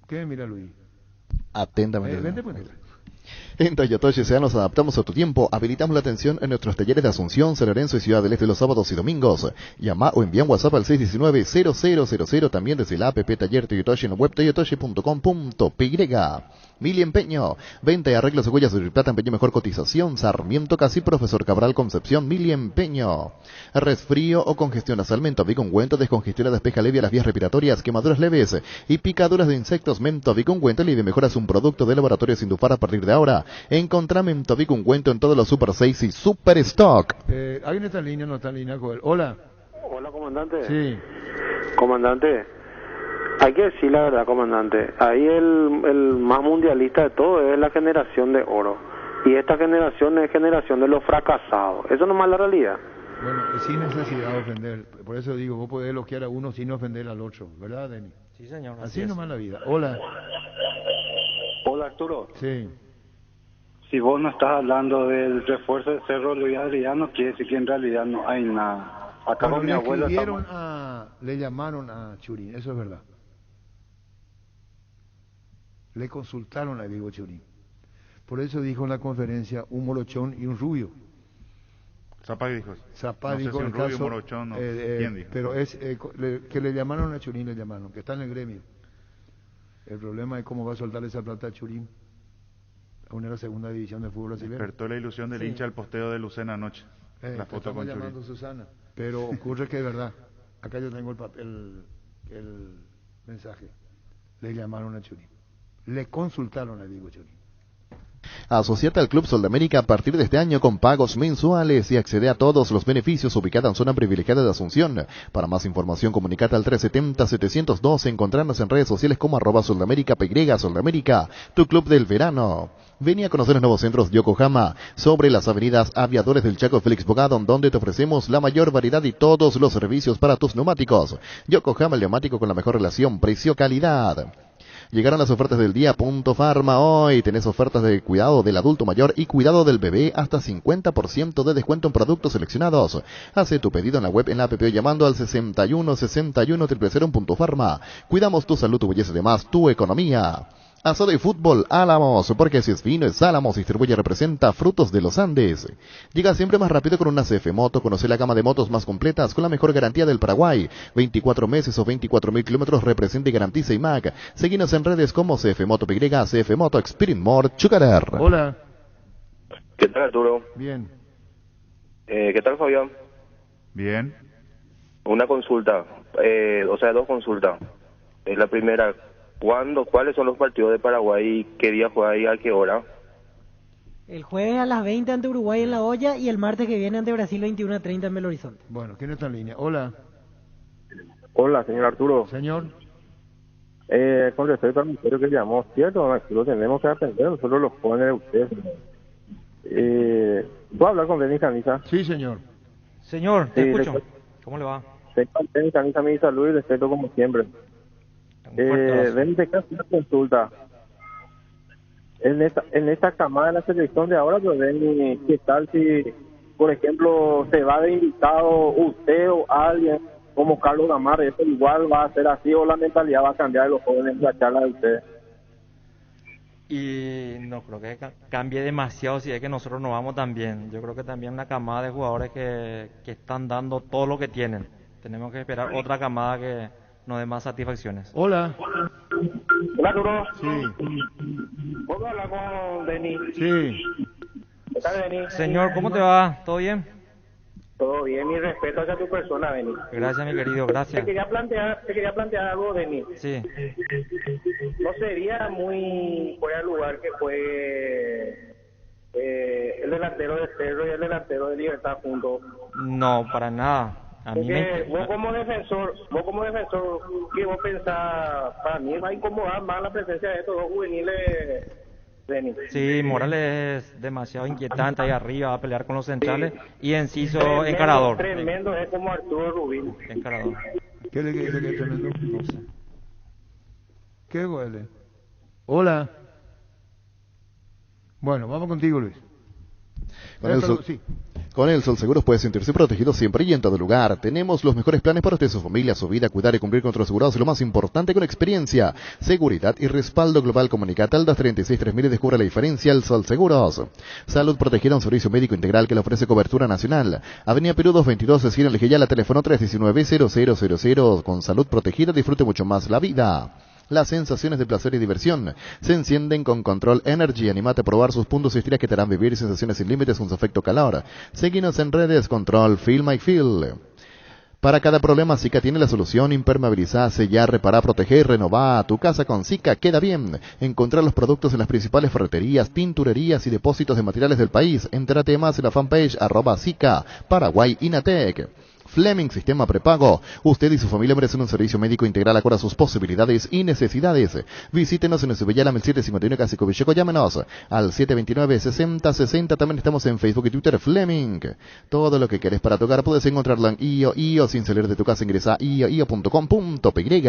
¿Qué mira Luis?
Atentamente.
Vente pues.
En Toyotoshi SEA nos adaptamos a tu tiempo. Habilitamos la atención en nuestros talleres de Asunción, San Lorenzo y Ciudad del Este los sábados y domingos. Llama o envía un WhatsApp al 619-0000, también desde la app Taller Toyotoshi en la web toyotoshi.com.py. Mili Empeño, venta y arreglos de huellas de plata, empeño mejor cotización, Sarmiento Casi, Profesor Cabral Concepción, Mili Empeño. Resfrío o congestión nasal, Mentovic ungüento, descongestiona, despeja leve las vías respiratorias, quemaduras leves y picaduras de insectos. Mentovic ungüento alivia y mejora, es un producto de Laboratorio Sindufar. A partir de ahora, encontrá Mentovic ungüento en todos los Super 6 y Super Stock.
¿Alguien está en línea? No está en línea con él. Hola.
Hola, comandante.
Sí.
Comandante. Hay que decir la verdad, comandante. Ahí el más mundialista de todo es la generación de oro.
Y esta generación es generación de los fracasados. Eso no es la realidad.
Bueno, sin necesidad de ofender. Por eso digo, vos podés elogiar a uno sin ofender al otro, ¿verdad, Denis?
Sí, señor.
Así nomás la vida. Hola.
Hola, Arturo.
Sí.
Si vos no estás hablando del refuerzo de Cerro Luis Adriano, quiere decir que en realidad no hay nada. Acá
Cuando
con mi abuelo
le llamaron a Churín, eso es verdad. Le consultaron a Diego Churín. Por eso dijo en la conferencia un morochón y un rubio.
Zapá dijo.
Zapá
No sé
dijo
si
el
un rubio,
caso,
morochón, no. ¿Quién dijo?
Pero es que le llamaron a Churín, que está en el gremio. El problema es cómo va a soltar esa plata a Churín a una segunda división de fútbol brasileño.
Despertó la ilusión del hincha al posteo de Lucena anoche. La foto con Churín.
Llamando Susana. Pero ocurre que es verdad. Acá yo tengo el mensaje. Le llamaron a Churín. Le consultaron a Diego Churín.
Asociate al Club Sol de América a partir de este año con pagos mensuales y accede a todos los beneficios ubicada en zona privilegiada de Asunción. Para más información comunicate al 370-712, encontrarnos en redes sociales como @soldamerica, Sol de América, tu club del verano. Vení a conocer los nuevos centros Yokohama sobre las avenidas Aviadores del Chaco Félix Bogadón, donde te ofrecemos la mayor variedad y todos los servicios para tus neumáticos. Yokohama, el neumático con la mejor relación precio-calidad. Llegaron las ofertas del día. Punto Farma. Hoy tenés ofertas de cuidado del adulto mayor y cuidado del bebé, hasta 50% de descuento en productos seleccionados. Hace tu pedido en la web, en la app o llamando al 61 61 000 Punto Farma. Cuidamos tu salud, tu belleza, además tu economía. Asado y fútbol Álamos, porque si es fino es Álamos, distribuye y representa Frutos de los Andes. Llega siempre más rápido con una CF Moto, conoce la gama de motos más completas con la mejor garantía del Paraguay. 24 meses o 24.000 kilómetros representa y garantiza IMAC. Seguinos en redes como CF Moto PY, CF Moto Experience More Chucarer.
Hola.
¿Qué tal, Arturo?
Bien.
¿Qué tal, Fabián?
Bien.
Una consulta, dos consultas. La primera, ¿cuáles son los partidos de Paraguay? ¿Qué día juega y a qué hora?
El jueves a las 20 ante Uruguay en La Hoya y el martes que viene ante Brasil 21:30 en Belo Horizonte.
Bueno, ¿quién está en línea? Hola.
Hola, señor Arturo.
Señor.
Con respecto al misterio que llamó, cierto, Arturo, tenemos que aprender nosotros los jóvenes de ustedes. ¿Puedo hablar con Denis Camisa?
Sí, señor.
Señor, te escucho. ¿Cómo le va?
Denis Camisa, mi salud y respeto como siempre. Denis, te quiero hacer una consulta. En esta camada de la selección de ahora, pues Denis, ¿qué tal si, por ejemplo, se va de invitado usted o alguien como Carlos Gamarra? ¿Eso igual va a ser así o la mentalidad va a cambiar de los jóvenes en la charla de ustedes?
Y no creo que cambie demasiado si es que nosotros no vamos tan bien. Yo creo que también una camada de jugadores que están dando todo lo que tienen. Tenemos que esperar otra camada que nos dé más satisfacciones.
Hola.
Hola, Arturo.
Sí.
¿Puedo hablar con Denis?
Sí.
¿Qué tal, Denis?
Señor, ¿cómo te va? ¿Todo bien?
Todo bien, mi respeto hacia tu persona, Denis.
Gracias, mi querido, gracias.
Te quería plantear algo, Denis.
Sí.
¿No sería muy fuera de lugar que fue el delantero de Cerro y el delantero de Libertad juntos?
No, para nada. A mí
vos como defensor, ¿qué vos pensás? Para mí va a incomodar más la presencia de estos dos juveniles, Denis.
Sí, Morales es demasiado inquietante ahí arriba, va a pelear con los centrales, y Enciso encarador.
Tremendo es como Arturo Rubín.
Encarador.
¿Qué le dice que es tremendo? No sé. ¿Qué huele? Hola. Bueno, vamos contigo, Luis.
Con el Sol Seguros puede sentirse protegido siempre y en todo lugar. Tenemos los mejores planes para usted, su familia, su vida, cuidar y cumplir con otros asegurados. Y lo más importante, con experiencia, seguridad y respaldo global. Comunicate al 236-3000 y descubre la diferencia. El Sol Seguros. Salud protegida, un servicio médico integral que le ofrece cobertura nacional. Avenida Perú 222, esquina Lejeyala, teléfono 319-0000. Con salud protegida, disfrute mucho más la vida. Las sensaciones de placer y diversión se encienden con Control Energy. Anímate a probar sus puntos y estiras que te harán vivir sensaciones sin límites con su efecto calor. Seguinos en redes. Control Feel My Feel. Para cada problema, Zika tiene la solución. Impermeabilizar, sellar, reparar, proteger, renovar. Tu casa con Zika queda bien. Encontrar los productos en las principales ferreterías, tinturerías y depósitos de materiales del país. Entérate más en la fanpage @Zika Paraguay Inatec. Fleming Sistema Prepago. Usted y su familia merecen un servicio médico integral acorde a sus posibilidades y necesidades. Visítenos en Subellala 1751 Casico Villeco. Llámenos al 729-6060. También estamos en Facebook y Twitter. Fleming. Todo lo que querés para tu hogar puedes encontrarlo en IO. Sin salir de tu casa ingresa a io.com.py.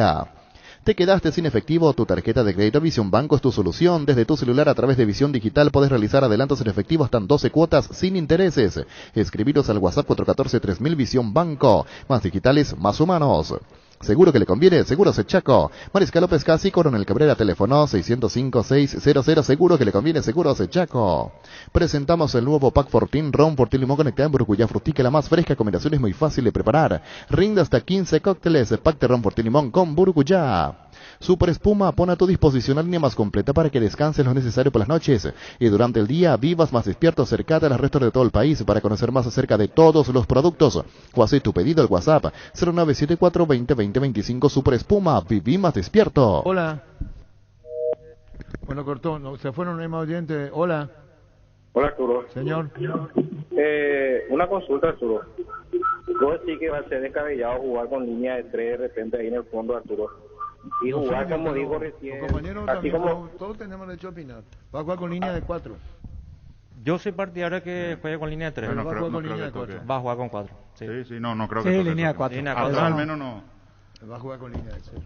¿Te quedaste sin efectivo? Tu tarjeta de crédito Visión Banco es tu solución. Desde tu celular a través de Visión Digital podés realizar adelantos en efectivo hasta en 12 cuotas sin intereses. Escribiros al WhatsApp 414-3000 Visión Banco. Más digitales, más humanos. Seguro que le conviene, Seguros Echaco. Mariscal López Casi, Coronel Cabrera, teléfono 605-600. Seguro que le conviene, Seguros Echaco. Presentamos el nuevo Pack Fortín, Ron Fortín Limón conectado en Burucuyá Frutica, la más fresca, combinación es muy fácil de preparar. Rinda hasta 15 cócteles, Pack de Ron Fortín Limón con Burucuyá. Super Espuma pone a tu disposición la línea más completa para que descanses lo necesario por las noches y durante el día vivas más despierto. Acércate a las restos de todo el país para conocer más acerca de todos los productos o hace tu pedido al WhatsApp 0974-2020-25. Super Espuma, viví más despierto.
Hola. Bueno, cortó, no, se fueron, no hay más oyentes. Hola.
Hola, Arturo.
Señor.
Una consulta, Arturo. ¿Vos decís que va a ser descabellado jugar con línea de 3 de repente ahí en el fondo, Arturo? Y
No
jugar
sé,
como
pero
dijo recién,
los compañeros
así
también,
como...
todos tenemos derecho a opinar. Va a jugar con línea de 4.
Yo soy partidario que juegue con línea de 3.
No, va a jugar con línea de 4.
Va a jugar con 4.
Sí, no creo
Sí,
que
línea 4.
Al menos no.
Va a jugar con línea de 0.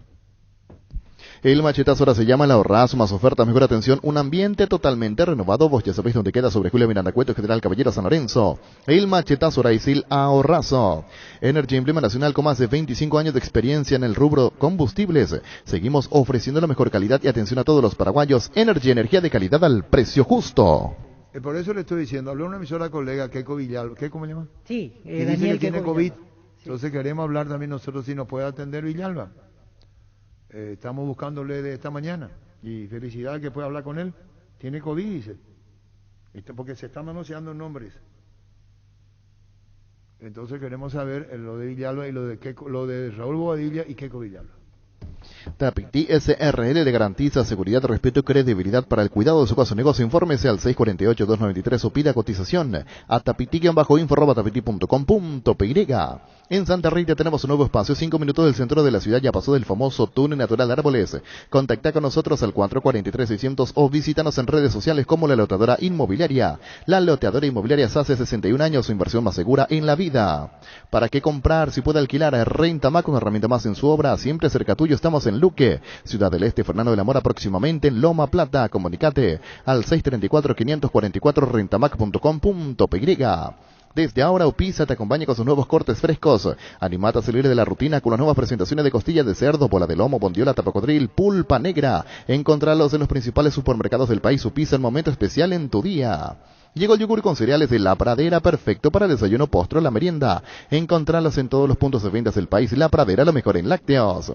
El machetazo ahora se llama el ahorrazo, más ofertas, mejor atención, un ambiente totalmente renovado. Vos ya sabéis dónde queda, sobre Julio Miranda Cueto, General Caballero San Lorenzo. El machetazo ahora es el ahorrazo. Energy, emblema nacional con más de 25 años de experiencia en el rubro combustibles. Seguimos ofreciendo la mejor calidad y atención a todos los paraguayos. Energy, energía de calidad al precio justo.
Por eso le estoy diciendo, habló una emisora colega, Keiko Villalba. ¿Cómo se llama?
Sí,
que dice que tiene COVID. Entonces queremos hablar también nosotros si nos puede atender Villalba. Estamos buscándole de esta mañana y felicidad que pueda hablar con él. Tiene COVID, dice, porque se están manoseando nombres. Entonces queremos saber lo de Villalba y lo de Raúl Bobadilla y Keiko Villalba.
Tapiti SRL le garantiza seguridad, respeto y credibilidad para el cuidado de su caso negocio. Infórmese al 648-293 o pida cotización a tapiti-info@tapiti.com.py. En Santa Rita tenemos un nuevo espacio, 5 minutos del centro de la ciudad, ya pasó del famoso túnel natural de árboles. Contacta con nosotros al 443-600 o visítanos en redes sociales como La Loteadora Inmobiliaria. La Loteadora Inmobiliaria hace 61 años, su inversión más segura en la vida. ¿Para qué comprar si puede alquilar? Renta Mac, una herramienta más en su obra, siempre cerca tuyo. Estamos en Luque, Ciudad del Este, Fernando de la Mora, próximamente en Loma Plata. Comunicate al 634-544 rentamac.com.py. Desde ahora Upisa te acompaña con sus nuevos cortes frescos. Animate a salir de la rutina con las nuevas presentaciones de costillas de cerdo, bola de lomo, bondiola, tapacodril, pulpa negra. Encontralos en los principales supermercados del país. Upisa, el momento especial en tu día. Llegó el yogur con cereales de La Pradera, perfecto para el desayuno, postre o la merienda. Encontralos en todos los puntos de ventas del país. La Pradera, lo mejor en lácteos.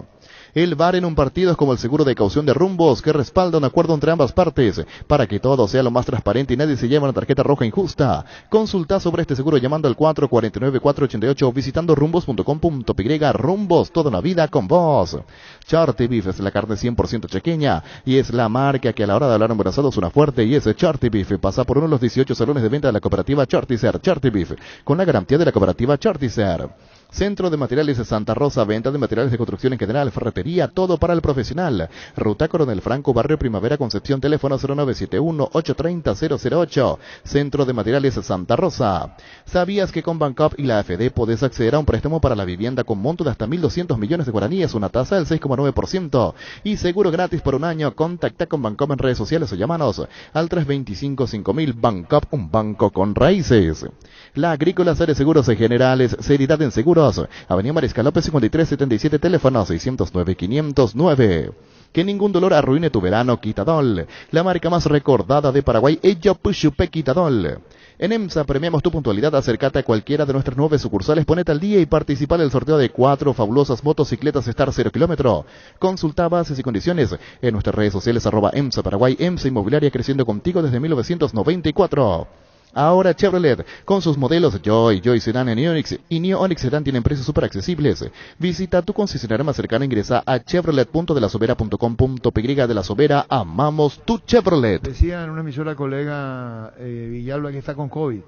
El VAR en un partido es como el seguro de caución de Rumbos, que respalda un acuerdo entre ambas partes, para que todo sea lo más transparente y nadie se lleve una tarjeta roja injusta. Consulta sobre este seguro llamando al 449-488 o visitando rumbos.com.py. Rumbos, toda una vida con vos. Charty Beef es la carne 100% chequeña y es la marca que a la hora de hablar embarazado suena fuerte, y ese Charty Beef pasa por uno de los 18 salones de venta de la cooperativa Charticer. Charty Beef, con la garantía de la cooperativa Charticer. Centro de Materiales de Santa Rosa, venta de materiales de construcción en general, ferretería, todo para el profesional. Ruta Coronel Franco, Barrio Primavera, Concepción, teléfono 0971-830-008. Centro de Materiales de Santa Rosa. ¿Sabías que con Bancop y la AFD podés acceder a un préstamo para la vivienda con monto de hasta 1.200 millones de guaraníes, una tasa del 6,9% y seguro gratis por un año? Contacta con Bancop en redes sociales o llámanos al 325-5000. Bancop, un banco con raíces. La Agrícola Seres Seguros Generales, seriedad en seguros. Avenida Mariscal López 5377, teléfono 609-509. Que ningún dolor arruine tu verano. Quitadol, la marca más recordada de Paraguay. Ello Pushupe Quitadol. En EMSA premiamos tu puntualidad. Acércate a cualquiera de nuestras 9 sucursales, ponete al día y participa del sorteo de 4 fabulosas motocicletas Star 0 kilómetro. Consulta bases y condiciones en nuestras redes sociales @EMSA Paraguay. EMSA Inmobiliaria, creciendo contigo desde 1994. Ahora Chevrolet, con sus modelos Joy Sedan y Onix y Neo Onix Sedan, tienen precios súper accesibles. Visita tu concesionaria más cercana, ingresa a chevrolet.delasobera.com.py. De La Sobera, amamos tu Chevrolet.
Decía en una emisora colega Villalba que está con COVID.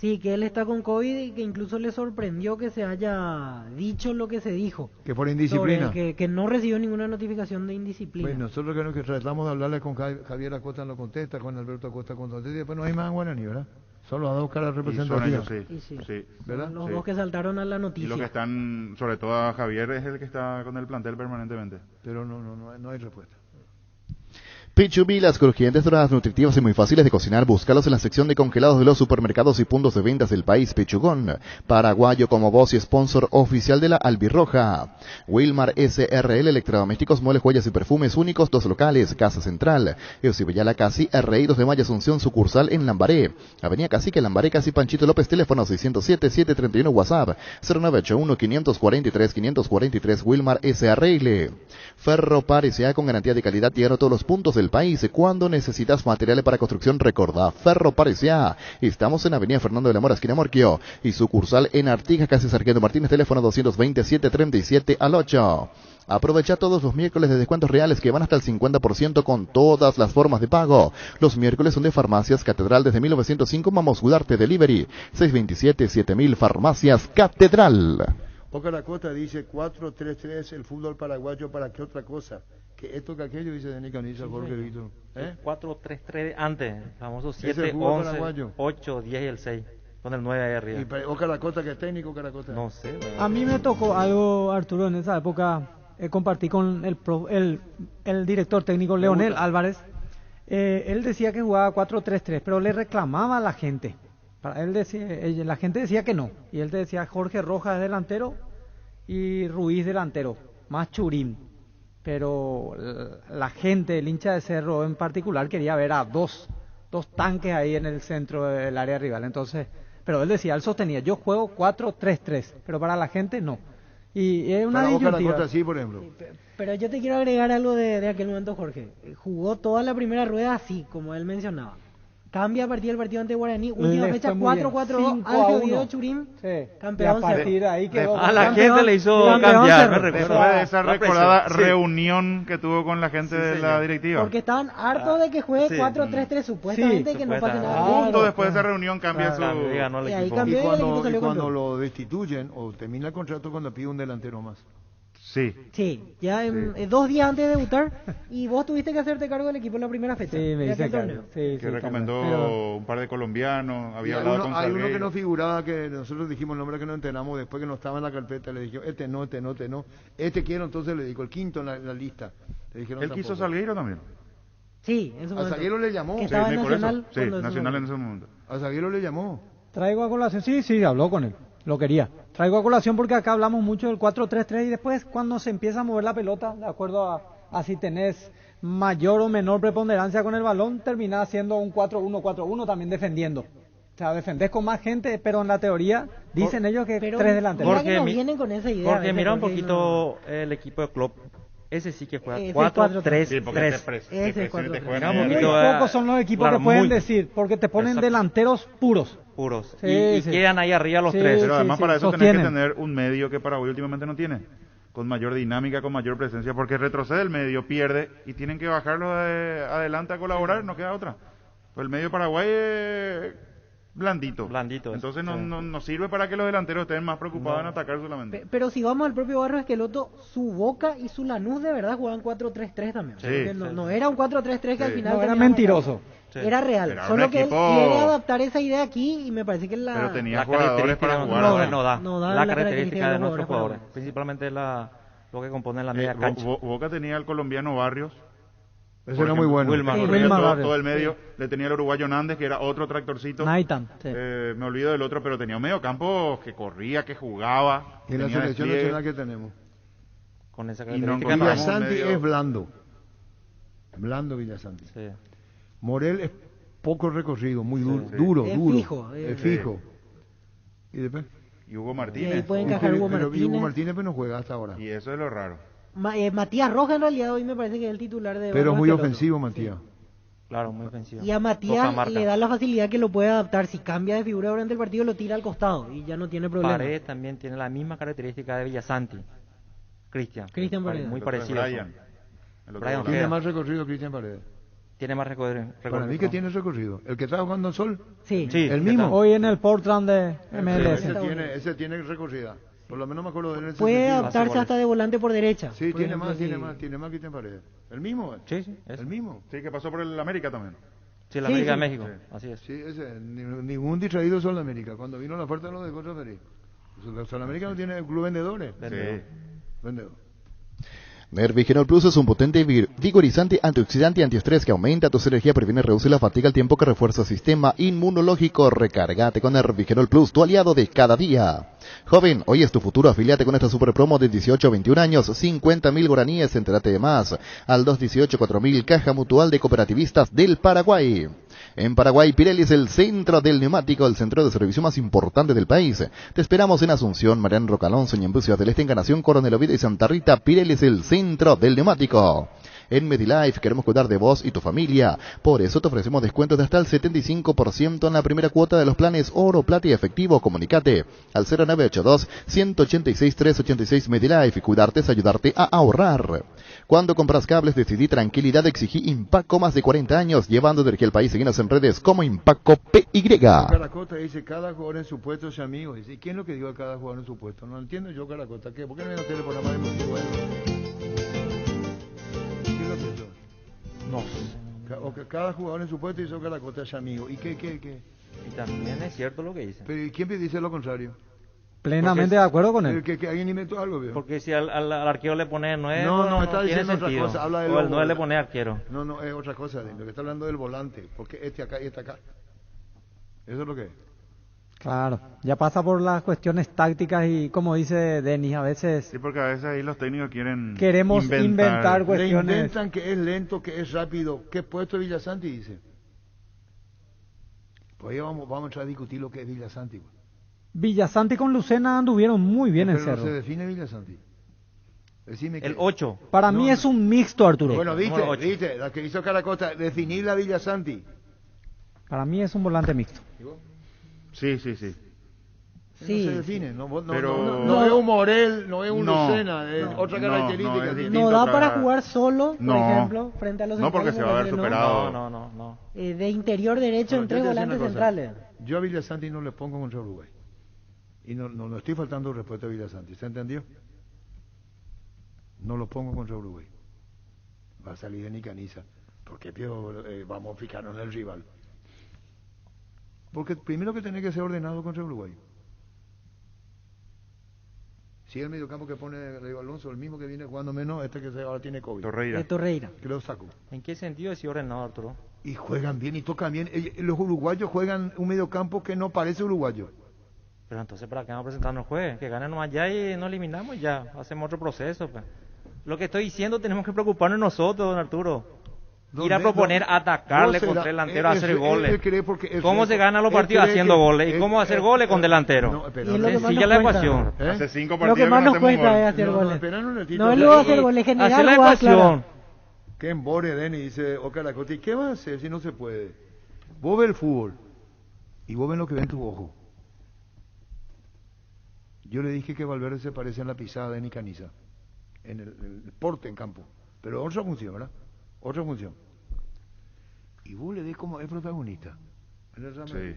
Sí, que él está con COVID y que incluso le sorprendió que se haya dicho lo que se dijo.
Que por indisciplina.
Sobre que no recibió ninguna notificación de indisciplina.
Pues nosotros creo que tratamos de hablarle con Javier Acosta, no contesta, con Alberto Acosta contesta, y después no hay más en Guaraní, ¿verdad? Son las dos caras representativas.
Sí.
¿Verdad? Los dos que saltaron a la noticia.
Y los que están, sobre todo a Javier, es el que está con el plantel permanentemente.
Pero no hay respuesta.
Pichubí, las crujientes, doradas, nutritivas y muy fáciles de cocinar. Búscalos en la sección de congelados de los supermercados y puntos de ventas del país. Pichugón, paraguayo como voz y sponsor oficial de la Albirroja. Wilmar SRL, electrodomésticos, muebles, joyas y perfumes únicos, 2 locales. Casa Central, Eusibellala Casi, RI 2 de Mayo, Asunción, sucursal en Lambaré. Avenida Cacique, Lambaré, Casi Panchito López, teléfono 607-731, WhatsApp 0981-543-543, Wilmar SRL. Ferro Parecea con garantía de calidad, llegando a todos los puntos del país. Cuando necesitas materiales para construcción, recordá Ferro Parecea. Estamos en Avenida Fernando de la Mora, esquina Morquio, y sucursal en Artigas, casi Sargento Martínez, teléfono 227-37 Aprovecha todos los miércoles de descuentos reales que van hasta el 50% con todas las formas de pago. Los miércoles son de Farmacias Catedral desde 1905, Vamos Gudarte Delivery 627-7000 Farmacias Catedral.
Boca la Costa dice 4-3-3 el fútbol paraguayo, ¿para qué otra cosa? Que esto que aquello, dice Denis Canilla, Jorge Víctor.
4-3-3 antes, famoso
Es el
7,
fútbol
11,
paraguayo.
8, 10 y el 6, con el 9 ahí arriba.
¿Y Boca la Costa que es técnico, Caracota?
No sé.
A mí me tocó algo, Arturo, en esa época compartí con el director técnico Leonel Álvarez. Él decía que jugaba 4-3-3, pero le reclamaba a la gente. Para él decía, la gente decía que no, y él decía Jorge Rojas delantero y Ruiz delantero, más Churín. Pero la gente, el hincha de Cerro en particular, quería ver a dos tanques ahí en el centro del área rival. Entonces, pero él decía, él sostenía, yo juego 4-3-3, pero para la gente no. Y es una disyuntiva.
Sí, por ejemplo.
Pero yo te quiero agregar algo de aquel momento, Jorge. Jugó toda la primera rueda así, como él mencionaba. Cambia a partir del partido ante Guaraní, última fecha 4-4-2, Alfio Guido Churín, campeón.
Y a partir de ahí quedó.
A la gente le hizo cambiar, me recuerdo
de esa recordada reunión que tuvo con la gente de la directiva.
Porque estaban hartos de que juegue 4-3-3, supuestamente, que no pase nada.
Justo después de esa reunión cambia su...
Y
cuando lo destituyen, o termina el contrato cuando pide un delantero más.
Sí,
ya 2 días antes de debutar, y vos tuviste que hacerte cargo del equipo en la primera fecha.
Sí, me hice cargo.
Que recomendó un par de colombianos, había hablado con
Hay
Salgueiro.
uno que no figuraba, que nosotros dijimos el nombre que no enteramos, después que no estaba en la carpeta, le dijimos, este no, quiero, entonces le dijo, el quinto en la lista. Le dijeron,
¿Él quiso Salgueiro también?
Sí, en su momento.
A Salgueiro le llamó.
Que estaba en Nacional.
Sí, Nacional en ese momento.
A Salgueiro le llamó.
Traigo a colación, sí, habló con él, lo quería. Traigo a colación porque acá hablamos mucho del 4-3-3 y después cuando se empieza a mover la pelota, de acuerdo a si tenés mayor o menor preponderancia con el balón, terminás haciendo un 4-1-4-1 también defendiendo. O sea, defendés con más gente, pero en la teoría dicen ellos que 3 delanteros.
Porque no vienen con esa idea.
Porque mira un poquito el equipo de Klopp. Ese sí que juega 4-3-3.
Ese es 4-3-3.
Muy pocos son los equipos que pueden decir, porque te ponen delanteros puros.
Y quedan ahí arriba los 3.
Pero además para eso tenés que tener un medio que Paraguay últimamente no tiene, con mayor dinámica, con mayor presencia, porque retrocede el medio, pierde, y tienen que bajarlo adelante a colaborar, no queda otra. Pues el medio Paraguay es blandito. Entonces no sirve para que los delanteros estén más preocupados en atacar solamente.
Pero si vamos al propio Barrio Esqueloto, su Boca y su Lanús de verdad jugaban 4-3-3 también. No era un 4-3-3 que al final...
No, era mentiroso.
Era real, solo que él quiere adaptar esa idea aquí y me parece que
pero tenía jugadores para jugar.
No da la característica de nuestros jugadores, principalmente lo que compone la media cancha.
Boca tenía el colombiano Barrios.
Ese era muy bueno.
Todo el medio. Le tenía el uruguayo Nández, que era otro tractorcito.
Naitan.
Me olvido del otro, pero tenía un medio campo que corría, que jugaba.
Y la selección nacional que tenemos.
Con esa característica.
Villasanti es blando. Blando Villasanti.
Sí.
Morel es poco recorrido, muy duro. Es fijo. ¿Y después?
Y Hugo Martínez.
Y puede encajar Hugo Martínez.
Hugo Martínez pero no juega hasta ahora.
Y eso es lo raro.
Matías Rojas en realidad hoy me parece que es el titular de...
Pero es muy ofensivo Matías.
Claro, muy ofensivo.
Y a Matías le da la facilidad que lo puede adaptar. Si cambia de figura durante el partido, lo tira al costado y ya no tiene problema.
Paredes también tiene la misma característica de Villasanti. Cristian
Paredes.
Muy parecido.
Brian.
Tiene más recorrido Cristian Paredes.
Tiene más recorrido.
Para mí que tiene recorrido. ¿El que está jugando en Sol?
Sí.
¿El mismo?
Hoy en el Portland de MLS.
Ese tiene recorrida. Por lo menos me acuerdo de él.
Puede adaptarse hasta de volante por derecha.
Sí, tiene
ejemplo,
más que tiene Paredes. ¿El mismo?
Sí.
¿El mismo?
Sí, que pasó por el América también.
Sí, el América de México.
Sí.
Así es.
Sí, ese. Ningún distraído Sol de América. Cuando vino la oferta lo dejó transferir. Sol América no tiene club vendedores. Vendedor.
Nervigenol Plus es un potente vigorizante, antioxidante y antiestrés que aumenta tu energía, previene, reduce la fatiga al tiempo que refuerza el sistema inmunológico. Recárgate con Nervigenol Plus, tu aliado de cada día. Joven, hoy es tu futuro, afiliate con esta super promo de 18 a 21 años, 50.000 guaraníes, entérate de más, al 218-4000, Caja Mutual de Cooperativistas del Paraguay. En Paraguay, Pirelli es el centro del neumático, el centro de servicio más importante del país. Te esperamos en Asunción, Mariano Rocalonso, Ñemby, Ciudad del Este, Encarnación, Coronel Oviedo y Santa Rita. Pirelli es el centro del neumático. En Medilife queremos cuidar de vos y tu familia. Por eso te ofrecemos descuentos de hasta el 75% en la primera cuota de los planes Oro, Plata y Efectivo. Comunicate al 0982-186-386 Medilife. Cuidarte es ayudarte a ahorrar. Cuando compras cables, decidí tranquilidad, exigí Impacco, más de 40 años, llevando energía al país. Seguinos en redes como Impacco PY.
Caracota dice, cada jugador en su puesto es amigo. Dice, ¿y quién es lo que digo a cada jugador en su puesto? No entiendo yo, Caracota. ¿Qué? ¿Por qué no hay un telefonema de multijuego?
No sé.
O que cada jugador en su puesto hizo Caracota es amigo. ¿Y qué?
Y también es cierto lo que dice.
Pero ¿y quién dice lo contrario?
Plenamente de acuerdo con él.
Que alguien inventó algo, ¿vio?
Porque si al arquero le pone 9,
no está diciendo otra cosa. Habla
o el 9 le pone arquero.
No, es otra cosa. Lo que está hablando del volante. Porque este acá y este acá. Eso es lo que es.
Claro, ya pasa por las cuestiones tácticas y como dice Denis, a veces...
Sí, porque a veces ahí los técnicos
queremos inventar cuestiones.
Le inventan que es lento, que es rápido. ¿Qué puesto Villasanti dice? Pues ahí vamos a entrar a discutir lo que es Villasanti.
Villasanti con Lucena anduvieron muy bien en Cerro.
¿Cómo se define Villasanti? Decime
el 8.
Para mí es un mixto, Arturo.
Bueno, viste, la que hizo Caracota, definir la Villasanti.
Para mí es un volante mixto.
Sí.
No se define, no
pero...
es un Morel, no es un Lucena, es otra característica.
No da para jugar solo, por ejemplo, frente a los
centrales. No, porque se va a ver superado.
No.
De interior derecho en 3 volantes centrales.
Yo a Villasanti no le pongo contra Uruguay. Y no estoy faltando respeto a Villasanti, ¿se entendió? No lo pongo contra Uruguay. Va a salir de Nicaniza. Porque vamos a fijarnos en el rival. Porque primero que tiene que ser ordenado contra Uruguay. Si el mediocampo que pone Leo Alonso, el mismo que viene jugando menos, que ahora tiene COVID.
Torreira.
Que lo saco.
¿En qué sentido es ordenado, Arturo?
Y juegan bien y tocan bien. Los uruguayos juegan un mediocampo que no parece uruguayo.
Pero entonces, ¿para qué vamos a presentarnos el jueves? Que ganen nomás ya y nos eliminamos ya. Hacemos otro proceso. Pues. Lo que estoy diciendo, tenemos que preocuparnos nosotros, don Arturo. Ir a proponer atacarle contra el delantero, hacer goles. ¿Cómo se ganan los partidos haciendo goles? ¿Y cómo hacer goles con delantero? Sencilla la ecuación.
Hace 5 partidos
lo que más nos cuesta es hacer goles. No es luego hacer goles, generar
hacer la ecuación.
Que embore, Denis, dice Ocaracote. ¿Y qué va a hacer si no se puede? Vos ves el fútbol y vos ves lo que ven tus ojos. Yo le dije que Valverde se parece en la pisada de Nicaniza, en el porte en campo, pero otra función, ¿verdad? Otra función. Y vos le ves como es protagonista.
Sí.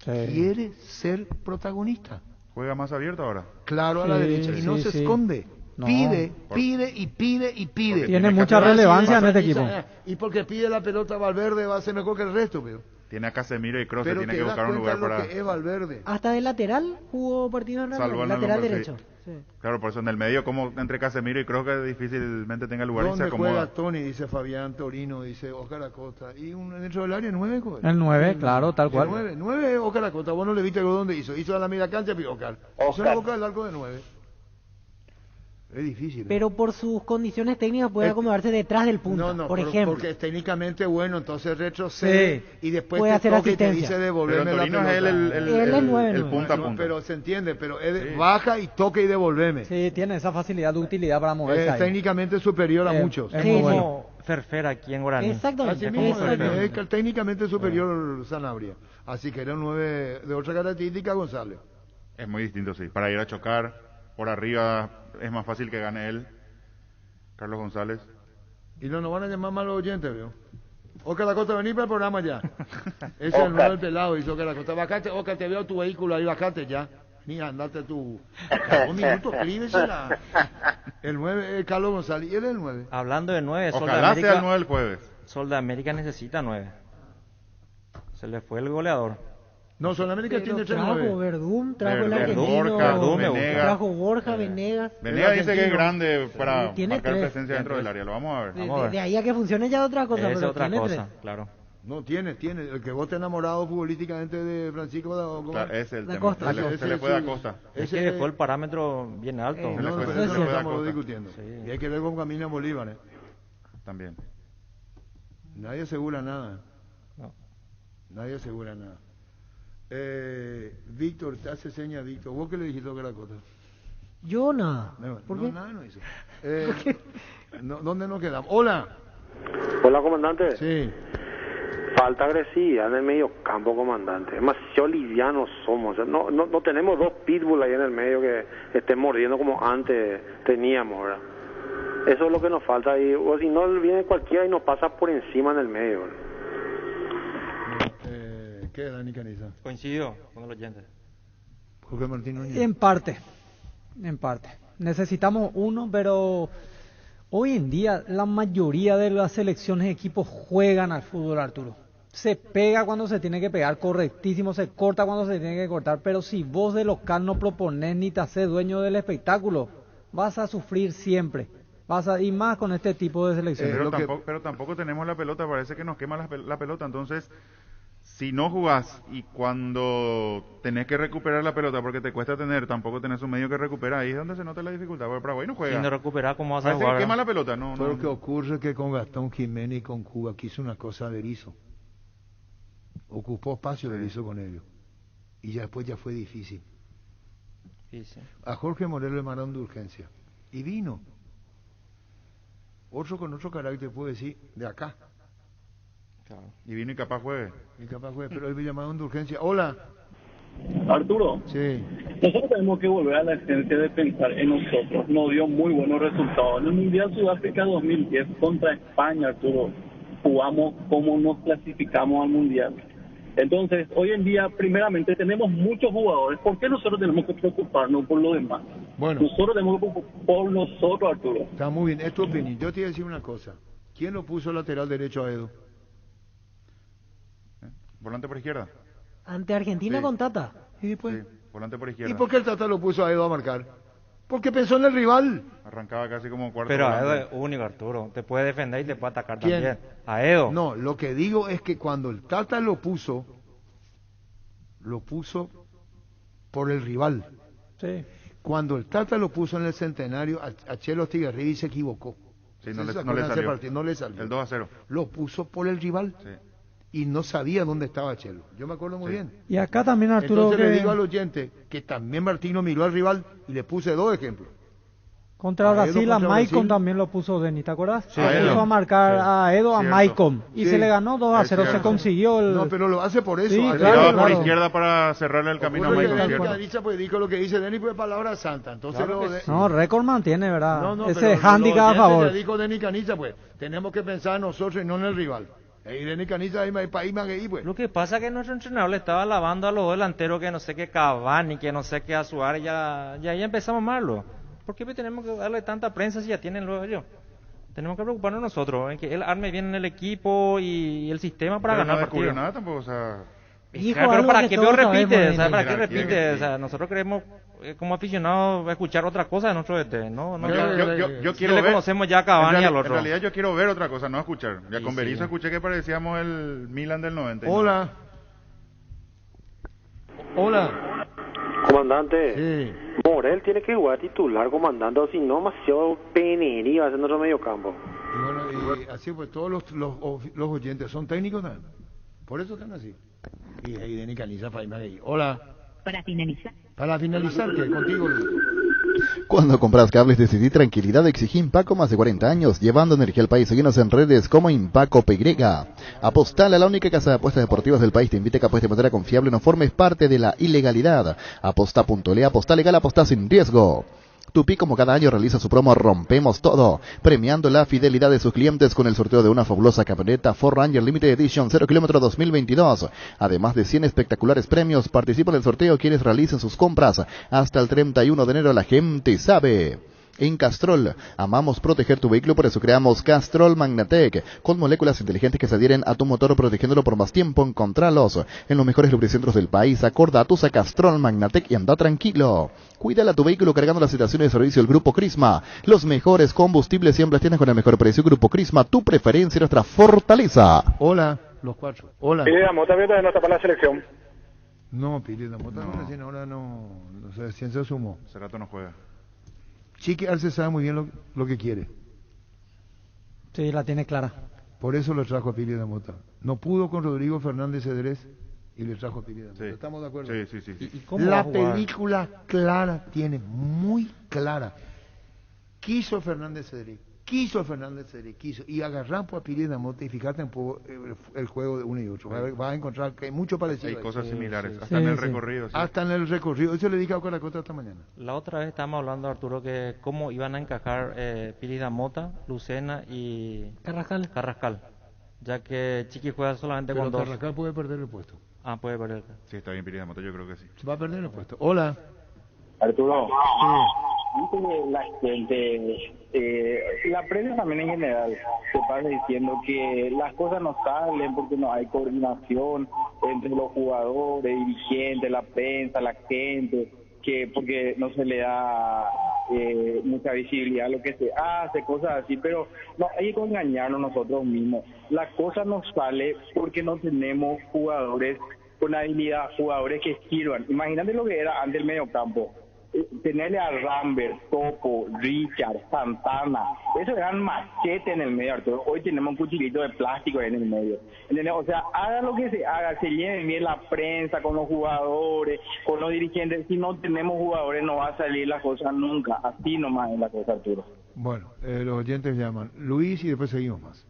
Quiere ser protagonista.
Juega más abierto ahora.
Claro, a la derecha. Y no se esconde. No. Pide.
Tiene mucha relevancia en este equipo.
Y porque pide la pelota Valverde va a ser mejor que el resto, pero.
Tiene a Casemiro y Kroos, tiene que buscar un lugar para...
Que es Valverde.
Hasta de lateral jugó partido en Real, lateral derecho.
Sí. Claro, por eso en el medio, como entre Casemiro y Kroos, que difícilmente tenga lugar y se acomoda.
¿Dónde juega Toni? Dice Fabián, Torino, dice Oscar Acosta. Y dentro del área 9, ¿cuál?
El 9, claro, tal cual.
9 Oscar Acosta. Vos no le viste dónde hizo. Hizo a la media cancha, pero Oscar. Hizo la boca del arco de 9. Es difícil.
Pero por sus condiciones técnicas puede acomodarse detrás del punto, por ejemplo.
Porque es técnicamente bueno, entonces retrocede y después
puede hacer
toca
asistencia.
Y te dice devolverme la pelota.
Él es 9.
El punta a punta.
Pero se entiende, pero baja y toca y devolverme.
Sí, tiene esa facilidad de utilidad para moverse.
Es técnicamente superior a muchos.
Es como bueno. Ferfer aquí en Guaraní.
Exactamente.
Así mismo, es técnicamente superior Sanabria. Así que era un 9 de otra característica, González.
Es muy distinto, sí. Para ir a chocar por arriba es más fácil que gane él. Carlos González.
Y no nos van a llamar malos oyentes, ¿veo? Oscar Acosta, vení para el programa ya. Ese es el nuevo del pelado, dice Oscar Acosta. Bajate, Oscar, te veo tu vehículo ahí, bajate ya. Ni andate tu... Un minuto, escríbesela. El 9, Carlos González. ¿Y él es el 9?
Hablando de 9, Sol de
Ojalá
América...
sea el 9 el jueves.
Sol de América necesita 9. Se le fue el goleador.
No, Sol de América tiene 3
trajo
9.
Verdún, trajo el
Verdún,
argentino,
Borja, Venegas.
trajo Borja, Venegas.
Venegas dice que es grande para
Tiene
marcar
3.
presencia dentro del área. Lo vamos a ver.
De ahí a que funcione ya otra cosa,
Es
pero
otra
tiene
cosa,
3.
claro.
No, tiene. El que vos te enamorado futbolísticamente de Francisco da
Claro, ese es el
Da
tema.
Costa.
Se le fue a Costa.
Es que dejó el parámetro bien alto.
No,
le fue-
pero
se
eso
le
lo
fue a
estamos
Costa.
discutiendo.
Sí.
Y hay que ver cómo camina Bolívar.
También.
Nadie asegura nada.
No.
Nadie asegura nada. Víctor, te hace seña, Víctor. ¿Vos qué le dijiste a Oscar Acosta?
Yo nada. ¿Por
no,
qué?
nada no hizo. ¿Dónde nos quedamos? Hola.
Hola, comandante.
Sí.
Falta agresividad en el medio campo, comandante. Demasiado livianos somos. No tenemos dos pitbull ahí en el medio que estén mordiendo como antes teníamos, ¿verdad? Eso es lo que nos falta. O si no, viene cualquiera y nos pasa por encima en el medio, ¿verdad?
¿Qué, Dani Caniza?
Coincidió con el oyente.
Jorge Martín Núñez.
En parte. Necesitamos uno, pero hoy en día la mayoría de las selecciones de equipos juegan al fútbol, Arturo. Se pega cuando se tiene que pegar, correctísimo, se corta cuando se tiene que cortar, pero si vos de local no proponés ni te haces dueño del espectáculo, vas a sufrir siempre. Y más con este tipo de selecciones.
Pero tampoco tenemos la pelota, parece que nos quema la pelota, entonces... Si no jugás y cuando tenés que recuperar la pelota porque te cuesta tampoco tenés un medio que recupera, ahí es donde se nota la dificultad, porque Paraguay no juega.
Sin de recuperar, ¿cómo vas a
Parece
jugar?
que quema la pelota, no.
Pero lo que ocurre es que con Gastón Jiménez y con Cuba quiso una cosa de Berizzo. Ocupó espacio de Berizzo con ellos. Y ya después ya fue difícil.
Sí, sí.
A Jorge Morelo le mandaron de urgencia. Y vino. Otro con otro carácter puede decir, de acá.
Claro. Y vino y capaz juegue.
Pero él me llamaron de urgencia. Hola.
Arturo.
Sí.
Nosotros tenemos que volver a la esencia de pensar en nosotros. Nos dio muy buenos resultados. En el Mundial Sudáfrica 2010 contra España, Arturo, jugamos como nos clasificamos al Mundial. Entonces, hoy en día, primeramente, tenemos muchos jugadores. ¿Por qué nosotros tenemos que preocuparnos por los demás?
Bueno.
Nosotros tenemos que preocuparnos por nosotros, Arturo.
Está muy bien. Es tu opinión. Yo te voy a decir una cosa. ¿Quién lo puso lateral derecho a Edo?
Volante por izquierda.
Ante Argentina con Tata.
¿Y después?
Sí, volante por izquierda.
¿Y por qué el Tata lo puso a Edo a marcar? Porque pensó en el rival.
Arrancaba casi como cuarto.
Pero
volante.
a Edo es único, Arturo. Te puede defender y te puede atacar
¿Quién?
también. A Edo.
No, lo que digo es que cuando el Tata lo puso por el rival.
Sí.
Cuando el Tata lo puso en el centenario, a Chelo Tigarribi se equivocó.
Sí,
No le salió.
El 2-0.
Lo puso por el rival.
Sí.
Y no sabía dónde estaba Chelo. Yo me acuerdo muy bien.
Y acá también, Arturo,
Entonces
que
le digo al oyente que también Martino miró al rival y le puse 2 ejemplos.
contra
a Edo
Brasil, a
contra
Maicon
Brasil.
también lo puso Denis, ¿te acuerdas?
Sí,
Puso a marcar a Edo, a
Cierto.
Maicon. Y
Sí.
se le ganó 2-0, se
cierto.
consiguió el...
No, pero lo hace por eso.
Sí,
Así
claro,
Tiraba
que-
por
claro.
izquierda para cerrarle el camino a
Ocurre que
Michael,
Denis
¿cierto?
Caniza, pues dijo lo que dice Denis, pues palabra santa. Entonces
Claro que sí.
No, récord mantiene, ¿verdad?
No,
Ese
pero
handicap a
los oyentes
favor.
ya dijo Denis Caniza, pues tenemos que pensar en nosotros y no en el rival. Y Denis Caniza ahí pues.
Lo que pasa es que nuestro entrenador le estaba alabando a los dos delanteros que no sé qué Cavani, que no sé qué a Suárez, ya empezamos malo. ¿Por qué tenemos que darle tanta prensa si ya tienen luego ellos? Tenemos que preocuparnos nosotros, en que él arme bien en el equipo y el sistema para
Pero
ganar
no descubrió
partidos.
nada tampoco, o sea...
Claro, pero ¿para qué veo repite? O sea, ¿para qué
Mira,
repite?
¿quién-
O sea, nosotros queremos, como aficionados, escuchar otra cosa de nuestro DT. No,
Yo
si
quiero
le
ver...
conocemos ya a Cavani y al
En
otro.
realidad yo quiero ver otra cosa, no escuchar. Ya
Sí,
con
sí.
Berizzo escuché que parecíamos el Milan del 90.
Hola. Hola.
Comandante,
Sí.
Morel tiene que jugar titular, comandante, o si no, demasiado penería haciendo otro medio campo.
Y bueno, y así pues todos los oyentes son técnicos, ¿no? Por eso están así. Y ahí Denis Caniza, Faima ahí. Hola.
Para finalizar.
Para finalizar, que contigo.
Cuando compras cables decidí tranquilidad, exigí Impaco más de 40 años, llevando energía al país. Seguinos en redes como Impaco PY. Apostala, la única casa de apuestas deportivas del país, te invita a que apuestes de manera confiable, no formes parte de la ilegalidad. Aposta.le, aposta legal, aposta sin riesgo. Tupi, como cada año, realiza su promo Rompemos Todo, premiando la fidelidad de sus clientes con el sorteo de una fabulosa camioneta Ford Ranger Limited Edition 0 km 2022. Además de 100 espectaculares premios, participa en el sorteo quienes realicen sus compras hasta el 31 de enero. La gente sabe. En Castrol, amamos proteger tu vehículo, por eso creamos Castrol Magnatec, con moléculas inteligentes que se adhieren a tu motor protegiéndolo por más tiempo. Encontralos en los mejores lubricentros del país. Acordatus a Castrol Magnatec y anda tranquilo. Cuídala tu vehículo cargando las estaciones de servicio del Grupo Crisma. Los mejores combustibles siempre tienes con el mejor precio. Grupo Crisma, tu preferencia y nuestra fortaleza.
Hola, los cuatro. Hola.
Pili Damota todavía no está para la selección.
No, Pili Damota no. Ahora no sé, si se sumó.
Hace rato no juega.
Chiqui Arce sabe muy bien lo que quiere.
Sí, la tiene clara.
Por eso lo trajo a Pili Damota. No pudo con Rodrigo Fernández Cedrés y le trajo a Pili Damota.
Sí.
¿Estamos de acuerdo?
Sí.
¿Y cómo
la
va a jugar?
película clara tiene, muy clara. Quiso Fernández Cedrés, y agarran a Pili Damota y fíjate un poco el juego de uno y otro. Vas a encontrar que hay mucho parecido.
Hay cosas similares,
sí.
hasta en el recorrido. Sí.
Hasta en el recorrido. Eso le dije a Caracota esta mañana.
La otra vez estábamos hablando, Arturo, que cómo iban a encajar Pili Damota, Lucena y Carrascal, ya que Chiqui juega solamente
Pero
con dos.
Carrascal puede perder el puesto.
Ah, puede perder.
Sí, está bien Pili Damota, yo creo que sí.
Va a perder el puesto. Hola.
Arturo, la gente, la prensa también en general, se pasa diciendo que las cosas no salen porque no hay coordinación entre los jugadores, dirigentes, la prensa, la gente, que porque no se le da mucha visibilidad a lo que se hace, cosas así, pero no hay que engañarnos nosotros mismos. La cosa no sale porque no tenemos jugadores con habilidad, jugadores que sirvan. Imagínate lo que era antes el mediocampo. Tenerle a Rambert, Topo, Richard, Santana, eso eran machetes en el medio, Arturo. Hoy tenemos un cuchillito de plástico en el medio, ¿entendés? O sea, haga lo que se haga, se lleve bien la prensa con los jugadores, con los dirigentes. Si no tenemos jugadores no va a salir la cosa nunca, así nomás es la cosa, Arturo.
Bueno, los oyentes llaman Luis y después seguimos más.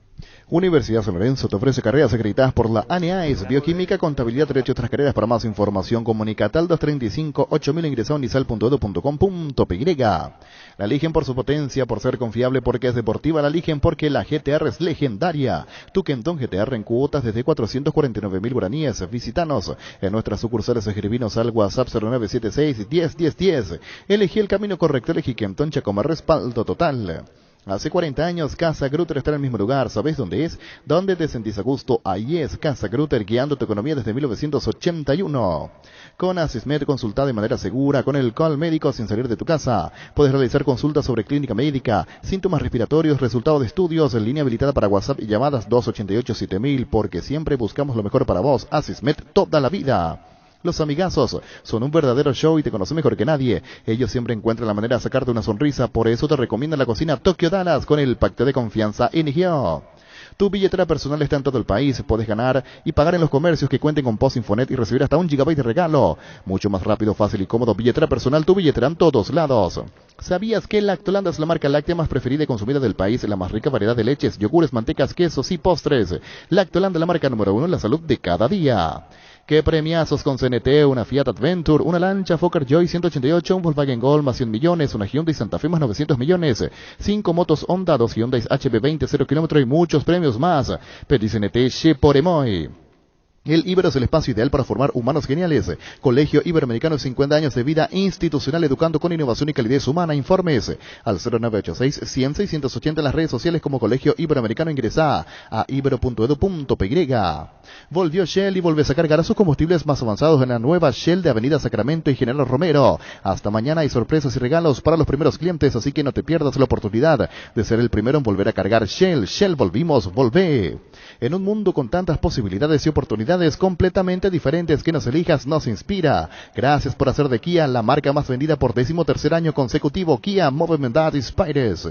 Universidad San Lorenzo te ofrece carreras acreditadas por la ANEAES, Bioquímica, Contabilidad, Derecho y otras carreras. Para más información, comunicate al 235-8000, ingresa a unisal.edu.com.py. La eligen por su potencia, por ser confiable, porque es deportiva. La eligen porque la GTR es legendaria. Tu Quentón GTR en cuotas desde 449.000 guaraníes. Visítanos en nuestras sucursales. Escribinos al WhatsApp 0976-101010. Elegí el camino correcto, elegí Quentón Chacoma, respaldo total. Hace 40 años, Casa Grutter está en el mismo lugar. ¿Sabes dónde es? ¿Dónde te sentís a gusto? Ahí es Casa Grutter, guiando tu economía desde 1981. Con Asismed, consulta de manera segura con el call médico sin salir de tu casa. Puedes realizar consultas sobre clínica médica, síntomas respiratorios, resultados de estudios, en línea habilitada para WhatsApp y llamadas 288-7000, porque siempre buscamos lo mejor para vos. Asismed, toda la vida. Los amigazos son un verdadero show y te conocen mejor que nadie. Ellos siempre encuentran la manera de sacarte una sonrisa. Por eso te recomiendan la cocina Tokyo Dallas con el pacto de confianza Inigio. Tu billetera personal está en todo el país. Puedes ganar y pagar en los comercios que cuenten con Post Infonet y recibir hasta 1 GB de regalo. Mucho más rápido, fácil y cómodo. Billetera personal, tu billetera en todos lados. ¿Sabías que Lactolanda es la marca láctea más preferida y consumida del país? La más rica variedad de leches, yogures, mantecas, quesos y postres. Lactolanda, la marca número 1 en la salud de cada día. ¿Qué premiazos con CNT? Una Fiat Adventure, una lancha Fokker Joy 188, un Volkswagen Gol más 100 millones, una Hyundai Santa Fe más 900 millones, 5 motos Honda, 2 Hyundai HB20 0 kilómetros y muchos premios más. Pedí CNT Cheporemoy. El Ibero es el espacio ideal para formar humanos geniales. Colegio Iberoamericano, 50 años de vida institucional, educando con innovación y calidez humana. Informes al 0986-100-680 en las redes sociales como Colegio Iberoamericano. Ingresa a ibero.edu.py. Volvió Shell y vuelve a cargar a sus combustibles más avanzados en la nueva Shell de Avenida Sacramento y General Romero. Hasta mañana hay sorpresas y regalos para los primeros clientes, así que no te pierdas la oportunidad de ser el primero en volver a cargar Shell. Shell, volvimos, volvé. En un mundo con tantas posibilidades y oportunidades completamente diferentes, que nos elijas nos inspira. Gracias por hacer de Kia la marca más vendida por 13º año consecutivo. Kia Movement That Inspires.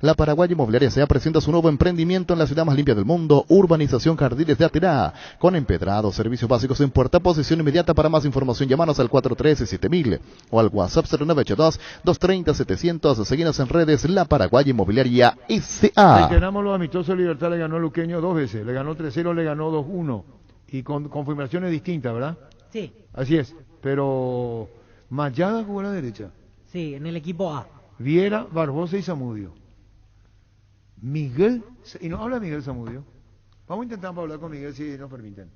La Paraguaya Inmobiliaria S.A. presenta su nuevo emprendimiento en la ciudad más limpia del mundo, Urbanización Jardines de Atirá, con empedrados, servicios básicos en puerta, posición inmediata. Para más información, llámanos al 413-7000 o al WhatsApp 0982-230-700. Seguinos en redes, La Paraguaya Inmobiliaria S.A.
Reiteramos los amistosos. Libertad le ganó a Luqueño 2 veces, le ganó 3-0, le ganó 2-1, y con confirmaciones distintas, ¿verdad?
Sí.
Así es, pero Mayada jugó a la derecha.
Sí, en el equipo A.
Viera, Barbosa y Zamudio. Miguel, y no habla Miguel Zamudio. Vamos a intentar hablar con Miguel si nos permiten.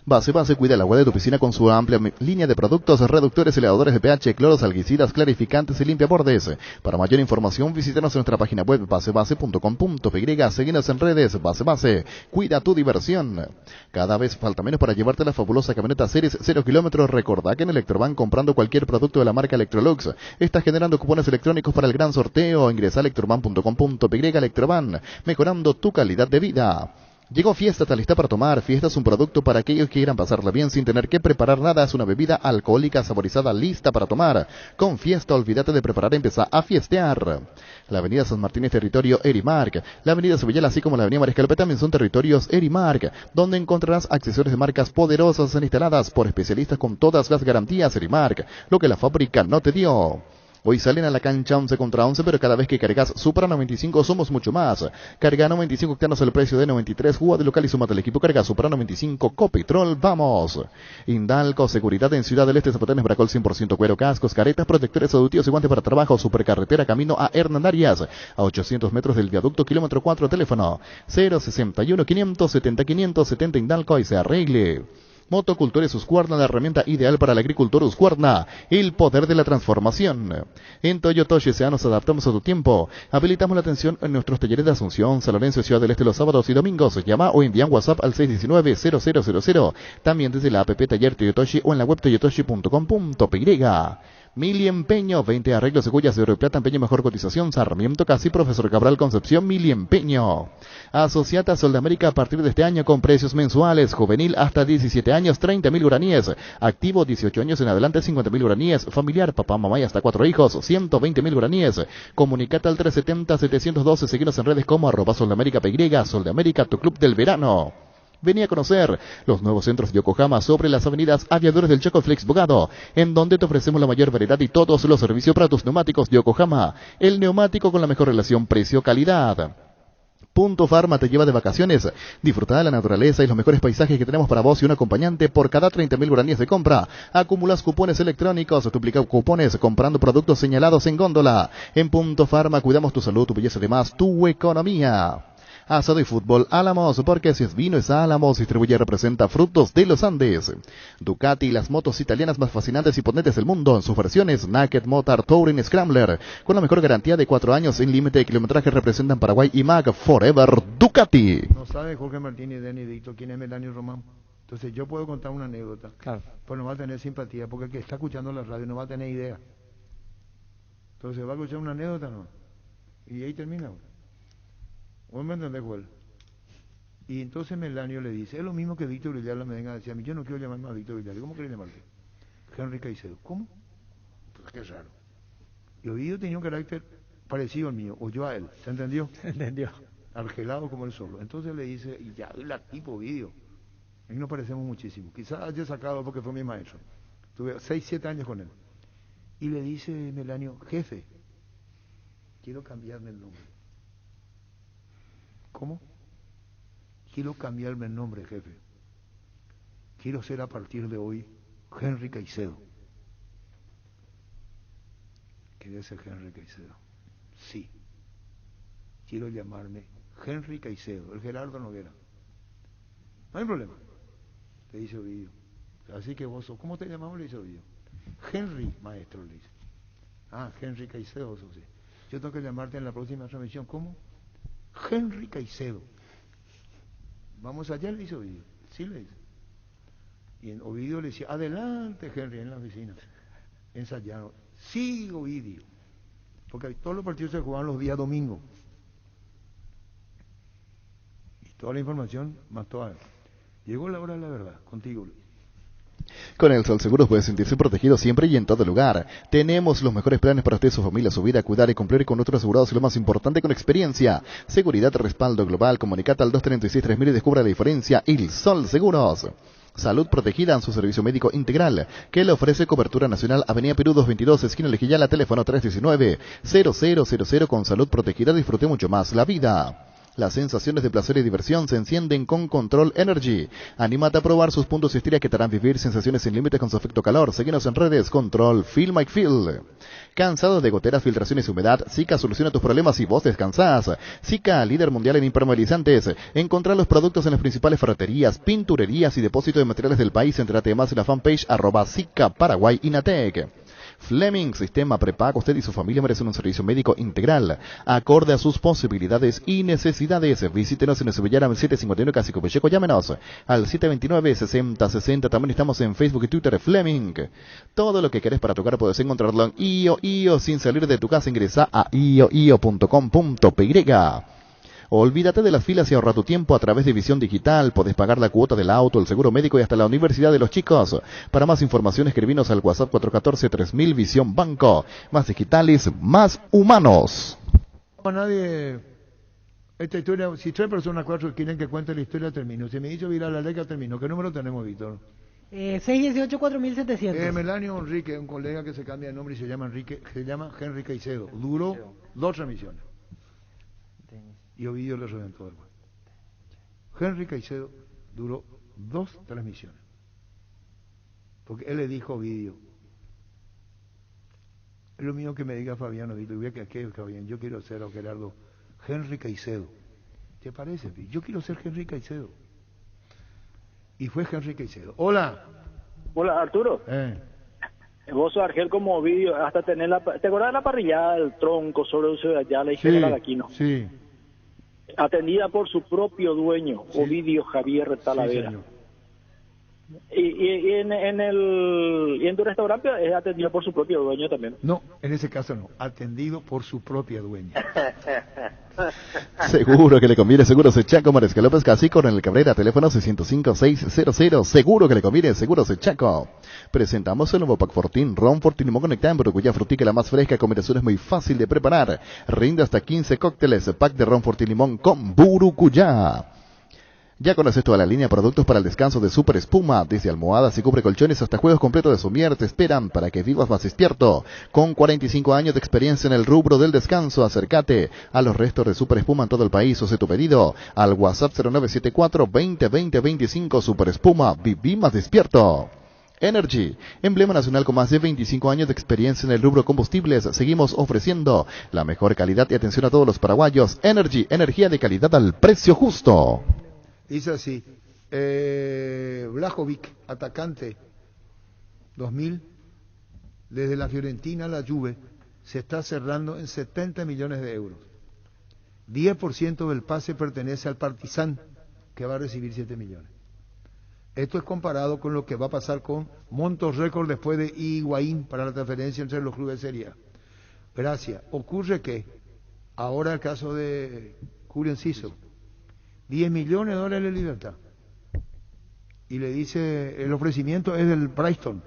Base cuida el agua de tu piscina con su amplia línea de productos, reductores, elevadores de pH, cloros, algicidas, clarificantes y limpiabordes. Para mayor información visítanos en nuestra página web basebase.com.py, seguinos en redes. Base, cuida tu diversión. Cada vez falta menos para llevarte la fabulosa camioneta Ceres 0 kilómetros. Recordá que en Electroban, comprando cualquier producto de la marca Electrolux, estás generando cupones electrónicos para el gran sorteo. Ingresa a electroban.com.py. Electroban, mejorando tu calidad de vida. Llegó Fiesta, está lista para tomar. Fiesta es un producto para aquellos que quieran pasarla bien sin tener que preparar nada. Es una bebida alcohólica saborizada lista para tomar. Con Fiesta, olvídate de preparar, empieza a fiestear. La avenida San Martín es territorio Erimark. La avenida Sevillala, así como la avenida Mariscal también son territorios Erimark, donde encontrarás accesorios de marcas poderosas instaladas por especialistas con todas las garantías. Erimark, lo que la fábrica no te dio. Hoy salen a la cancha 11 contra 11, pero cada vez que cargas Supra 95 somos mucho más. Carga 95 octanos al precio de 93, juega de local y sumate al equipo. Carga Supra 95, Copetrol, vamos. Indalco, seguridad en Ciudad del Este, Zapotanes, Bracol 100% cuero, cascos, caretas, protectores auditivos y guantes para trabajo. Supercarretera, camino a Hernandarias, a 800 metros del viaducto, kilómetro 4, teléfono 061 570 570 Indalco y se arregle. Motocultores Husqvarna, la herramienta ideal para el agricultor Husqvarna, el poder de la transformación. En Toyotoshi S.A. nos adaptamos a tu tiempo. Habilitamos la atención en nuestros talleres de Asunción, San Lorenzo, Ciudad del Este los sábados y domingos. Llama o envía un WhatsApp al 619-0000. También desde la app Taller Toyotoshi o en la web toyotoshi.com.py. Mili Empeño, 20 arreglos de joyas de oro y plata, empeño mejor cotización, Sarmiento Casi, Profesor Cabral Concepción, Mili Empeño. Asociata a Sol de América a partir de este año con precios mensuales, juvenil hasta 17 años, 30.000 guaraníes, activo 18 años en adelante, 50.000 guaraníes, familiar, papá, mamá y hasta 4 hijos, 120.000 guaraníes. Comunicate al 370-712, seguinos en redes como @SolDeAmericaPY, Sol de América, tu club del verano. Vení a conocer los nuevos centros de Yokohama sobre las avenidas Aviadores del Chaco Flex Bogado, en donde te ofrecemos la mayor variedad y todos los servicios para tus neumáticos de Yokohama. El neumático con la mejor relación precio-calidad. Punto Farma te lleva de vacaciones. Disfruta de la naturaleza y los mejores paisajes que tenemos para vos y un acompañante por cada 30.000 guaraníes de compra. Acumulas cupones electrónicos, duplica cupones comprando productos señalados en góndola. En Punto Farma cuidamos tu salud, tu belleza y demás, tu economía. Asado y fútbol Álamos, porque si es vino es Álamos, distribuye y representa Frutos de los Andes. Ducati, las motos italianas más fascinantes y potentes del mundo, en sus versiones Naked, Motard, Touring, Scrambler, con la mejor garantía de 4 años sin límite de kilometraje, representan Paraguay y MAG Forever Ducati.
No sabe Jorge Martínez, Denny Dicto, quién es Melanio Román. Entonces yo puedo contar una anécdota,
claro,
pues no va a tener simpatía, porque el que está escuchando la radio no va a tener idea. Entonces va a escuchar una anécdota, ¿no? Y ahí termina. ¿Vos me entendés, Joel? Y entonces Melanio le dice, es lo mismo que Víctor Villar me venga a decir a mí, yo no quiero llamarme a Víctor Villar. ¿Cómo querés llamarte? Henry Caicedo. ¿Cómo? Pues qué raro. Y Ovidio tenía un carácter parecido al mío, o yo a él, ¿se entendió?
Se entendió.
Argelado como él solo. Entonces le dice, y ya, la tipo Ovidio. A mí nos parecemos muchísimo. Quizás haya sacado porque fue mi maestro. Tuve 6, 7 años con él. Y le dice Melanio, jefe, quiero cambiarme el nombre. ¿Cómo? Quiero cambiarme el nombre, jefe. Quiero ser a partir de hoy Henry Caicedo. ¿Querés ser Henry Caicedo? Sí. Quiero llamarme Henry Caicedo, el Gerardo Noguera. No hay problema. Le dice Ovidio. Así que vos sos, ¿cómo te llamamos? Le dice Ovidio. Henry, maestro, le dice. Ah, Henry Caicedo, vos sos, sí. Yo tengo que llamarte en la próxima transmisión. ¿Cómo? Henry Caicedo. Vamos allá, le dice Ovidio. Sí, le dice. Y en Ovidio le decía, adelante, Henry, en la oficina. Ensayaron. Sí, Ovidio. Porque todos los partidos se jugaban los días domingos. Y toda la información más toda. Llegó la hora de la verdad, contigo, Luis.
Con el Sol Seguros puede sentirse protegido siempre y en todo lugar. Tenemos los mejores planes para usted, su familia, su vida, cuidar y cumplir con nuestros asegurados y lo más importante, con experiencia. Seguridad, respaldo global. Comunicate al 236-3000 y descubra la diferencia. El Sol Seguros. Salud protegida en su servicio médico integral, que le ofrece cobertura nacional. Avenida Perú 222, esquina Lejillala, teléfono 319-0000. Con salud protegida disfrute mucho más la vida. Las sensaciones de placer y diversión se encienden con Control Energy. Anímate a probar sus puntos Histeria que te harán vivir sensaciones sin límites con su efecto calor. Síguenos en redes, Control Feel My Feel. ¿Cansado de goteras, filtraciones y humedad? Sika soluciona tus problemas y vos descansás. Sika, líder mundial en impermeabilizantes. Encontrá los productos en las principales ferreterías, pinturerías y depósitos de materiales del país. Entrate más en la fanpage @Sika Paraguay Inatec. Fleming, sistema prepago. Usted y su familia merecen un servicio médico integral, acorde a sus posibilidades y necesidades. Visítenos en Subillara 751 Casico Pelleco. Llámenos al 729-6060. También estamos en Facebook y Twitter. Fleming. Todo lo que querés para tocar puedes encontrarlo en IO. Sin salir de tu casa, ingresa a io.com.py. Olvídate de las filas y ahorra tu tiempo a través de Visión Digital. Podés pagar la cuota del auto, el seguro médico y hasta la universidad de los chicos. Para más información, escribinos al WhatsApp 414-3000 Visión Banco. Más digitales, más humanos.
No, nadie. Esta historia, si 3 personas, 4 quieren que cuente la historia, termino. Si me dice viral la leca, termino. ¿Qué número tenemos, Víctor?
618-4700.
Melanio Enrique, un colega que se cambia de nombre y se llama Henry Caicedo. Duró 2 transmisiones. Y Ovidio le reventó después. Henry Caicedo duró 2 transmisiones. Porque él le dijo a Ovidio, es lo mismo que me diga Fabián Ovidio, Fabián, yo quiero ser, Gerardo, Henry Caicedo. ¿Te parece? Yo quiero ser Henry Caicedo. Y fue Henry Caicedo. Hola.
Hola, Arturo. Vos sos Argel como Ovidio, hasta tener ¿te acordás de la parrillada del tronco sobre el Ciudad Ayala y General Aquino?
Sí.
Atendida por su propio dueño, sí. Ovidio Javier Talavera. Sí, y en tu restaurante es atendido por su propio dueño también.
No, en ese caso no, atendido por su propia dueña.
Seguro que le conviene Seguros Chaco, Mariscal López Casico, en el Cabrera, teléfono 605-600. Seguro que le conviene Seguros Chaco. Presentamos el nuevo Pack Fortín, Ron Fortín Limón Conectado, Burucuyá Frutica, la más fresca, combinación es muy fácil de preparar. Rinde hasta 15 cócteles, pack de Ron Fortín Limón con Burucuyá. Ya conoces toda la línea de productos para el descanso de Super Espuma, desde almohadas y cubre colchones hasta juegos completos de somier, te esperan para que vivas más despierto. Con 45 años de experiencia en el rubro del descanso, acércate a los restos de Super Espuma en todo el país o sé tu pedido al WhatsApp 0974-2020-25. Super Espuma, viví más despierto. Energy, emblema nacional con más de 25 años de experiencia en el rubro combustibles. Seguimos ofreciendo la mejor calidad y atención a todos los paraguayos. Energy, energía de calidad al precio justo.
Dice así, Vlahovic, atacante, 2000, desde la Fiorentina a la Juve, se está cerrando en 70 millones de euros. 10% del pase pertenece al Partizan, que va a recibir 7 millones. Esto es comparado con lo que va a pasar con montos récord después de Higuaín para la transferencia entre los clubes de Serie A. Gracias. Ocurre que, ahora el caso de Julio Enciso, 10 millones de dólares de libertad. Y le dice, el ofrecimiento es del Brighton.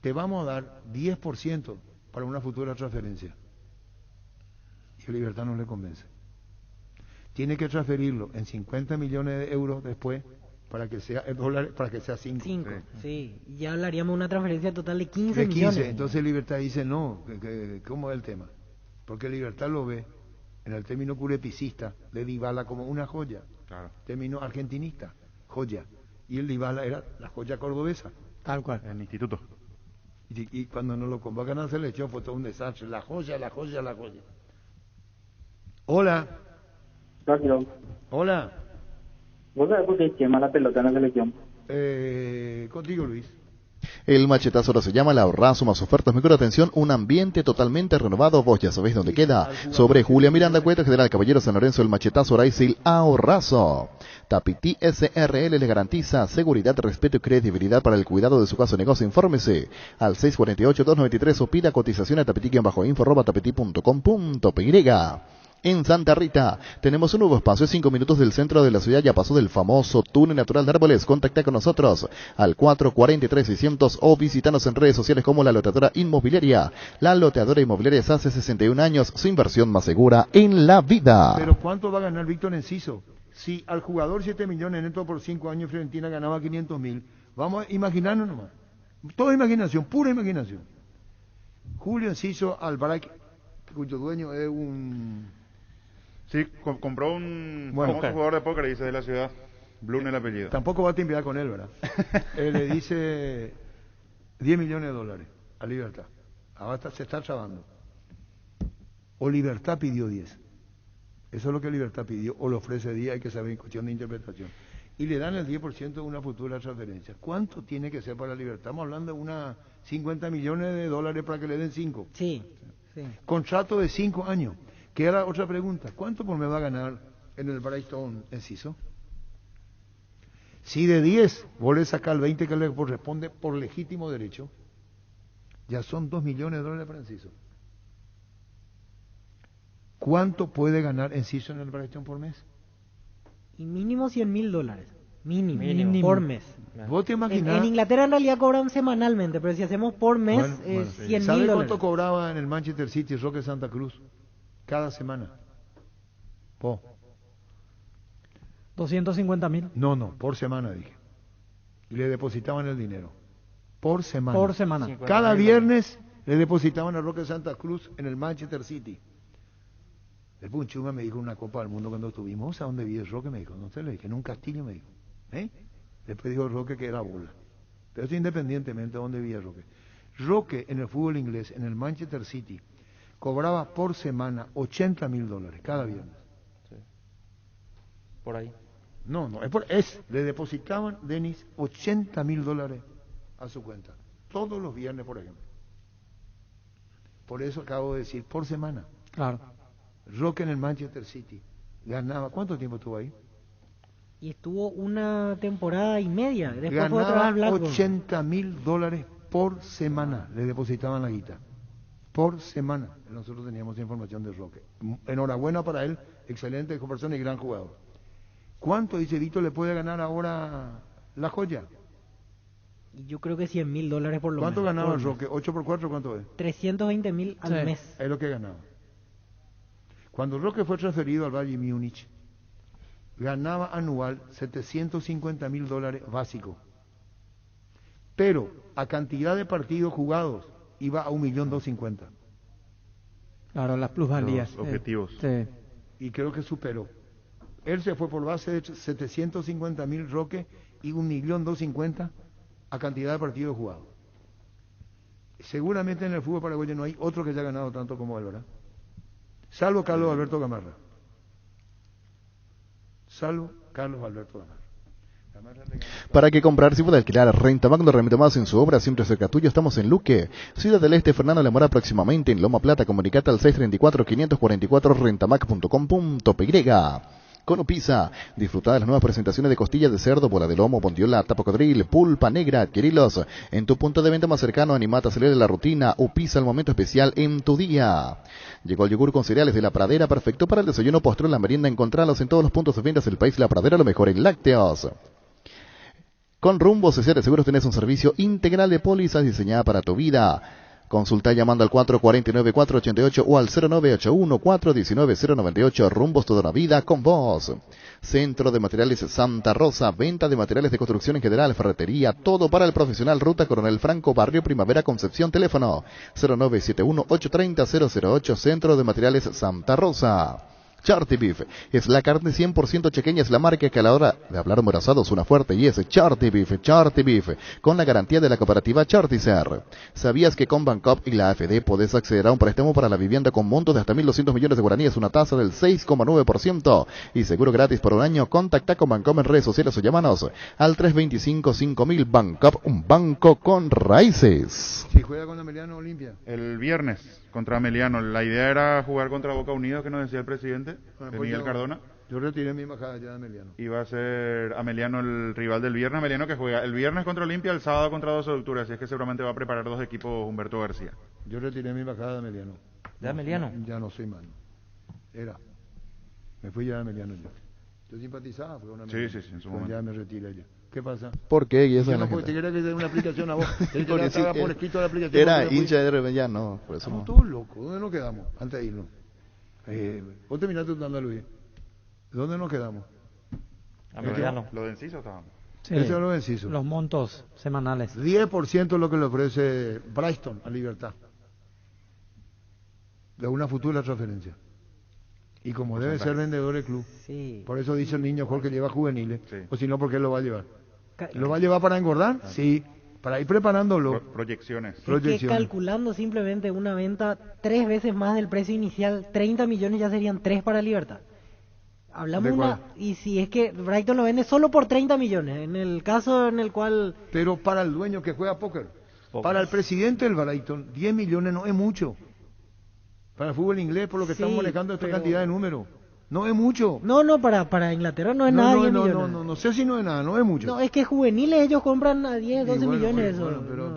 Te vamos a dar 10% para una futura transferencia. Y el Libertad no le convence. Tiene que transferirlo en 50 millones de euros después para que sea dólares, para que sea 5.
Sí, ya hablaríamos de una transferencia total de 15 millones.
Entonces Libertad dice, no, ¿cómo es el tema? Porque Libertad lo ve en el término curepicista de Dybala como una joya, término argentinista, joya, y el Dybala era la joya cordobesa,
tal cual,
en el instituto,
y cuando nos lo convocan a la selección fue todo un desastre, la joya. Hola. Hola.
¿Vos sabés por qué quema la pelota en la selección?
Contigo, Luis.
El machetazo ahora se llama La Ahorrazo, más ofertas, mejor atención, un ambiente totalmente renovado. Vos ya sabéis dónde queda. Sobre Julia Miranda Cueta, General Caballero San Lorenzo, el machetazo ahora es el Ahorrazo. Tapití SRL le garantiza seguridad, respeto y credibilidad para el cuidado de su caso de negocio. Infórmese al 648-293 o pida cotización a tapití-info@tapití.com.py. En Santa Rita tenemos un nuevo espacio, 5 minutos del centro de la ciudad, ya pasó del famoso túnel natural de árboles. Contacta con nosotros al 443-600 o visítanos en redes sociales como La Loteadora Inmobiliaria. La Loteadora Inmobiliaria hace 61 años, su inversión más segura en la vida.
Pero ¿cuánto va a ganar Víctor Enciso? Si al jugador 7 millones neto por 5 años Fiorentina ganaba 500.000, vamos a imaginarnos nomás. Toda imaginación, pura imaginación. Julio Enciso Albarak, cuyo dueño es un
Sí, compró un
Bueno,
famoso jugador de póker, dice, de la ciudad. Blum el apellido.
Tampoco va a timbiar con él, ¿verdad? Él le dice 10 millones de dólares a Libertad. Ahora se está trabando. O Libertad pidió 10. Eso es lo que Libertad pidió, o le ofrece 10, hay que saber en cuestión de interpretación. Y le dan el 10% de una futura transferencia. ¿Cuánto tiene que ser para Libertad? Estamos hablando de unas 50 millones de dólares para que le den 5.
Sí, sí.
Contrato de 5 años. Que era otra pregunta. ¿Cuánto por mes va a ganar en el Brighton Enciso? Si de 10 vos le sacás el 20 que le corresponde por legítimo derecho, ya son 2 millones de dólares para Enciso. ¿Cuánto puede ganar Enciso en el Brighton por mes?
Y mínimo $100,000. Mínimo. Por mes.
¿Vos te imaginás?
En Inglaterra en realidad cobran semanalmente, pero si hacemos por mes es $100,000.
¿Sabe cuánto cobraba en el Manchester City Roque Santa Cruz? Cada semana.
250,000.
No, por semana dije. Y le depositaban el dinero. Por semana.
Por semana.
Cada viernes le depositaban a Roque Santa Cruz en el Manchester City. El Punchunga me dijo en una Copa del Mundo cuando estuvimos, ¿a dónde vive Roque? Me dijo, no sé, le dije, en un castillo, me dijo. Después dijo Roque que era bola. Pero eso independientemente de dónde vivía Roque. Roque en el fútbol inglés, en el Manchester City, cobraba por semana $80,000 cada viernes.
Sí. Por ahí.
No, le depositaban, Denis, $80,000 a su cuenta. Todos los viernes, por ejemplo. Por eso acabo de decir, por semana.
Claro.
Roque en el Manchester City ganaba, ¿cuánto tiempo estuvo ahí?
Y estuvo una temporada y media. Después fue otra vez al
ganaba
Blackburn.
$80,000 por semana, le depositaban la guita. Por semana. Nosotros teníamos información de Roque. Enhorabuena para él, excelente persona y gran jugador. ¿Cuánto, dice Víctor, le puede ganar ahora la Joya?
Y yo creo que $100,000 por lo menos.
¿Cuánto ganaba el Roque? ¿8 por 4 cuánto es?
320,000 al mes.
Es lo que ganaba. Cuando Roque fue transferido al Bayern Múnich, ganaba anual $750,000 básico. Pero a cantidad de partidos jugados iba a 1.250.000.
Claro, las plusvalías.
Los objetivos.
Sí.
Y creo que superó. Él se fue por base de 750,000 Roque y 1.250.000 a cantidad de partidos jugados. Seguramente en el fútbol paraguayo no hay otro que haya ganado tanto como él, ¿verdad? Salvo Carlos Alberto Gamarra.
Para que comprar, si puede alquilar, Rentamac no remite más en su obra, siempre cerca tuyo. Estamos en Luque, Ciudad del Este, Fernando Lemora, próximamente en Loma Plata. Comunicate al 634-544 rentamac.com.py. Cono Pizza, disfruta de las nuevas presentaciones de costillas de cerdo, bola de lomo, bondiola, tapocodril, pulpa negra. Adquirilos en tu punto de venta más cercano. Animate a salir de la rutina o pizza al momento especial en tu día. Llegó el yogur con cereales de La Pradera, perfecto para el desayuno, postre, la merienda. Encontralos en todos los puntos de ventas del país. La Pradera, lo mejor en lácteos. Con Rumbo CCR Seguros tenés un servicio integral de pólizas diseñada para tu vida. Consulta llamando al 449-488 o al 0981-419-098. Rumbos toda la vida con vos. Centro de Materiales Santa Rosa. Venta de materiales de construcción en general, ferretería, todo para el profesional. Ruta Coronel Franco, Barrio Primavera, Concepción. Teléfono 0971-830-008. Centro de Materiales Santa Rosa. Charty Beef es la carne 100% chequeña, es la marca que a la hora de hablar morazado suena fuerte y es Charty Beef, con la garantía de la cooperativa Charticer. ¿Sabías que con Bancop y la AFD podés acceder a un préstamo para la vivienda con montos de hasta 1.200 millones de guaraníes, una tasa del 6,9% y seguro gratis por un año? Contacta con Bancop en redes sociales o llámanos al 325-5000. Bancop, un banco con raíces.
Si juega con Ameliano Olimpia.
El viernes contra Ameliano. La idea era jugar contra Boca Unidos, que nos decía el presidente, Miguel Cardona.
Yo retiré mi embajada ya de Ameliano.
Y va a ser Ameliano el rival del viernes. Ameliano que juega el viernes contra Olimpia, el sábado contra 12 de octubre. Así es que seguramente va a preparar dos equipos Humberto García.
Yo retiré mi embajada de Ameliano.
¿De Ameliano?
Ya no soy mano. Me fui ya de Ameliano yo. Yo simpatizaba, fue una
Sí, en su momento.
Ya me retiré yo. ¿Qué pasa?
¿Por qué? Y eso
Yo no
gente.
te quería que te dé una aplicación a vos. Te por escrito la aplicación.
Era hincha de Rebella, no, por eso
Estamos
no.
todos locos. ¿Dónde nos quedamos? Antes de irnos. Vos terminaste tu Andalucía. ¿Dónde nos quedamos?
Ameliano.
Lo de Enciso estábamos.
Sí,
Ese es lo de Enciso.
los montos semanales.
10% es lo que le ofrece Brighton a Libertad. De una futura transferencia. Y como debe ser vendedor el club.
Sí.
Por eso dice el niño Jorge lleva juveniles.
Sí.
O si no, ¿por qué lo va a llevar? ¿Lo va a llevar para engordar? Sí. Para ir preparándolo.
Proyecciones.
Es que calculando simplemente una venta 3 veces más del precio inicial, 30 millones ya serían 3 para Libertad. Hablamos y si es que Brighton lo vende solo por 30 millones, en el caso en el cual...
Pero para el dueño que juega póker, para el presidente del Brighton, 10 millones no es mucho. Para el fútbol inglés, por lo que están manejando esta cantidad de números, no es mucho.
No, para Inglaterra no es nada. 10 millones.
No sé si no es nada, no es mucho.
No, es que juveniles ellos compran a 10, 12 millones.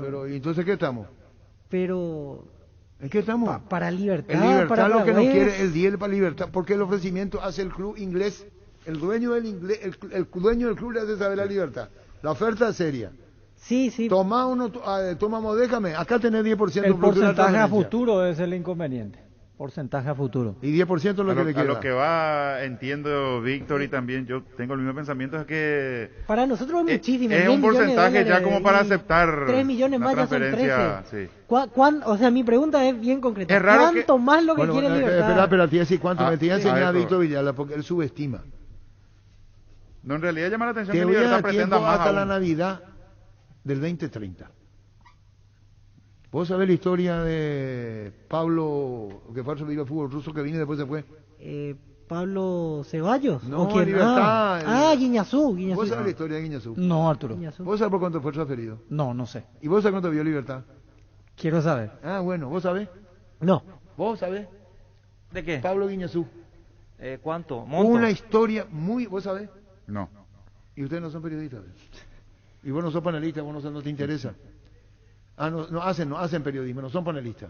Pero ¿y entonces qué estamos?
Pero...
¿En qué estamos?
Para Libertad.
El Libertad
para
lo que no quiere el 10 para Libertad, porque el ofrecimiento hace el club inglés, el dueño del inglés, el dueño del club le hace saber la Libertad. La oferta es seria.
Sí.
Tomamos, déjame, acá tenés 10%.
El porcentaje a futuro es el inconveniente. Porcentaje a futuro.
Y 10% es lo que le queda.
A lo que va, entiendo, Víctor, y también yo tengo el mismo pensamiento, es que...
Para nosotros es muchísimo.
Es un porcentaje ya como para aceptar
3 millones más ya son 13.
Sí.
O sea, mi pregunta es bien concreta.
Es raro
¿Cuánto más lo que quiere Libertad?
Espera, te decir cuánto. Me tenía enseñado Víctor Villalba, porque él subestima.
No, en realidad llama la atención
que
Libertad
Libertad
pretenda más
hasta
aún.
la Navidad del 2030. ¿Vos sabés la historia de Pablo, que fue al servicio del fútbol ruso, que vino y después se fue?
Pablo Ceballos.
No, Libertad.
Guiñazú.
¿Vos sabés la historia de Guiñazú?
No, Arturo.
¿Vos sabés por cuánto fue transferido?
No sé.
¿Y vos sabés cuánto vio Libertad?
Quiero saber.
Ah, bueno, ¿vos sabés?
No.
¿Vos sabés?
¿De qué?
Pablo Guiñazú.
¿Cuánto? ¿Monto?
Una historia muy... ¿Vos sabés?
No.
¿Y ustedes no son periodistas? ¿Y vos no sos panelistas? ¿Vos no te interesa? Ah, no hacen periodismo, no son panelistas.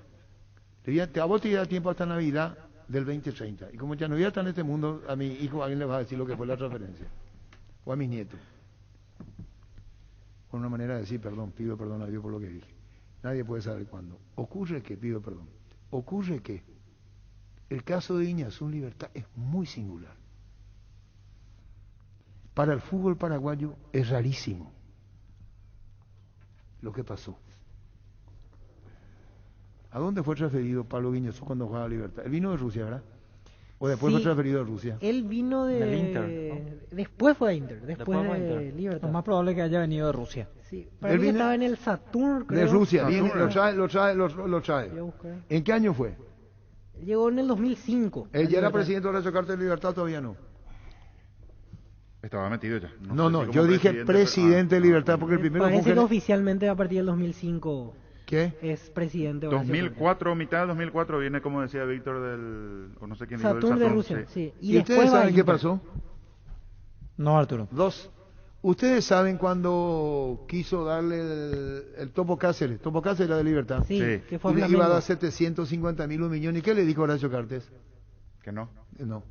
A vos te da tiempo hasta Navidad del 2030. Y como ya no está en este mundo, a mi hijo alguien le va a decir lo que fue la transferencia. O a mis nietos. Con una manera de decir, pido perdón a Dios por lo que dije. Nadie puede saber cuándo. Ocurre que el caso de Guiñazú Libertad es muy singular. Para el fútbol paraguayo es rarísimo lo que pasó. ¿A dónde fue transferido Pablo Guiñazú cuando jugaba a Libertad? Él vino de Rusia, ¿verdad? ¿O después fue transferido de Rusia?
Él vino
del Inter, ¿no?
Después fue a Inter, después de Libertad.
Lo más probable es que haya venido de Rusia.
Sí, para mí estaba en el Saturn, creo.
De Rusia, lo trae. ¿En qué año fue?
Llegó en el 2005.
¿Él ya era presidente de la Carta de Libertad? Todavía no.
Estaba metido ya.
No, yo dije presidente de Libertad porque el primero
parece que oficialmente a partir del 2005
¿qué?
Es presidente.
2004, mitad de 2004 viene, como decía Víctor, o no sé quién dijo, del
Saturn de Rusia, sí.
¿Y ustedes saben qué pasó?
No, Arturo.
¿Ustedes saben cuando quiso darle el Topo Cáceres? Topo Cáceres era de Libertad.
Sí. Que fue
y le iba a dar 750.000, $1 millón. ¿Y qué le dijo Horacio Cartes?
Que no.
No.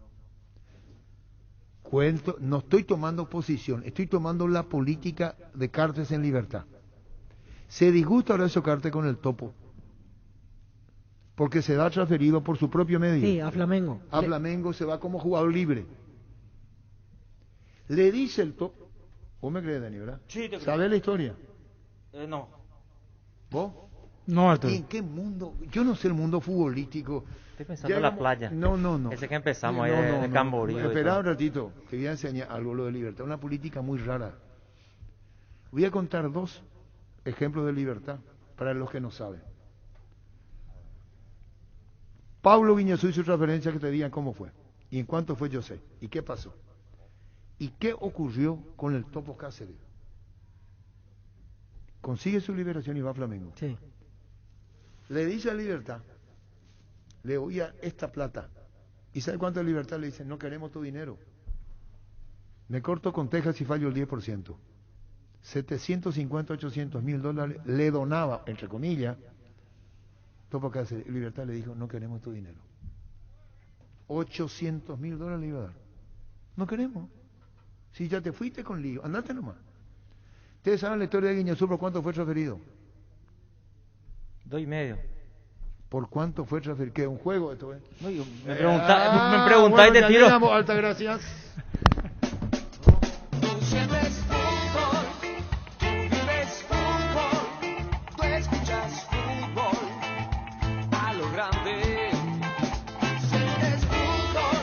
No estoy tomando posición, estoy tomando la política de Cartes en Libertad. Se disgusta Horacio Cartes con el Topo, porque se da transferido por su propio medio.
Sí, a Flamengo.
A Flamengo se va como jugador libre. Le dice el Topo, vos me crees, Dani, ¿verdad?
Sí, te creo.
¿Sabés la historia?
No.
¿Vos?
No, Arturo.
¿Y en qué mundo? Yo no sé el mundo futbolístico.
Estoy pensando en la playa.
No.
Ese que empezamos ahí de Camboriú.
Espera un ratito, te voy a enseñar algo lo de Libertad. Una política muy rara. Voy a contar 2 ejemplos de Libertad para los que no saben. Pablo Guiñazú y su transferencia, que te digan cómo fue. Y en cuánto fue, yo sé. ¿Y qué pasó? ¿Y qué ocurrió con el Topo Cáceres? Consigue su liberación y va a Flamengo.
Sí.
Le dice a Libertad, le oía esta plata. ¿Y sabe cuánto de Libertad? Le dice, no queremos tu dinero. Me corto con Texas y fallo el 10%. 750, $800,000 le donaba, entre comillas, Topo Cáceres. Libertad le dijo, no queremos tu dinero. $800,000 le iba a dar. No queremos. Si ya te fuiste con lío, andate nomás. ¿Ustedes saben la historia de Guiñazú por cuánto fue transferido?
2,5.
¿Por cuánto fue transferido? ¿Qué? ¿Un juego esto,
No, me preguntáis
bueno,
de tiro.
Alta gracias.
Tú sientes fútbol, tú vives fútbol, tú escuchas fútbol a lo grande. Sientes fútbol,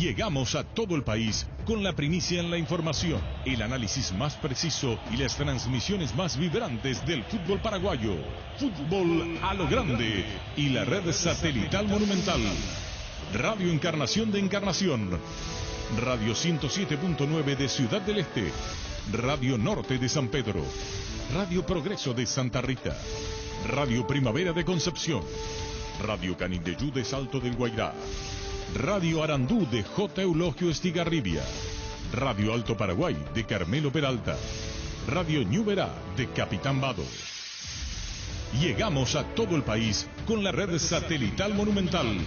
Llegamos a todo el país con la primicia en la información, el análisis más preciso y las transmisiones más vibrantes del fútbol paraguayo. Fútbol a lo grande y la red satelital monumental. Radio Encarnación de Encarnación, Radio 107.9 de Ciudad del Este, Radio Norte de San Pedro, Radio Progreso de Santa Rita, Radio Primavera de Concepción, Radio Canindeyú de Salto del Guairá, Radio Arandú de J. Eulogio Estigarribia, Radio Alto Paraguay de Carmelo Peralta, Radio Ñuberá de Capitán Vado. Llegamos a todo el país con la red satelital monumental.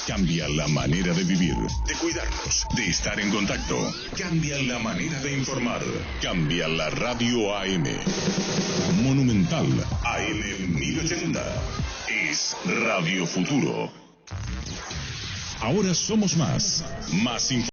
Cambia la manera de vivir, de cuidarnos, de estar en contacto. Cambia la manera de informar. Cambia la radio AM. Monumental AM 1080. Es Radio Futuro. Ahora somos más información.